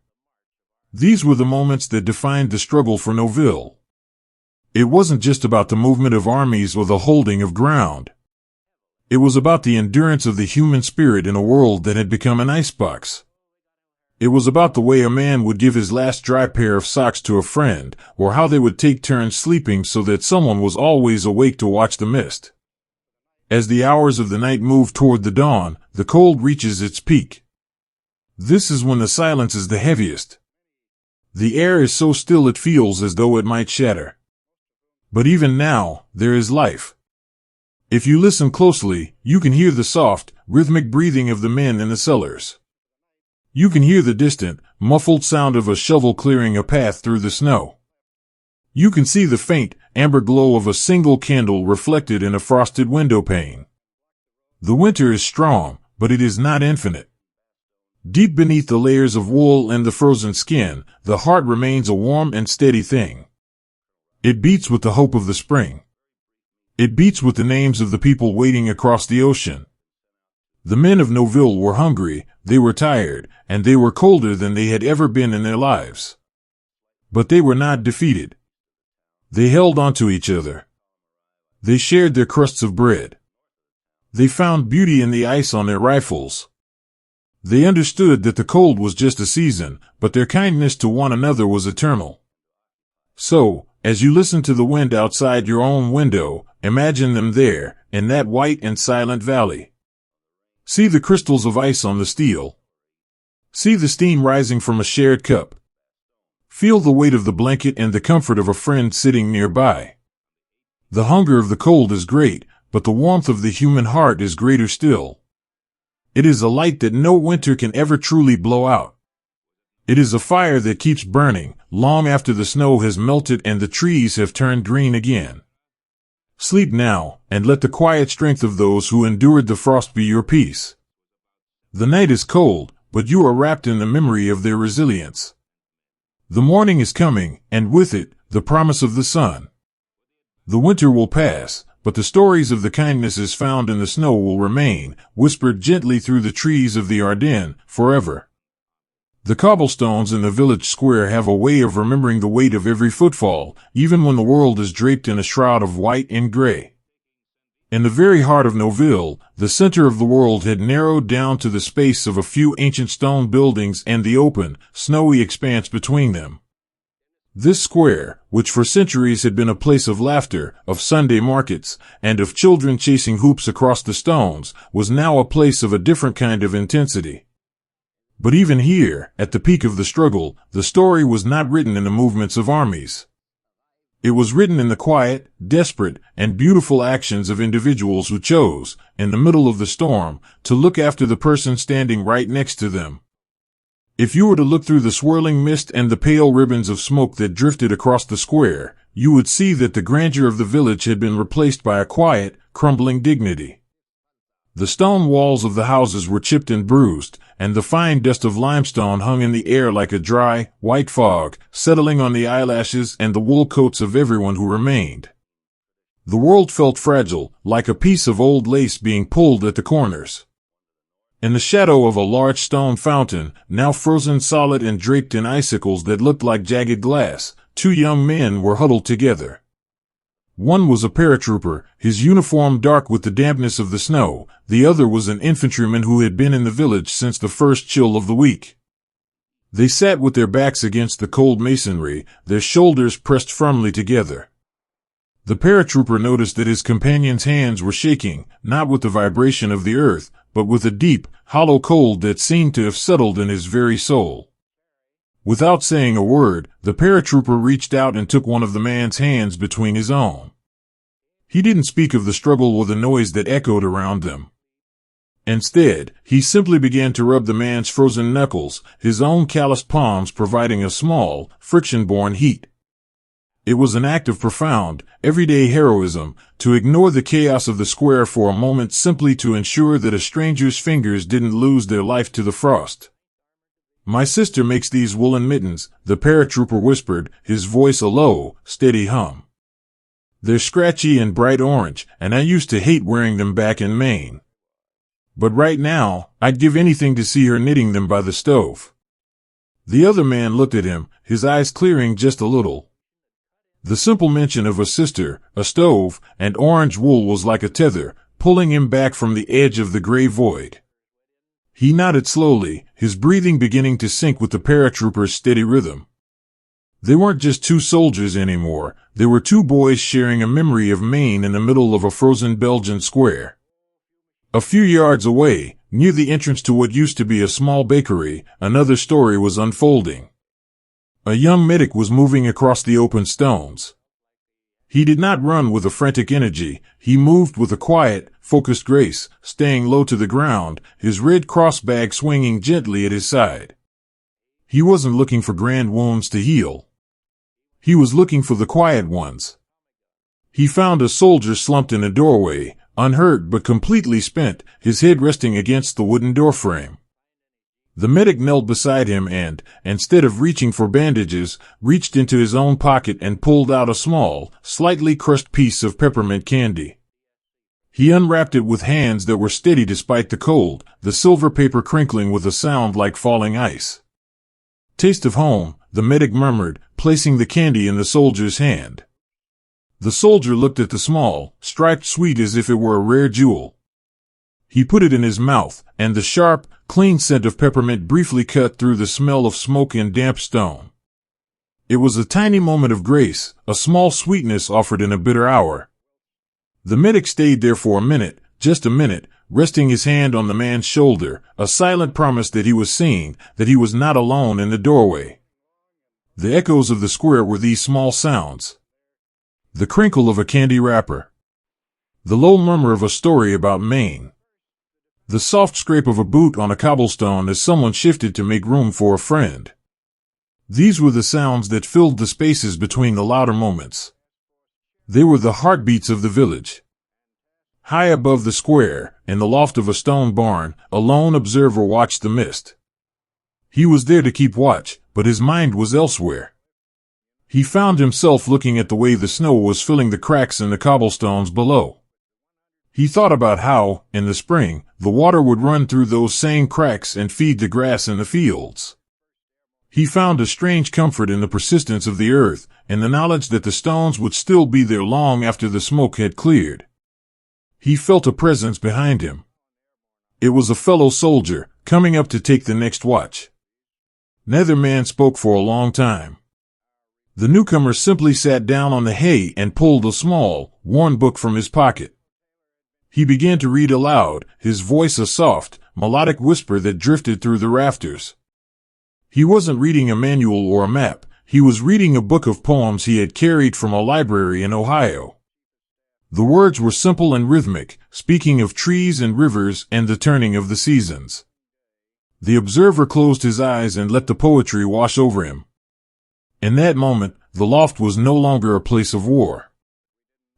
These were the moments that defined the struggle for Noville. It wasn't just about the movement of armies or the holding of ground. It was about the endurance of the human spirit in a world that had become an icebox. It was about the way a man would give his last dry pair of socks to a friend, or how they would take turns sleeping so that someone was always awake to watch the mist. As the hours of the night move toward the dawn, the cold reaches its peak. This is when the silence is the heaviest. The air is so still it feels as though it might shatter. But even now, there is life. If you listen closely, you can hear the soft, rhythmic breathing of the men in the cellars. You can hear the distant, muffled sound of a shovel clearing a path through the snow. You can see the faint, amber glow of a single candle reflected in a frosted window pane. The winter is strong, but it is not infinite. Deep beneath the layers of wool and the frozen skin, the heart remains a warm and steady thing. It beats with the hope of the spring. It beats with the names of the people waiting across the ocean. The men of Noville were hungry, they were tired, and they were colder than they had ever been in their lives. But they were not defeated. They held on to each other. They shared their crusts of bread. They found beauty in the ice on their rifles. They understood that the cold was just a season, but their kindness to one another was eternal. So, as you listen to the wind outside your own window, imagine them there, in that white and silent valley. See the crystals of ice on the steel. See the steam rising from a shared cup. Feel the weight of the blanket and the comfort of a friend sitting nearby. The hunger of the cold is great, but the warmth of the human heart is greater still. It is a light that no winter can ever truly blow out. It is a fire that keeps burning, long after the snow has melted and the trees have turned green again. Sleep now, and let the quiet strength of those who endured the frost be your peace. The night is cold, but you are wrapped in the memory of their resilience. The morning is coming, and with it, the promise of the sun. The winter will pass, but the stories of the kindnesses found in the snow will remain, whispered gently through the trees of the Ardennes, forever. The cobblestones in the village square have a way of remembering the weight of every footfall, even when the world is draped in a shroud of white and gray. In the very heart of Noville, the center of the world had narrowed down to the space of a few ancient stone buildings and the open, snowy expanse between them. This square, which for centuries had been a place of laughter, of Sunday markets, and of children chasing hoops across the stones, was now a place of a different kind of intensity. But even here, at the peak of the struggle, the story was not written in the movements of armies. It was written in the quiet, desperate, and beautiful actions of individuals who chose, in the middle of the storm, to look after the person standing right next to them. If you were to look through the swirling mist and the pale ribbons of smoke that drifted across the square, you would see that the grandeur of the village had been replaced by a quiet, crumbling dignity. The stone walls of the houses were chipped and bruised, and the fine dust of limestone hung in the air like a dry, white fog, settling on the eyelashes and the wool coats of everyone who remained. The world felt fragile, like a piece of old lace being pulled at the corners. In the shadow of a large stone fountain, now frozen solid and draped in icicles that looked like jagged glass, two young men were huddled together. One was a paratrooper, his uniform dark with the dampness of the snow. The other was an infantryman who had been in the village since the first chill of the week. They sat with their backs against the cold masonry, their shoulders pressed firmly together. The paratrooper noticed that his companion's hands were shaking, not with the vibration of the earth, but with a deep, hollow cold that seemed to have settled in his very soul. Without saying a word, the paratrooper reached out and took one of the man's hands between his own. He didn't speak of the struggle or the noise that echoed around them. Instead, he simply began to rub the man's frozen knuckles, his own calloused palms providing a small, friction-borne heat. It was an act of profound, everyday heroism, to ignore the chaos of the square for a moment simply to ensure that a stranger's fingers didn't lose their life to the frost. "My sister makes these woolen mittens," the paratrooper whispered, his voice a low, steady hum. "They're scratchy and bright orange, and I used to hate wearing them back in Maine. But right now, I'd give anything to see her knitting them by the stove." The other man looked at him, his eyes clearing just a little. The simple mention of a sister, a stove, and orange wool was like a tether, pulling him back from the edge of the gray void. He nodded slowly, his breathing beginning to sync with the paratrooper's steady rhythm. They weren't just two soldiers anymore, they were two boys sharing a memory of Maine in the middle of a frozen Belgian square. A few yards away, near the entrance to what used to be a small bakery, another story was unfolding. A young medic was moving across the open stones. He did not run with a frantic energy, he moved with a quiet, focused grace, staying low to the ground, his Red Cross bag swinging gently at his side. He wasn't looking for grand wounds to heal. He was looking for the quiet ones. He found a soldier slumped in a doorway, unhurt but completely spent, his head resting against the wooden doorframe. The medic knelt beside him and, instead of reaching for bandages, reached into his own pocket and pulled out a small, slightly crushed piece of peppermint candy. He unwrapped it with hands that were steady despite the cold, the silver paper crinkling with a sound like falling ice. "Taste of home," the medic murmured, placing the candy in the soldier's hand. The soldier looked at the small, striped sweet as if it were a rare jewel. He put it in his mouth, and the sharp, clean scent of peppermint briefly cut through the smell of smoke and damp stone. It was a tiny moment of grace, a small sweetness offered in a bitter hour. The medic stayed there for a minute, just a minute, resting his hand on the man's shoulder, a silent promise that he was seeing, that he was not alone in the doorway. The echoes of the square were these small sounds. The crinkle of a candy wrapper. The low murmur of a story about Maine. The soft scrape of a boot on a cobblestone as someone shifted to make room for a friend. These were the sounds that filled the spaces between the louder moments. They were the heartbeats of the village. High above the square, in the loft of a stone barn, a lone observer watched the mist. He was there to keep watch, but his mind was elsewhere. He found himself looking at the way the snow was filling the cracks in the cobblestones below. He thought about how, in the spring, the water would run through those same cracks and feed the grass in the fields. He found a strange comfort in the persistence of the earth, and the knowledge that the stones would still be there long after the smoke had cleared. He felt a presence behind him. It was a fellow soldier, coming up to take the next watch. Neither man spoke for a long time. The newcomer simply sat down on the hay and pulled a small, worn book from his pocket. He began to read aloud, his voice a soft, melodic whisper that drifted through the rafters. He wasn't reading a manual or a map, he was reading a book of poems he had carried from a library in Ohio. The words were simple and rhythmic, speaking of trees and rivers and the turning of the seasons. The observer closed his eyes and let the poetry wash over him. In that moment, the loft was no longer a place of war.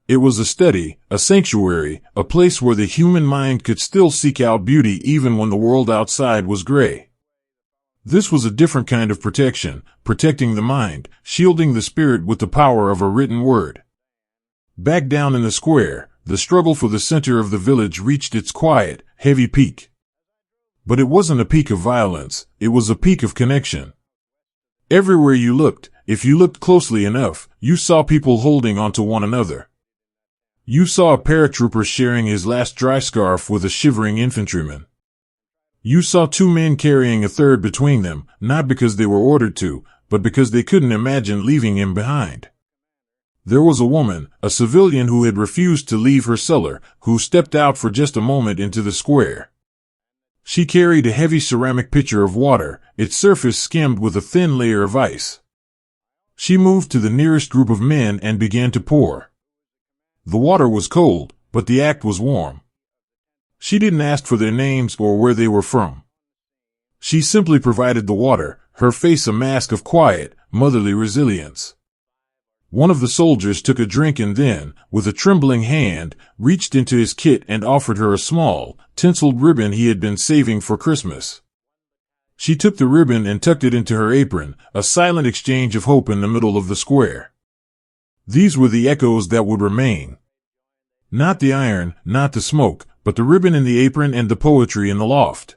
It was a study, a sanctuary, a place where the human mind could still seek out beauty even when the world outside was gray. This was a different kind of protection, protecting the mind, shielding the spirit with the power of a written word. Back down in the square, the struggle for the center of the village reached its quiet, heavy peak. But it wasn't a peak of violence, it was a peak of connection. Everywhere you looked, if you looked closely enough, you saw people holding onto one another. You saw a paratrooper sharing his last dry scarf with a shivering infantryman. You saw two men carrying a third between them, not because they were ordered to, but because they couldn't imagine leaving him behind. There was a woman, a civilian who had refused to leave her cellar, who stepped out for just a moment into the square. She carried a heavy ceramic pitcher of water, its surface skimmed with a thin layer of ice. She moved to the nearest group of men and began to pour. The water was cold, but the act was warm. She didn't ask for their names or where they were from. She simply provided the water, her face a mask of quiet, motherly resilience. One of the soldiers took a drink and then, with a trembling hand, reached into his kit and offered her a small, tinseled ribbon he had been saving for Christmas. She took the ribbon and tucked it into her apron, a silent exchange of hope in the middle of the square. These were the echoes that would remain. Not the iron, not the smoke, but the ribbon in the apron and the poetry in the loft.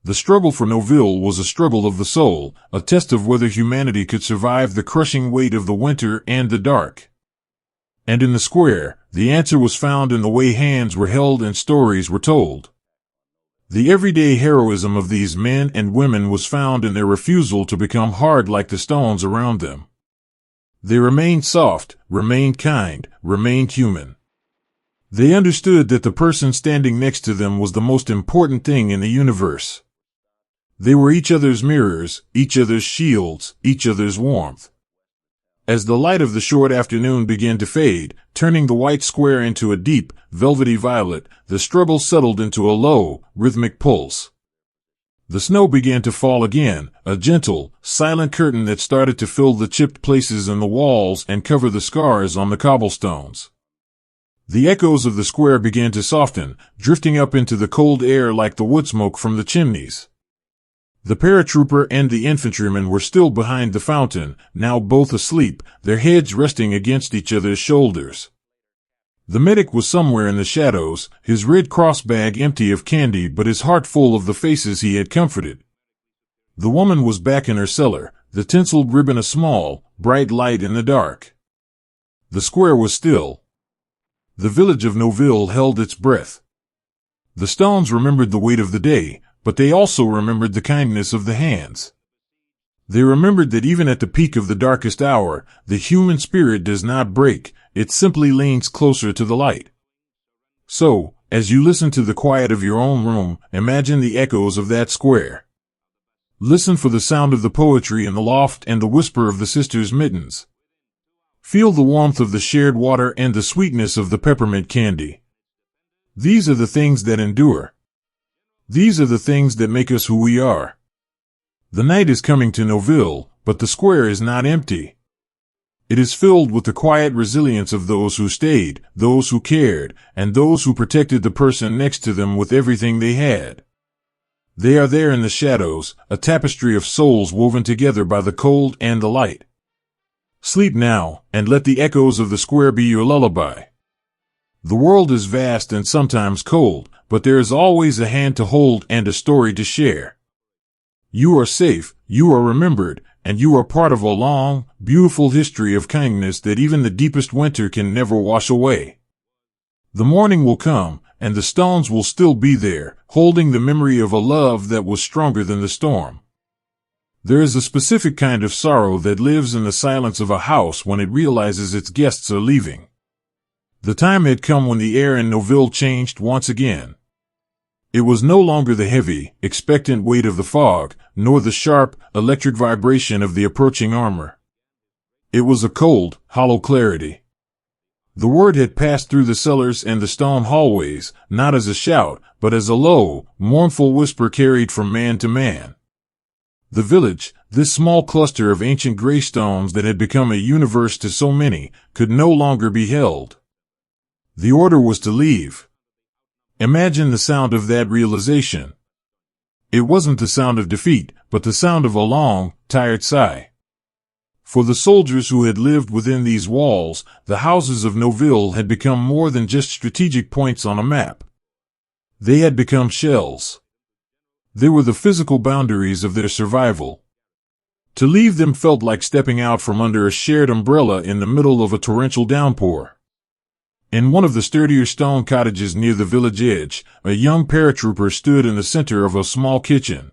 The struggle for Noville was a struggle of the soul, a test of whether humanity could survive the crushing weight of the winter and the dark. And in the square, the answer was found in the way hands were held and stories were told. The everyday heroism of these men and women was found in their refusal to become hard like the stones around them. They remained soft, remained kind, remained human. They understood that the person standing next to them was the most important thing in the universe. They were each other's mirrors, each other's shields, each other's warmth. As the light of the short afternoon began to fade, turning the white square into a deep, velvety violet, the struggle settled into a low, rhythmic pulse. The snow began to fall again, a gentle, silent curtain that started to fill the chipped places in the walls and cover the scars on the cobblestones. The echoes of the square began to soften, drifting up into the cold air like the wood smoke from the chimneys. The paratrooper and the infantryman were still behind the fountain, now both asleep, their heads resting against each other's shoulders. The medic was somewhere in the shadows, his Red Cross bag empty of candy but his heart full of the faces he had comforted. The woman was back in her cellar, the tinseled ribbon a small, bright light in the dark. The square was still. The village of Noville held its breath. The stones remembered the weight of the day, but they also remembered the kindness of the hands. They remembered that even at the peak of the darkest hour, the human spirit does not break, it simply leans closer to the light. So, as you listen to the quiet of your own room, imagine the echoes of that square. Listen for the sound of the poetry in the loft and the whisper of the sisters' mittens. Feel the warmth of the shared water and the sweetness of the peppermint candy. These are the things that endure. These are the things that make us who we are. The night is coming to Noville, but the square is not empty. It is filled with the quiet resilience of those who stayed, those who cared, and those who protected the person next to them with everything they had. They are there in the shadows, a tapestry of souls woven together by the cold and the light. Sleep now, and let the echoes of the square be your lullaby. The world is vast and sometimes cold, but there is always a hand to hold and a story to share. You are safe, you are remembered, and you are part of a long, beautiful history of kindness that even the deepest winter can never wash away. The morning will come, and the stones will still be there, holding the memory of a love that was stronger than the storm. There is a specific kind of sorrow that lives in the silence of a house when it realizes its guests are leaving. The time had come when the air in Noville changed once again. It was no longer the heavy, expectant weight of the fog, nor the sharp, electric vibration of the approaching armor. It was a cold, hollow clarity. The word had passed through the cellars and the stone hallways, not as a shout, but as a low, mournful whisper carried from man to man. The village, this small cluster of ancient gray stones that had become a universe to so many, could no longer be held. The order was to leave. Imagine the sound of that realization. It wasn't the sound of defeat, but the sound of a long, tired sigh. For the soldiers who had lived within these walls, the houses of Noville had become more than just strategic points on a map. They had become shells. They were the physical boundaries of their survival. To leave them felt like stepping out from under a shared umbrella in the middle of a torrential downpour. In one of the sturdier stone cottages near the village edge, a young paratrooper stood in the center of a small kitchen.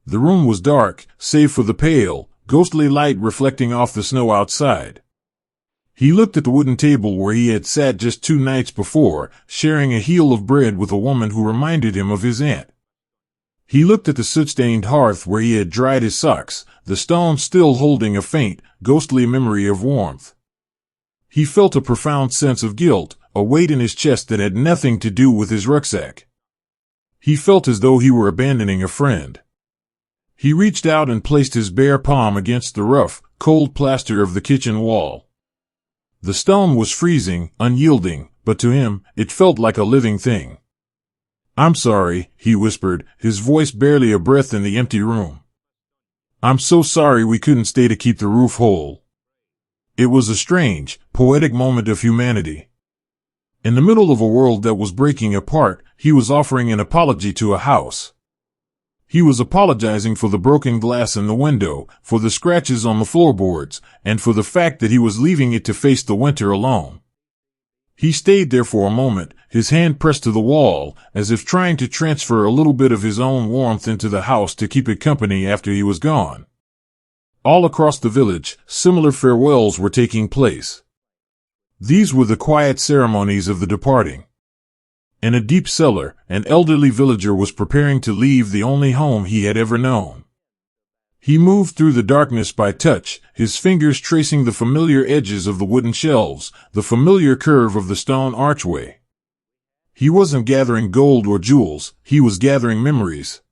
The room was dark, save for the pale, ghostly light reflecting off the snow outside. He looked at the wooden table where he had sat just 2 nights before, sharing a heel of bread with a woman who reminded him of his aunt. He looked at the soot-stained hearth where he had dried his socks, the stone still holding a faint, ghostly memory of warmth. He felt a profound sense of guilt, a weight in his chest that had nothing to do with his rucksack. He felt as though he were abandoning a friend. He reached out and placed his bare palm against the rough, cold plaster of the kitchen wall. The stone was freezing, unyielding, but to him, it felt like a living thing. "I'm sorry," he whispered, his voice barely a breath in the empty room. "I'm so sorry we couldn't stay to keep the roof whole." It was a strange, poetic moment of humanity. In the middle of a world that was breaking apart, he was offering an apology to a house. He was apologizing for the broken glass in the window, for the scratches on the floorboards, and for the fact that he was leaving it to face the winter alone. He stayed there for a moment, his hand pressed to the wall, as if trying to transfer a little bit of his own warmth into the house to keep it company after he was gone. All across the village, similar farewells were taking place. These were the quiet ceremonies of the departing. In a deep cellar, an elderly villager was preparing to leave the only home he had ever known. He moved through the darkness by touch, his fingers tracing the familiar edges of the wooden shelves, the familiar curve of the stone archway. He wasn't gathering gold or jewels, he was gathering memories.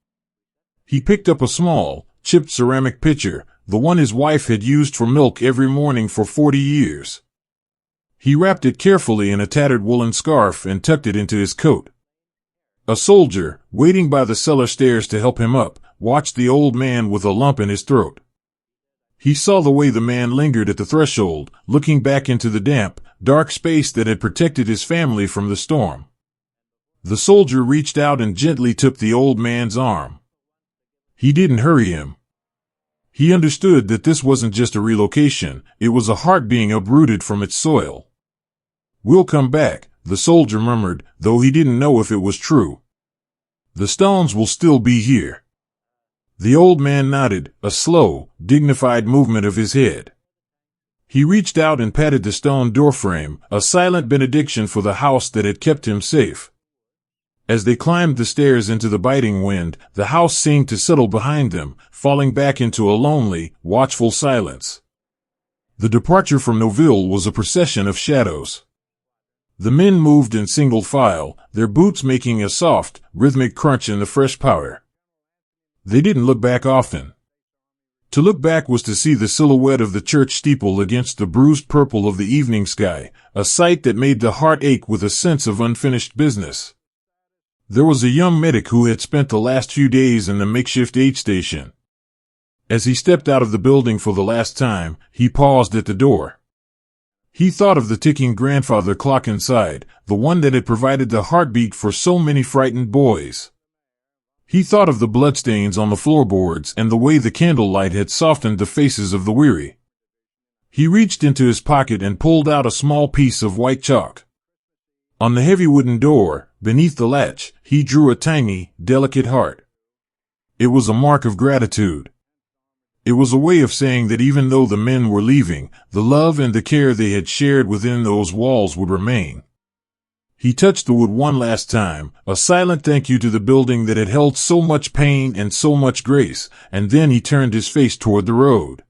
He picked up a small, chipped ceramic pitcher, the one his wife had used for milk every morning for 40 years. He wrapped it carefully in a tattered woolen scarf and tucked it into his coat. A soldier, waiting by the cellar stairs to help him up, watched the old man with a lump in his throat. He saw the way the man lingered at the threshold, looking back into the damp, dark space that had protected his family from the storm. The soldier reached out and gently took the old man's arm. He didn't hurry him. He understood that this wasn't just a relocation, it was a heart being uprooted from its soil. "We'll come back," the soldier murmured, though he didn't know if it was true. "The stones will still be here." The old man nodded, a slow, dignified movement of his head. He reached out and patted the stone doorframe, a silent benediction for the house that had kept him safe. As they climbed the stairs into the biting wind, the house seemed to settle behind them, falling back into a lonely, watchful silence. The departure from Noville was a procession of shadows. The men moved in single file, their boots making a soft, rhythmic crunch in the fresh powder. They didn't look back often. To look back was to see the silhouette of the church steeple against the bruised purple of the evening sky, a sight that made the heart ache with a sense of unfinished business. There was a young medic who had spent the last few days in the makeshift aid station. As he stepped out of the building for the last time, he paused at the door. He thought of the ticking grandfather clock inside, the one that had provided the heartbeat for so many frightened boys. He thought of the bloodstains on the floorboards and the way the candlelight had softened the faces of the weary. He reached into his pocket and pulled out a small piece of white chalk. On the heavy wooden door, beneath the latch, he drew a tiny, delicate heart. It was a mark of gratitude. It was a way of saying that even though the men were leaving, the love and the care they had shared within those walls would remain. He touched the wood one last time, a silent thank you to the building that had held so much pain and so much grace, and then he turned his face toward the road.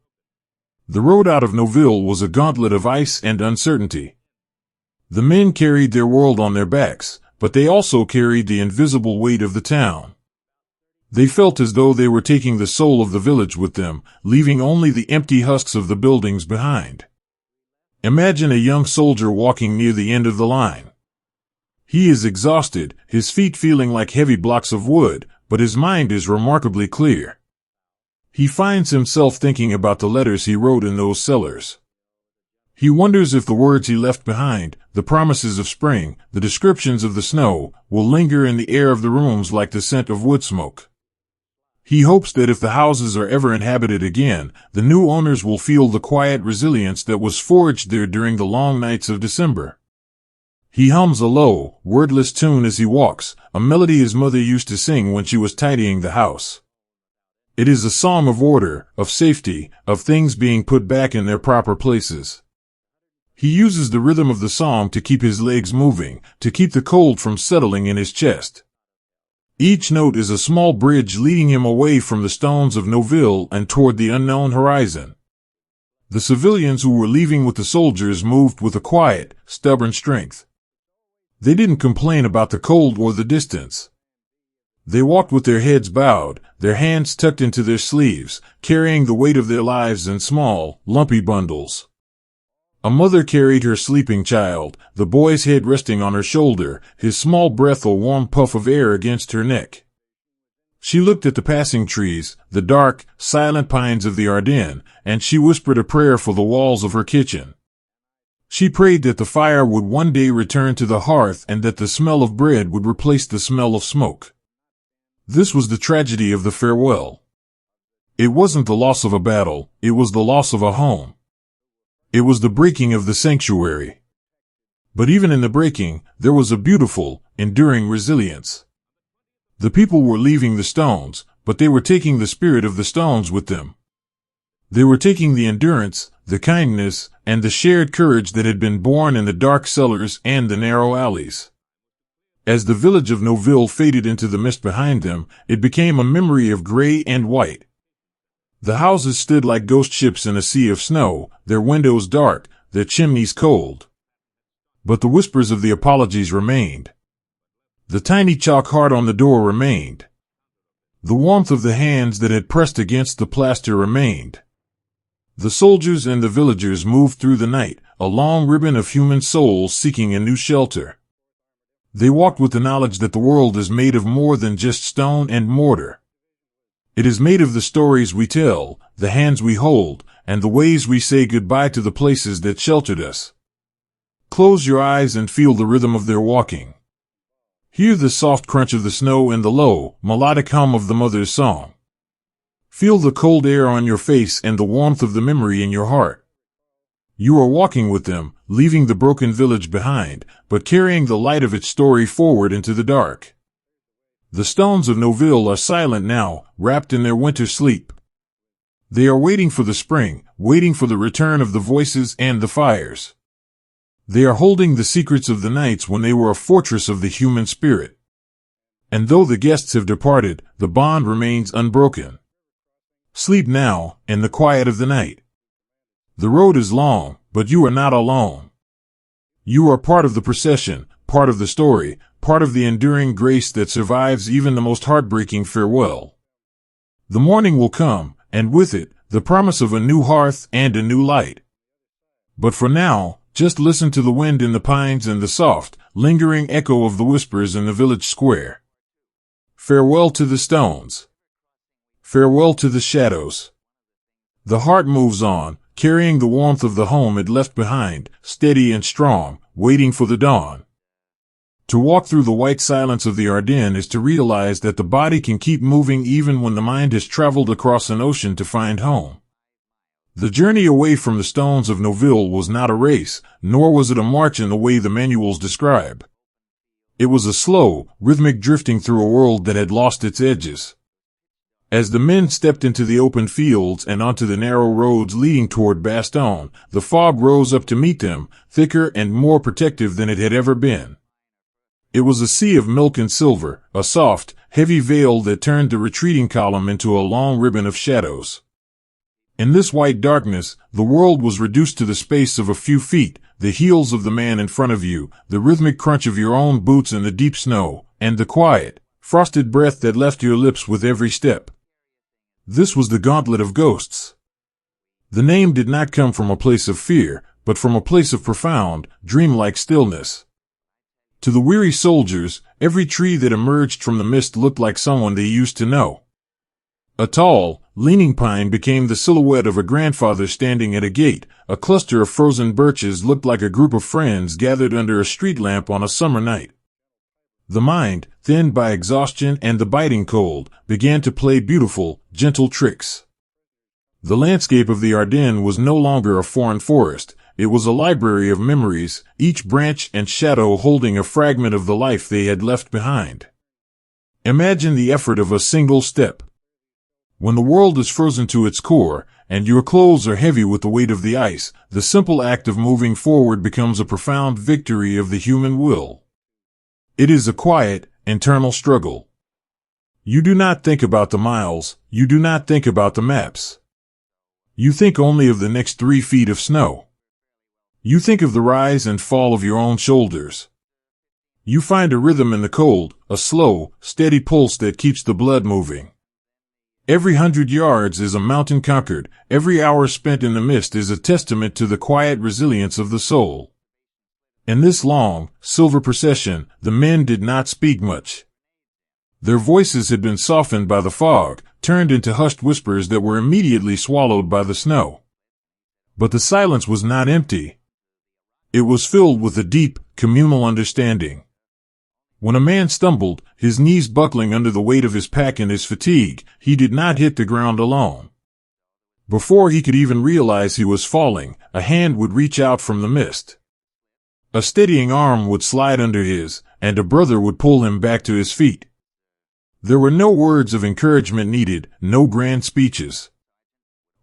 The road out of Noville was a gauntlet of ice and uncertainty. The men carried their world on their backs, but they also carried the invisible weight of the town. They felt as though they were taking the soul of the village with them, leaving only the empty husks of the buildings behind. Imagine a young soldier walking near the end of the line. He is exhausted, his feet feeling like heavy blocks of wood, but his mind is remarkably clear. He finds himself thinking about the letters he wrote in those cellars. He wonders if the words he left behind, the promises of spring, the descriptions of the snow, will linger in the air of the rooms like the scent of wood smoke. He hopes that if the houses are ever inhabited again, the new owners will feel the quiet resilience that was forged there during the long nights of December. He hums a low, wordless tune as he walks, a melody his mother used to sing when she was tidying the house. It is a song of order, of safety, of things being put back in their proper places. He uses the rhythm of the song to keep his legs moving, to keep the cold from settling in his chest. Each note is a small bridge leading him away from the stones of Noville and toward the unknown horizon. The civilians who were leaving with the soldiers moved with a quiet, stubborn strength. They didn't complain about the cold or the distance. They walked with their heads bowed, their hands tucked into their sleeves, carrying the weight of their lives in small, lumpy bundles. A mother carried her sleeping child, the boy's head resting on her shoulder, his small breath a warm puff of air against her neck. She looked at the passing trees, the dark, silent pines of the Ardennes, and she whispered a prayer for the walls of her kitchen. She prayed that the fire would one day return to the hearth and that the smell of bread would replace the smell of smoke. This was the tragedy of the farewell. It wasn't the loss of a battle, it was the loss of a home. It was the breaking of the sanctuary. But even in the breaking, there was a beautiful, enduring resilience. The people were leaving the stones, but they were taking the spirit of the stones with them. They were taking the endurance, the kindness, and the shared courage that had been born in the dark cellars and the narrow alleys. As the village of Noville faded into the mist behind them, it became a memory of gray and white. The houses stood like ghost ships in a sea of snow, their windows dark, their chimneys cold. But the whispers of the apologies remained. The tiny chalk heart on the door remained. The warmth of the hands that had pressed against the plaster remained. The soldiers and the villagers moved through the night, a long ribbon of human souls seeking a new shelter. They walked with the knowledge that the world is made of more than just stone and mortar. It is made of the stories we tell, the hands we hold, and the ways we say goodbye to the places that sheltered us. Close your eyes and feel the rhythm of their walking. Hear the soft crunch of the snow and the low, melodic hum of the mother's song. Feel the cold air on your face and the warmth of the memory in your heart. You are walking with them, leaving the broken village behind, but carrying the light of its story forward into the dark. The stones of Noville are silent now, wrapped in their winter sleep. They are waiting for the spring, waiting for the return of the voices and the fires. They are holding the secrets of the nights when they were a fortress of the human spirit. And though the guests have departed, the bond remains unbroken. Sleep now, in the quiet of the night. The road is long, but you are not alone. You are part of the procession, part of the story, part of the enduring grace that survives even the most heartbreaking farewell. The morning will come, and with it, the promise of a new hearth and a new light. But for now, just listen to the wind in the pines and the soft, lingering echo of the whispers in the village square. Farewell to the stones. Farewell to the shadows. The heart moves on, carrying the warmth of the home it left behind, steady and strong, waiting for the dawn. To walk through the white silence of the Ardennes is to realize that the body can keep moving even when the mind has traveled across an ocean to find home. The journey away from the stones of Noville was not a race, nor was it a march in the way the manuals describe. It was a slow, rhythmic drifting through a world that had lost its edges. As the men stepped into the open fields and onto the narrow roads leading toward Bastogne, the fog rose up to meet them, thicker and more protective than it had ever been. It was a sea of milk and silver, a soft, heavy veil that turned the retreating column into a long ribbon of shadows. In this white darkness, the world was reduced to the space of a few feet, the heels of the man in front of you, the rhythmic crunch of your own boots in the deep snow, and the quiet, frosted breath that left your lips with every step. This was the gauntlet of ghosts. The name did not come from a place of fear, but from a place of profound, dreamlike stillness. To the weary soldiers, every tree that emerged from the mist looked like someone they used to know. A tall, leaning pine became the silhouette of a grandfather standing at a gate. A cluster of frozen birches looked like a group of friends gathered under a street lamp on a summer night. The mind, thinned by exhaustion and the biting cold, began to play beautiful, gentle tricks. The landscape of the Ardennes was no longer a foreign forest. It was a library of memories, each branch and shadow holding a fragment of the life they had left behind. Imagine the effort of a single step. When the world is frozen to its core, and your clothes are heavy with the weight of the ice, the simple act of moving forward becomes a profound victory of the human will. It is a quiet, internal struggle. You do not think about the miles, you do not think about the maps. You think only of the next 3 feet of snow. You think of the rise and fall of your own shoulders. You find a rhythm in the cold, a slow, steady pulse that keeps the blood moving. Every 100 yards is a mountain conquered, every hour spent in the mist is a testament to the quiet resilience of the soul. In this long, silver procession, the men did not speak much. Their voices had been softened by the fog, turned into hushed whispers that were immediately swallowed by the snow. But the silence was not empty. It was filled with a deep, communal understanding. When a man stumbled, his knees buckling under the weight of his pack and his fatigue, he did not hit the ground alone. Before he could even realize he was falling, a hand would reach out from the mist. A steadying arm would slide under his, and a brother would pull him back to his feet. There were no words of encouragement needed, no grand speeches.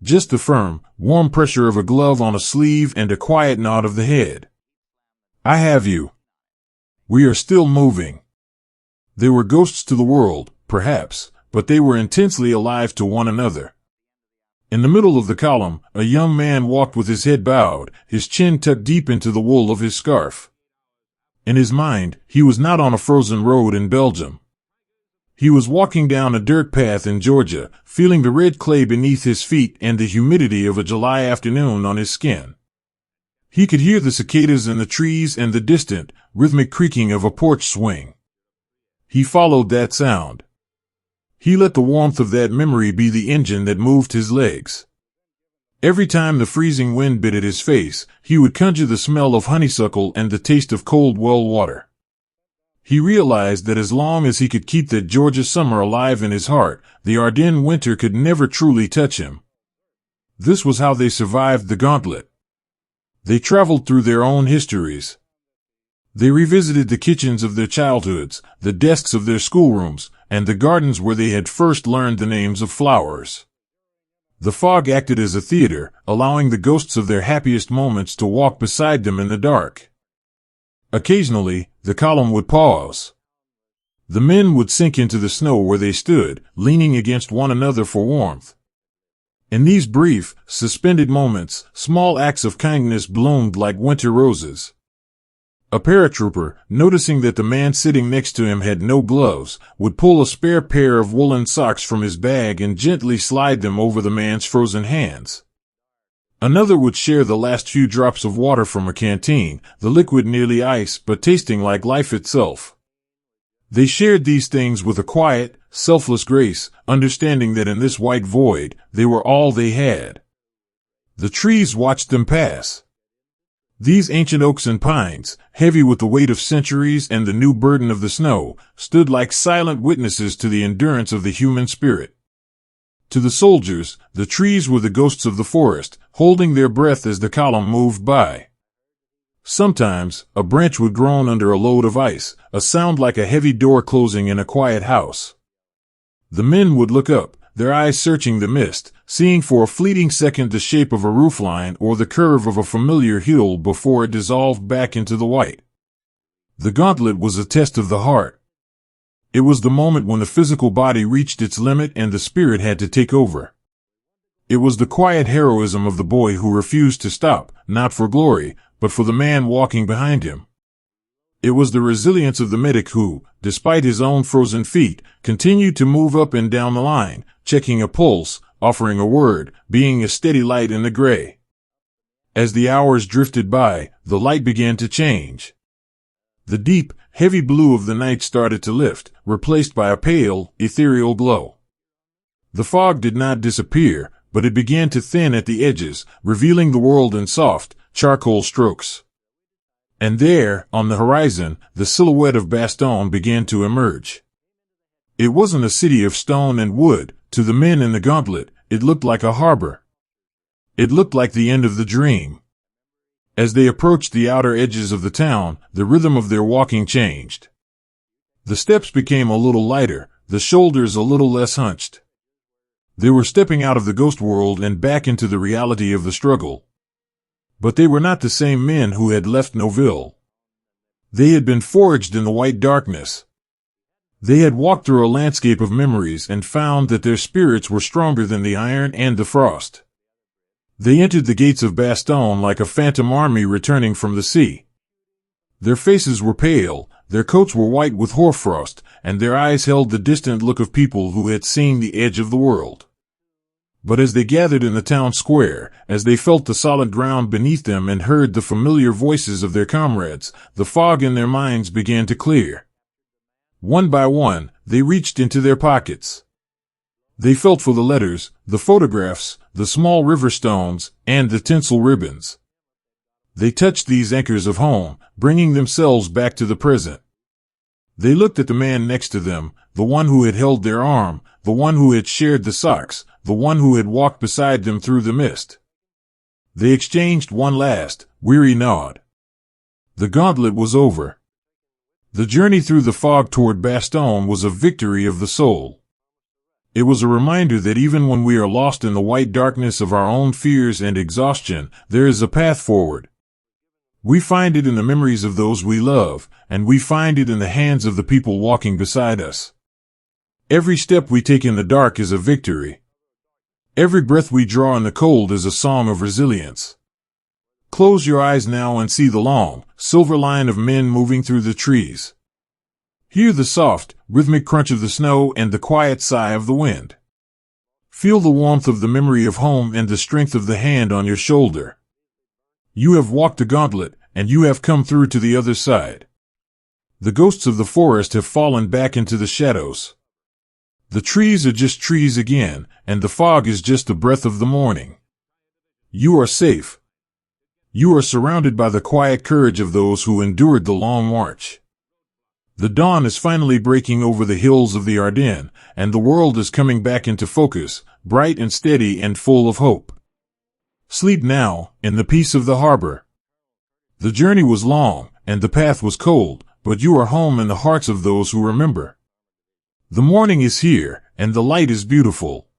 Just the firm, warm pressure of a glove on a sleeve and a quiet nod of the head. I have you. We are still moving. They were ghosts to the world, perhaps, but they were intensely alive to one another. In the middle of the column, a young man walked with his head bowed, his chin tucked deep into the wool of his scarf. In his mind, he was not on a frozen road in Belgium. He was walking down a dirt path in Georgia, feeling the red clay beneath his feet and the humidity of a July afternoon on his skin. He could hear the cicadas in the trees and the distant, rhythmic creaking of a porch swing. He followed that sound. He let the warmth of that memory be the engine that moved his legs. Every time the freezing wind bit at his face, he would conjure the smell of honeysuckle and the taste of cold well water. He realized that as long as he could keep that Georgia summer alive in his heart, the Ardennes winter could never truly touch him. This was how they survived the gauntlet. They traveled through their own histories. They revisited the kitchens of their childhoods, the desks of their schoolrooms, and the gardens where they had first learned the names of flowers. The fog acted as a theater, allowing the ghosts of their happiest moments to walk beside them in the dark. Occasionally, the column would pause. The men would sink into the snow where they stood, leaning against one another for warmth. In these brief, suspended moments, small acts of kindness bloomed like winter roses. A paratrooper, noticing that the man sitting next to him had no gloves, would pull a spare pair of woolen socks from his bag and gently slide them over the man's frozen hands. Another would share the last few drops of water from a canteen, the liquid nearly ice but tasting like life itself. They shared these things with a quiet, selfless grace, understanding that in this white void, they were all they had. The trees watched them pass. These ancient oaks and pines, heavy with the weight of centuries and the new burden of the snow, stood like silent witnesses to the endurance of the human spirit. To the soldiers, the trees were the ghosts of the forest, holding their breath as the column moved by. Sometimes, a branch would groan under a load of ice, a sound like a heavy door closing in a quiet house. The men would look up, their eyes searching the mist, seeing for a fleeting second the shape of a roofline or the curve of a familiar hill before it dissolved back into the white. The gauntlet was a test of the heart. It was the moment when the physical body reached its limit and the spirit had to take over. It was the quiet heroism of the boy who refused to stop, not for glory, but for the man walking behind him. It was the resilience of the medic who, despite his own frozen feet, continued to move up and down the line, checking a pulse, offering a word, being a steady light in the gray. As the hours drifted by, the light began to change. The deep, heavy blue of the night started to lift, replaced by a pale, ethereal glow. The fog did not disappear, but it began to thin at the edges, revealing the world in soft, charcoal strokes. And there, on the horizon, the silhouette of Bastogne began to emerge. It wasn't a city of stone and wood. To the men in the gauntlet, it looked like a harbor. It looked like the end of the dream. As they approached the outer edges of the town, the rhythm of their walking changed. The steps became a little lighter, the shoulders a little less hunched. They were stepping out of the ghost world and back into the reality of the struggle. But they were not the same men who had left Noville. They had been forged in the white darkness. They had walked through a landscape of memories and found that their spirits were stronger than the iron and the frost. They entered the gates of Bastogne like a phantom army returning from the sea. Their faces were pale, their coats were white with hoarfrost, and their eyes held the distant look of people who had seen the edge of the world. But as they gathered in the town square, as they felt the solid ground beneath them and heard the familiar voices of their comrades, the fog in their minds began to clear. One by one, they reached into their pockets. They felt for the letters, the photographs, the small river stones, and the tinsel ribbons. They touched these anchors of home, bringing themselves back to the present. They looked at the man next to them, the one who had held their arm, the one who had shared the socks, the one who had walked beside them through the mist. They exchanged one last, weary nod. The gauntlet was over. The journey through the fog toward Bastogne was a victory of the soul. It was a reminder that even when we are lost in the white darkness of our own fears and exhaustion, there is a path forward. We find it in the memories of those we love, and we find it in the hands of the people walking beside us. Every step we take in the dark is a victory. Every breath we draw in the cold is a song of resilience. Close your eyes now and see the long, silver line of men moving through the trees. Hear the soft, rhythmic crunch of the snow and the quiet sigh of the wind. Feel the warmth of the memory of home and the strength of the hand on your shoulder. You have walked the gauntlet, and you have come through to the other side. The ghosts of the forest have fallen back into the shadows. The trees are just trees again, and the fog is just the breath of the morning. You are safe. You are surrounded by the quiet courage of those who endured the long march. The dawn is finally breaking over the hills of the Ardennes, and the world is coming back into focus, bright and steady and full of hope. Sleep now, in the peace of the harbor. The journey was long, and the path was cold, but you are home in the hearts of those who remember. The morning is here, and the light is beautiful.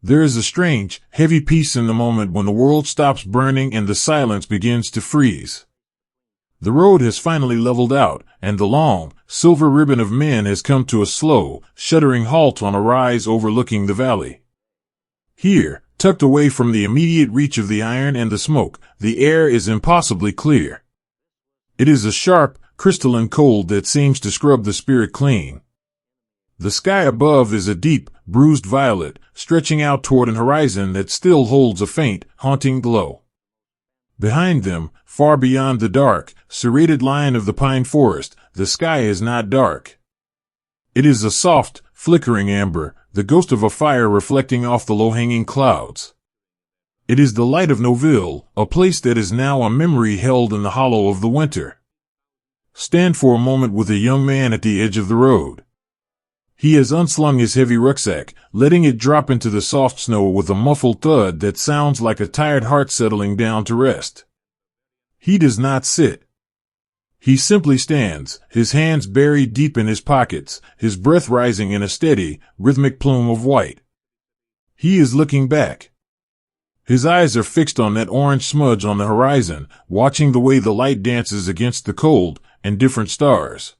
There is a strange, heavy peace in the moment when the world stops burning and the silence begins to freeze. The road has finally leveled out, and the long, silver ribbon of men has come to a slow, shuddering halt on a rise overlooking the valley. Here, tucked away from the immediate reach of the iron and the smoke, the air is impossibly clear. It is a sharp, crystalline cold that seems to scrub the spirit clean. The sky above is a deep, bruised violet, stretching out toward an horizon that still holds a faint, haunting glow. Behind them, far beyond the dark, serrated line of the pine forest, the sky is not dark. It is a soft, flickering amber, the ghost of a fire reflecting off the low-hanging clouds. It is the light of Noville, a place that is now a memory held in the hollow of the winter. Stand for a moment with a young man at the edge of the road. He has unslung his heavy rucksack, letting it drop into the soft snow with a muffled thud that sounds like a tired heart settling down to rest. He does not sit. He simply stands, his hands buried deep in his pockets, his breath rising in a steady, rhythmic plume of white. He is looking back. His eyes are fixed on that orange smudge on the horizon, watching the way the light dances against the cold and different stars.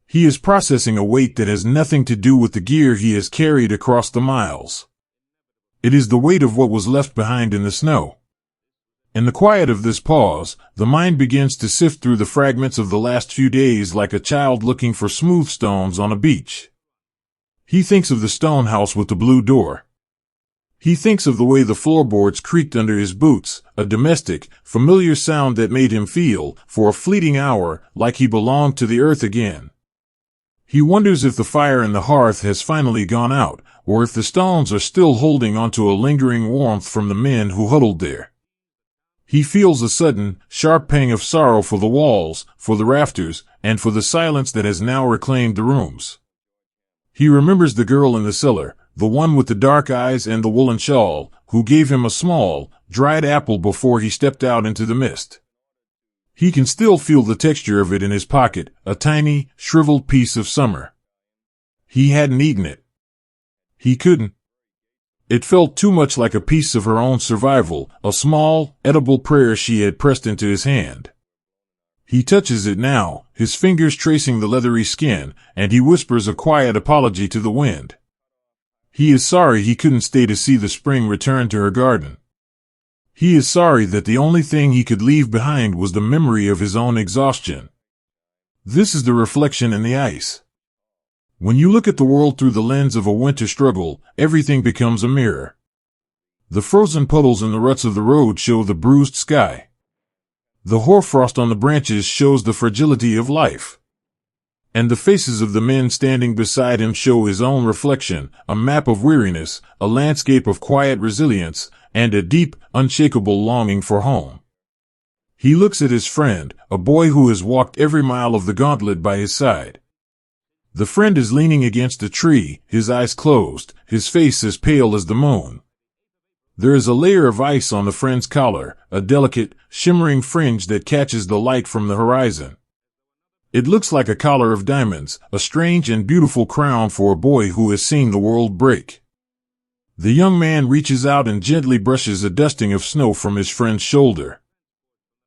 He is processing a weight that has nothing to do with the gear he has carried across the miles. It is the weight of what was left behind in the snow. In the quiet of this pause, the mind begins to sift through the fragments of the last few days like a child looking for smooth stones on a beach. He thinks of the stone house with the blue door. He thinks of the way the floorboards creaked under his boots, a domestic, familiar sound that made him feel, for a fleeting hour, like he belonged to the earth again. He wonders if the fire in the hearth has finally gone out, or if the stones are still holding onto a lingering warmth from the men who huddled there. He feels a sudden, sharp pang of sorrow for the walls, for the rafters, and for the silence that has now reclaimed the rooms. He remembers the girl in the cellar, the one with the dark eyes and the woolen shawl, who gave him a small, dried apple before he stepped out into the mist. He can still feel the texture of it in his pocket, a tiny, shriveled piece of summer. He hadn't eaten it. He couldn't. It felt too much like a piece of her own survival, a small, edible prayer she had pressed into his hand. He touches it now, his fingers tracing the leathery skin, and he whispers a quiet apology to the wind. He is sorry he couldn't stay to see the spring return to her garden. He is sorry that the only thing he could leave behind was the memory of his own exhaustion. This is the reflection in the ice. When you look at the world through the lens of a winter struggle, everything becomes a mirror. The frozen puddles in the ruts of the road show the bruised sky. The hoarfrost on the branches shows the fragility of life. And the faces of the men standing beside him show his own reflection, a map of weariness, a landscape of quiet resilience, and a deep, unshakable longing for home. He looks at his friend, a boy who has walked every mile of the gauntlet by his side. The friend is leaning against a tree, his eyes closed, his face as pale as the moon. There is a layer of ice on the friend's collar, a delicate, shimmering fringe that catches the light from the horizon. It looks like a collar of diamonds, a strange and beautiful crown for a boy who has seen the world break. The young man reaches out and gently brushes a dusting of snow from his friend's shoulder.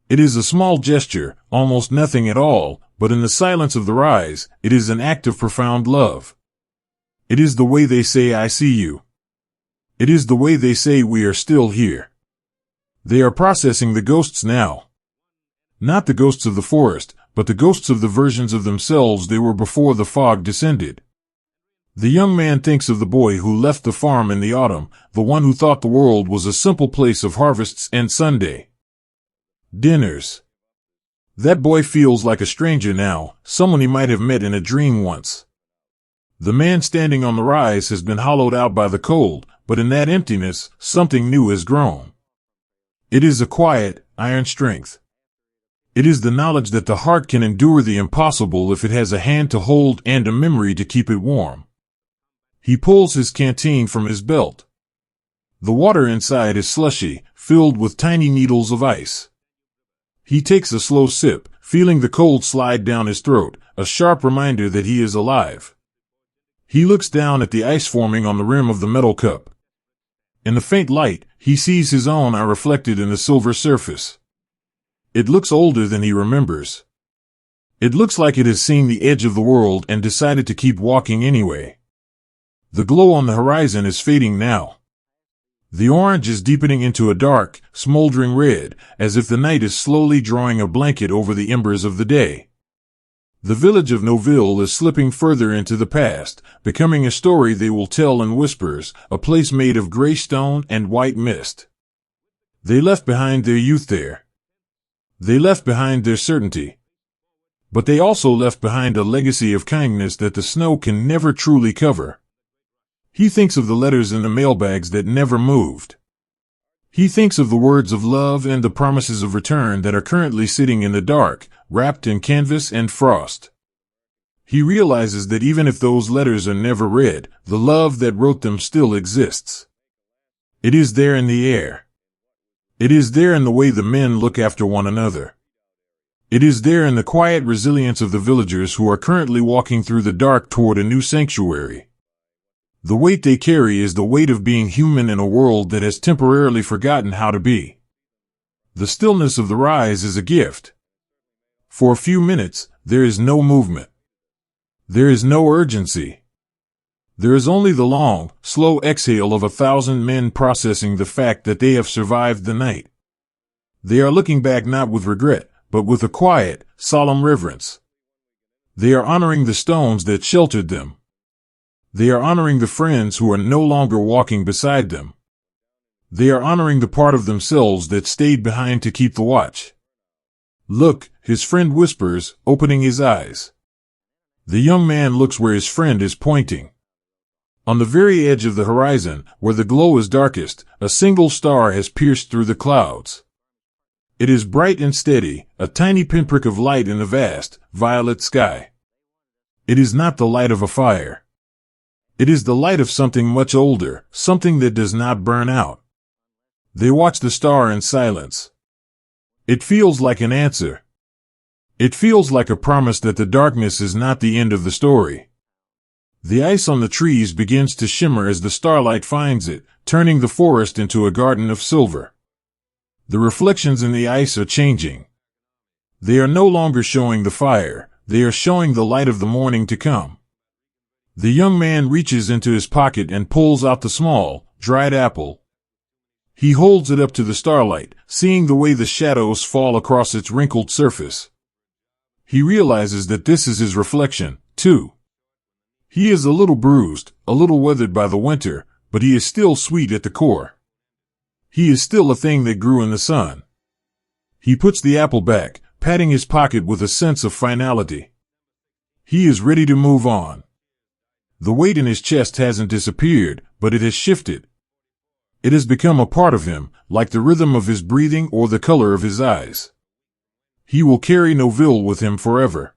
It is a small gesture, almost nothing at all, but in the silence of the rise, it is an act of profound love. It is the way they say I see you. It is the way they say we are still here. They are processing the ghosts now. Not the ghosts of the forest, but the ghosts of the versions of themselves they were before the fog descended. The young man thinks of the boy who left the farm in the autumn, the one who thought the world was a simple place of harvests and Sunday dinners. That boy feels like a stranger now, someone he might have met in a dream once. The man standing on the rise has been hollowed out by the cold, but in that emptiness, something new has grown. It is a quiet, iron strength. It is the knowledge that the heart can endure the impossible if it has a hand to hold and a memory to keep it warm. He pulls his canteen from his belt. The water inside is slushy, filled with tiny needles of ice. He takes a slow sip, feeling the cold slide down his throat, a sharp reminder that he is alive. He looks down at the ice forming on the rim of the metal cup. In the faint light, he sees his own eye reflected in the silver surface. It looks older than he remembers. It looks like it has seen the edge of the world and decided to keep walking anyway. The glow on the horizon is fading now. The orange is deepening into a dark, smoldering red, as if the night is slowly drawing a blanket over the embers of the day. The village of Noville is slipping further into the past, becoming a story they will tell in whispers, a place made of gray stone and white mist. They left behind their youth there. They left behind their certainty. But they also left behind a legacy of kindness that the snow can never truly cover. He thinks of the letters in the mailbags that never moved. He thinks of the words of love and the promises of return that are currently sitting in the dark, wrapped in canvas and frost. He realizes that even if those letters are never read, the love that wrote them still exists. It is there in the air. It is there in the way the men look after one another. It is there in the quiet resilience of the villagers who are currently walking through the dark toward a new sanctuary. The weight they carry is the weight of being human in a world that has temporarily forgotten how to be. The stillness of the rise is a gift. For a few minutes, there is no movement. There is no urgency. There is only the long, slow exhale of 1,000 men processing the fact that they have survived the night. They are looking back not with regret, but with a quiet, solemn reverence. They are honoring the stones that sheltered them. They are honoring the friends who are no longer walking beside them. They are honoring the part of themselves that stayed behind to keep the watch. Look, his friend whispers, opening his eyes. The young man looks where his friend is pointing. On the very edge of the horizon, where the glow is darkest, a single star has pierced through the clouds. It is bright and steady, a tiny pinprick of light in the vast, violet sky. It is not the light of a fire. It is the light of something much older, something that does not burn out. They watch the star in silence. It feels like an answer. It feels like a promise that the darkness is not the end of the story. The ice on the trees begins to shimmer as the starlight finds it, turning the forest into a garden of silver. The reflections in the ice are changing. They are no longer showing the fire, they are showing the light of the morning to come. The young man reaches into his pocket and pulls out the small, dried apple. He holds it up to the starlight, seeing the way the shadows fall across its wrinkled surface. He realizes that this is his reflection, too. He is a little bruised, a little weathered by the winter, but he is still sweet at the core. He is still a thing that grew in the sun. He puts the apple back, patting his pocket with a sense of finality. He is ready to move on. The weight in his chest hasn't disappeared, but it has shifted. It has become a part of him, like the rhythm of his breathing or the color of his eyes. He will carry Noville with him forever.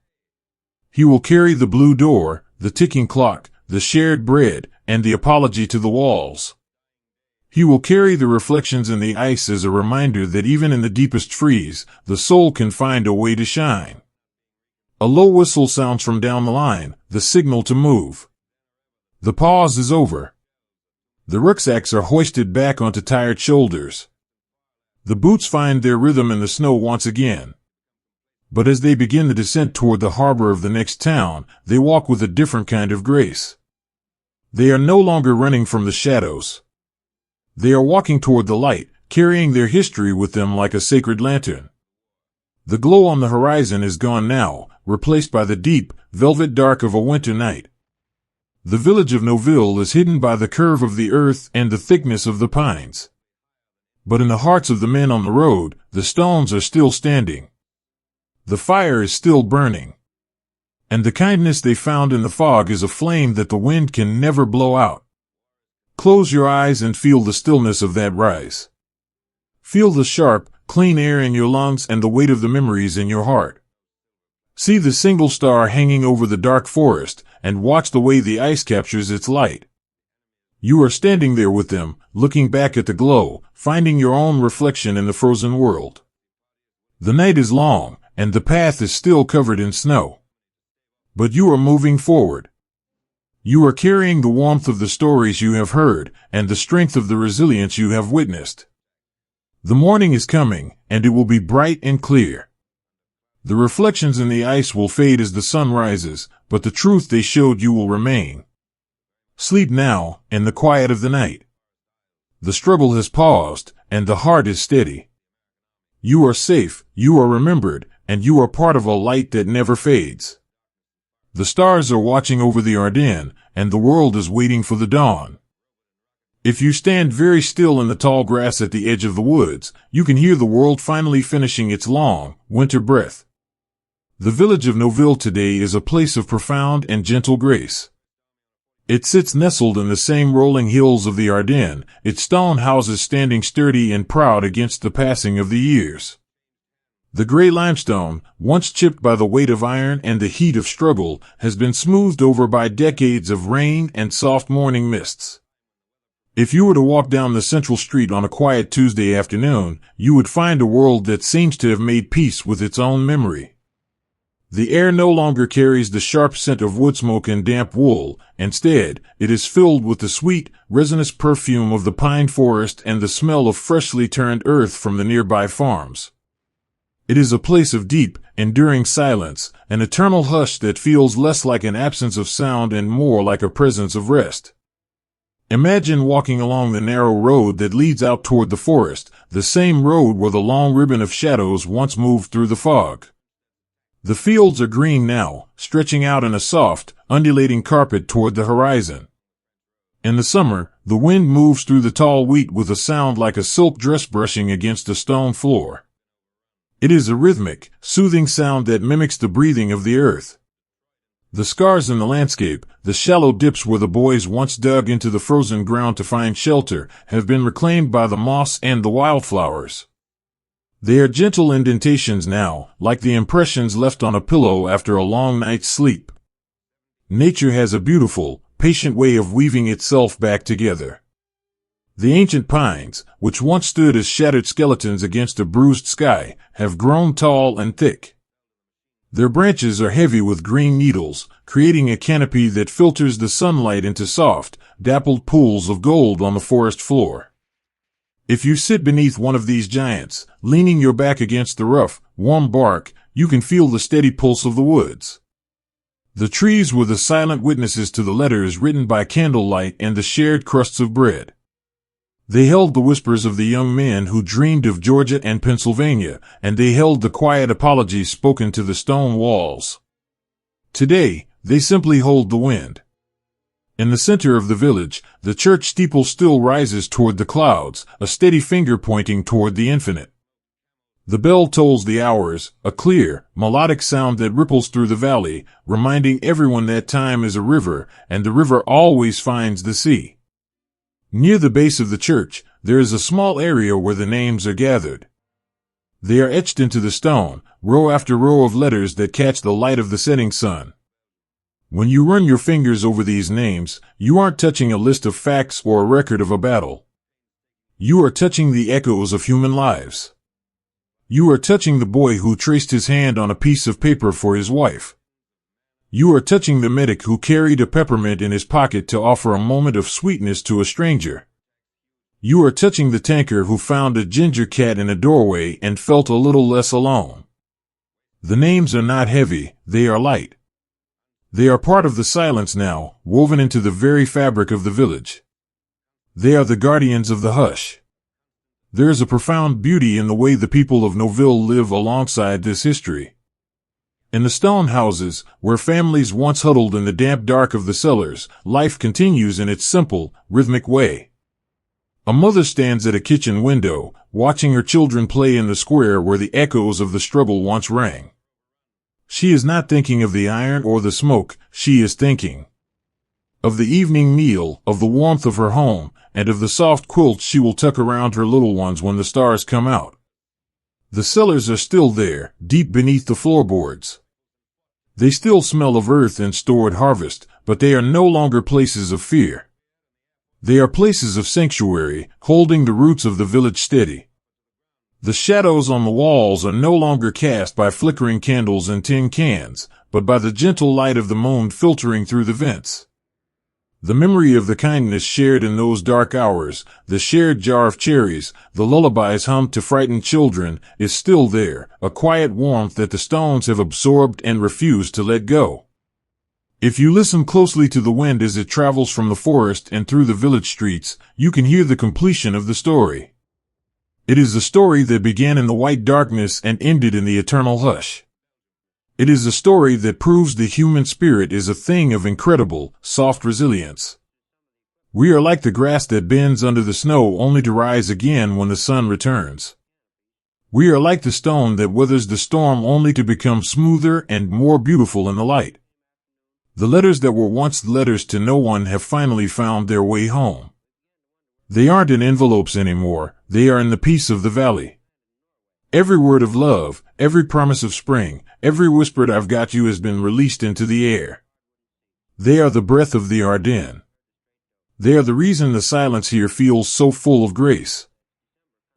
He will carry the blue door, the ticking clock, the shared bread, and the apology to the walls. He will carry the reflections in the ice as a reminder that even in the deepest freeze, the soul can find a way to shine. A low whistle sounds from down the line, the signal to move. The pause is over. The rucksacks are hoisted back onto tired shoulders. The boots find their rhythm in the snow once again. But as they begin the descent toward the harbor of the next town, they walk with a different kind of grace. They are no longer running from the shadows. They are walking toward the light, carrying their history with them like a sacred lantern. The glow on the horizon is gone now, replaced by the deep, velvet dark of a winter night. The village of Noville is hidden by the curve of the earth and the thickness of the pines. But in the hearts of the men on the road, the stones are still standing. The fire is still burning. And the kindness they found in the fog is a flame that the wind can never blow out. Close your eyes and feel the stillness of that rise. Feel the sharp, clean air in your lungs and the weight of the memories in your heart. See the single star hanging over the dark forest, and watch the way the ice captures its light. You are standing there with them, looking back at the glow, finding your own reflection in the frozen world. The night is long, and the path is still covered in snow. But you are moving forward. You are carrying the warmth of the stories you have heard, and the strength of the resilience you have witnessed. The morning is coming, and it will be bright and clear. The reflections in the ice will fade as the sun rises, but the truth they showed you will remain. Sleep now, in the quiet of the night. The struggle has paused, and the heart is steady. You are safe, you are remembered, and you are part of a light that never fades. The stars are watching over the Ardennes, and the world is waiting for the dawn. If you stand very still in the tall grass at the edge of the woods, you can hear the world finally finishing its long, winter breath. The village of Noville today is a place of profound and gentle grace. It sits nestled in the same rolling hills of the Ardennes, its stone houses standing sturdy and proud against the passing of the years. The gray limestone, once chipped by the weight of iron and the heat of struggle, has been smoothed over by decades of rain and soft morning mists. If you were to walk down the central street on a quiet Tuesday afternoon, you would find a world that seems to have made peace with its own memory. The air no longer carries the sharp scent of wood smoke and damp wool. Instead, it is filled with the sweet, resinous perfume of the pine forest and the smell of freshly turned earth from the nearby farms. It is a place of deep, enduring silence, an eternal hush that feels less like an absence of sound and more like a presence of rest. Imagine walking along the narrow road that leads out toward the forest, the same road where the long ribbon of shadows once moved through the fog. The fields are green now, stretching out in a soft, undulating carpet toward the horizon. In the summer, the wind moves through the tall wheat with a sound like a silk dress brushing against a stone floor. It is a rhythmic, soothing sound that mimics the breathing of the earth. The scars in the landscape, the shallow dips where the boys once dug into the frozen ground to find shelter, have been reclaimed by the moss and the wildflowers. They are gentle indentations now, like the impressions left on a pillow after a long night's sleep. Nature has a beautiful, patient way of weaving itself back together. The ancient pines, which once stood as shattered skeletons against a bruised sky, have grown tall and thick. Their branches are heavy with green needles, creating a canopy that filters the sunlight into soft, dappled pools of gold on the forest floor. If you sit beneath one of these giants, leaning your back against the rough, warm bark, you can feel the steady pulse of the woods. The trees were the silent witnesses to the letters written by candlelight and the shared crusts of bread. They held the whispers of the young men who dreamed of Georgia and Pennsylvania, and they held the quiet apologies spoken to the stone walls. Today, they simply hold the wind. In the center of the village, the church steeple still rises toward the clouds, a steady finger pointing toward the infinite. The bell tolls the hours, a clear, melodic sound that ripples through the valley, reminding everyone that time is a river, and the river always finds the sea. Near the base of the church, there is a small area where the names are gathered. They are etched into the stone, row after row of letters that catch the light of the setting sun. When you run your fingers over these names, you aren't touching a list of facts or a record of a battle. You are touching the echoes of human lives. You are touching the boy who traced his hand on a piece of paper for his wife. You are touching the medic who carried a peppermint in his pocket to offer a moment of sweetness to a stranger. You are touching the tanker who found a ginger cat in a doorway and felt a little less alone. The names are not heavy, they are light. They are part of the silence now, woven into the very fabric of the village. They are the guardians of the hush. There is a profound beauty in the way the people of Noville live alongside this history. In the stone houses, where families once huddled in the damp dark of the cellars, life continues in its simple, rhythmic way. A mother stands at a kitchen window, watching her children play in the square where the echoes of the struggle once rang. She is not thinking of the iron or the smoke, she is thinking of the evening meal, of the warmth of her home, and of the soft quilts she will tuck around her little ones when the stars come out. The cellars are still there, deep beneath the floorboards. They still smell of earth and stored harvest, but they are no longer places of fear. They are places of sanctuary, holding the roots of the village steady. The shadows on the walls are no longer cast by flickering candles and tin cans, but by the gentle light of the moon filtering through the vents. The memory of the kindness shared in those dark hours, the shared jar of cherries, the lullabies hummed to frightened children, is still there, a quiet warmth that the stones have absorbed and refused to let go. If you listen closely to the wind as it travels from the forest and through the village streets, you can hear the completion of the story. It is a story that began in the white darkness and ended in the eternal hush. It is a story that proves the human spirit is a thing of incredible, soft resilience. We are like the grass that bends under the snow only to rise again when the sun returns. We are like the stone that weathers the storm only to become smoother and more beautiful in the light. The letters that were once letters to no one have finally found their way home. They aren't in envelopes anymore, they are in the peace of the valley. Every word of love, every promise of spring, every whispered "I've got you" has been released into the air. They are the breath of the Ardennes. They are the reason the silence here feels so full of grace.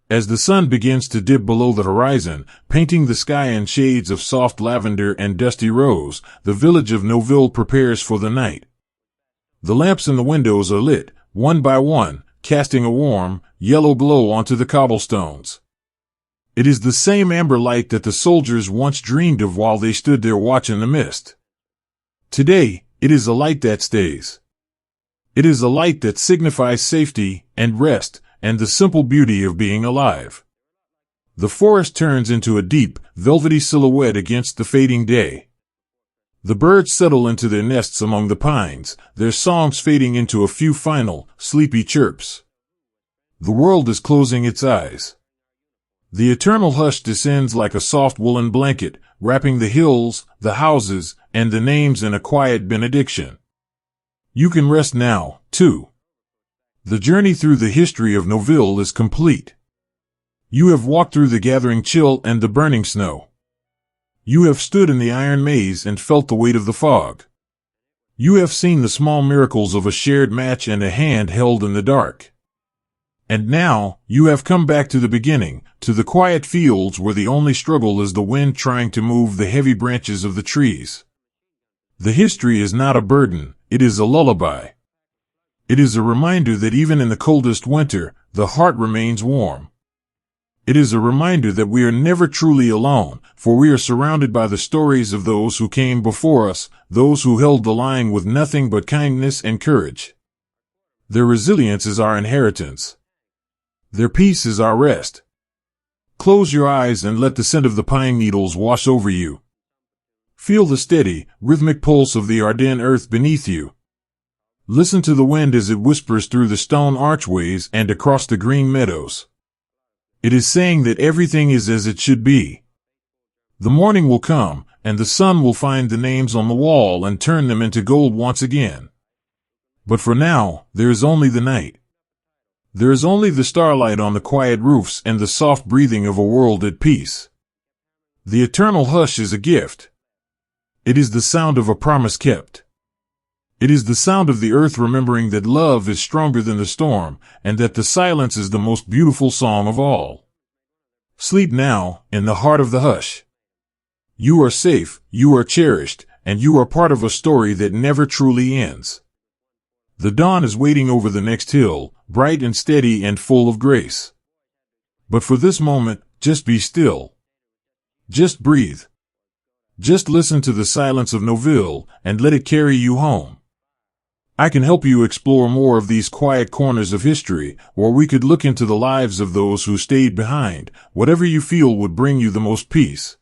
As the sun begins to dip below the horizon, painting the sky in shades of soft lavender and dusty rose, the village of Noville prepares for the night. The lamps in the windows are lit, one by one, casting a warm, yellow glow onto the cobblestones. It is the same amber light that the soldiers once dreamed of while they stood their watch in the mist. Today, it is a light that stays. It is a light that signifies safety and rest and the simple beauty of being alive. The forest turns into a deep, velvety silhouette against the fading day. The birds settle into their nests among the pines, their songs fading into a few final, sleepy chirps. The world is closing its eyes. The eternal hush descends like a soft woolen blanket, wrapping the hills, the houses, and the names in a quiet benediction. You can rest now, too. The journey through the history of Noville is complete. You have walked through the gathering chill and the burning snow. You have stood in the iron maze and felt the weight of the fog. You have seen the small miracles of a shared match and a hand held in the dark. And now, you have come back to the beginning, to the quiet fields where the only struggle is the wind trying to move the heavy branches of the trees. The history is not a burden, it is a lullaby. It is a reminder that even in the coldest winter, the heart remains warm. It is a reminder that we are never truly alone, for we are surrounded by the stories of those who came before us, those who held the line with nothing but kindness and courage. Their resilience is our inheritance. Their peace is our rest. Close your eyes and let the scent of the pine needles wash over you. Feel the steady, rhythmic pulse of the Ardennes earth beneath you. Listen to the wind as it whispers through the stone archways and across the green meadows. It is saying that everything is as it should be. The morning will come, and the sun will find the names on the wall and turn them into gold once again. But for now, there is only the night. There is only the starlight on the quiet roofs and the soft breathing of a world at peace. The eternal hush is a gift. It is the sound of a promise kept. It is the sound of the earth remembering that love is stronger than the storm, and that the silence is the most beautiful song of all. Sleep now, in the heart of the hush. You are safe, you are cherished, and you are part of a story that never truly ends. The dawn is waiting over the next hill, bright and steady and full of grace. But for this moment, just be still. Just breathe. Just listen to the silence of Noville, and let it carry you home. I can help you explore more of these quiet corners of history, or we could look into the lives of those who stayed behind. Whatever you feel would bring you the most peace.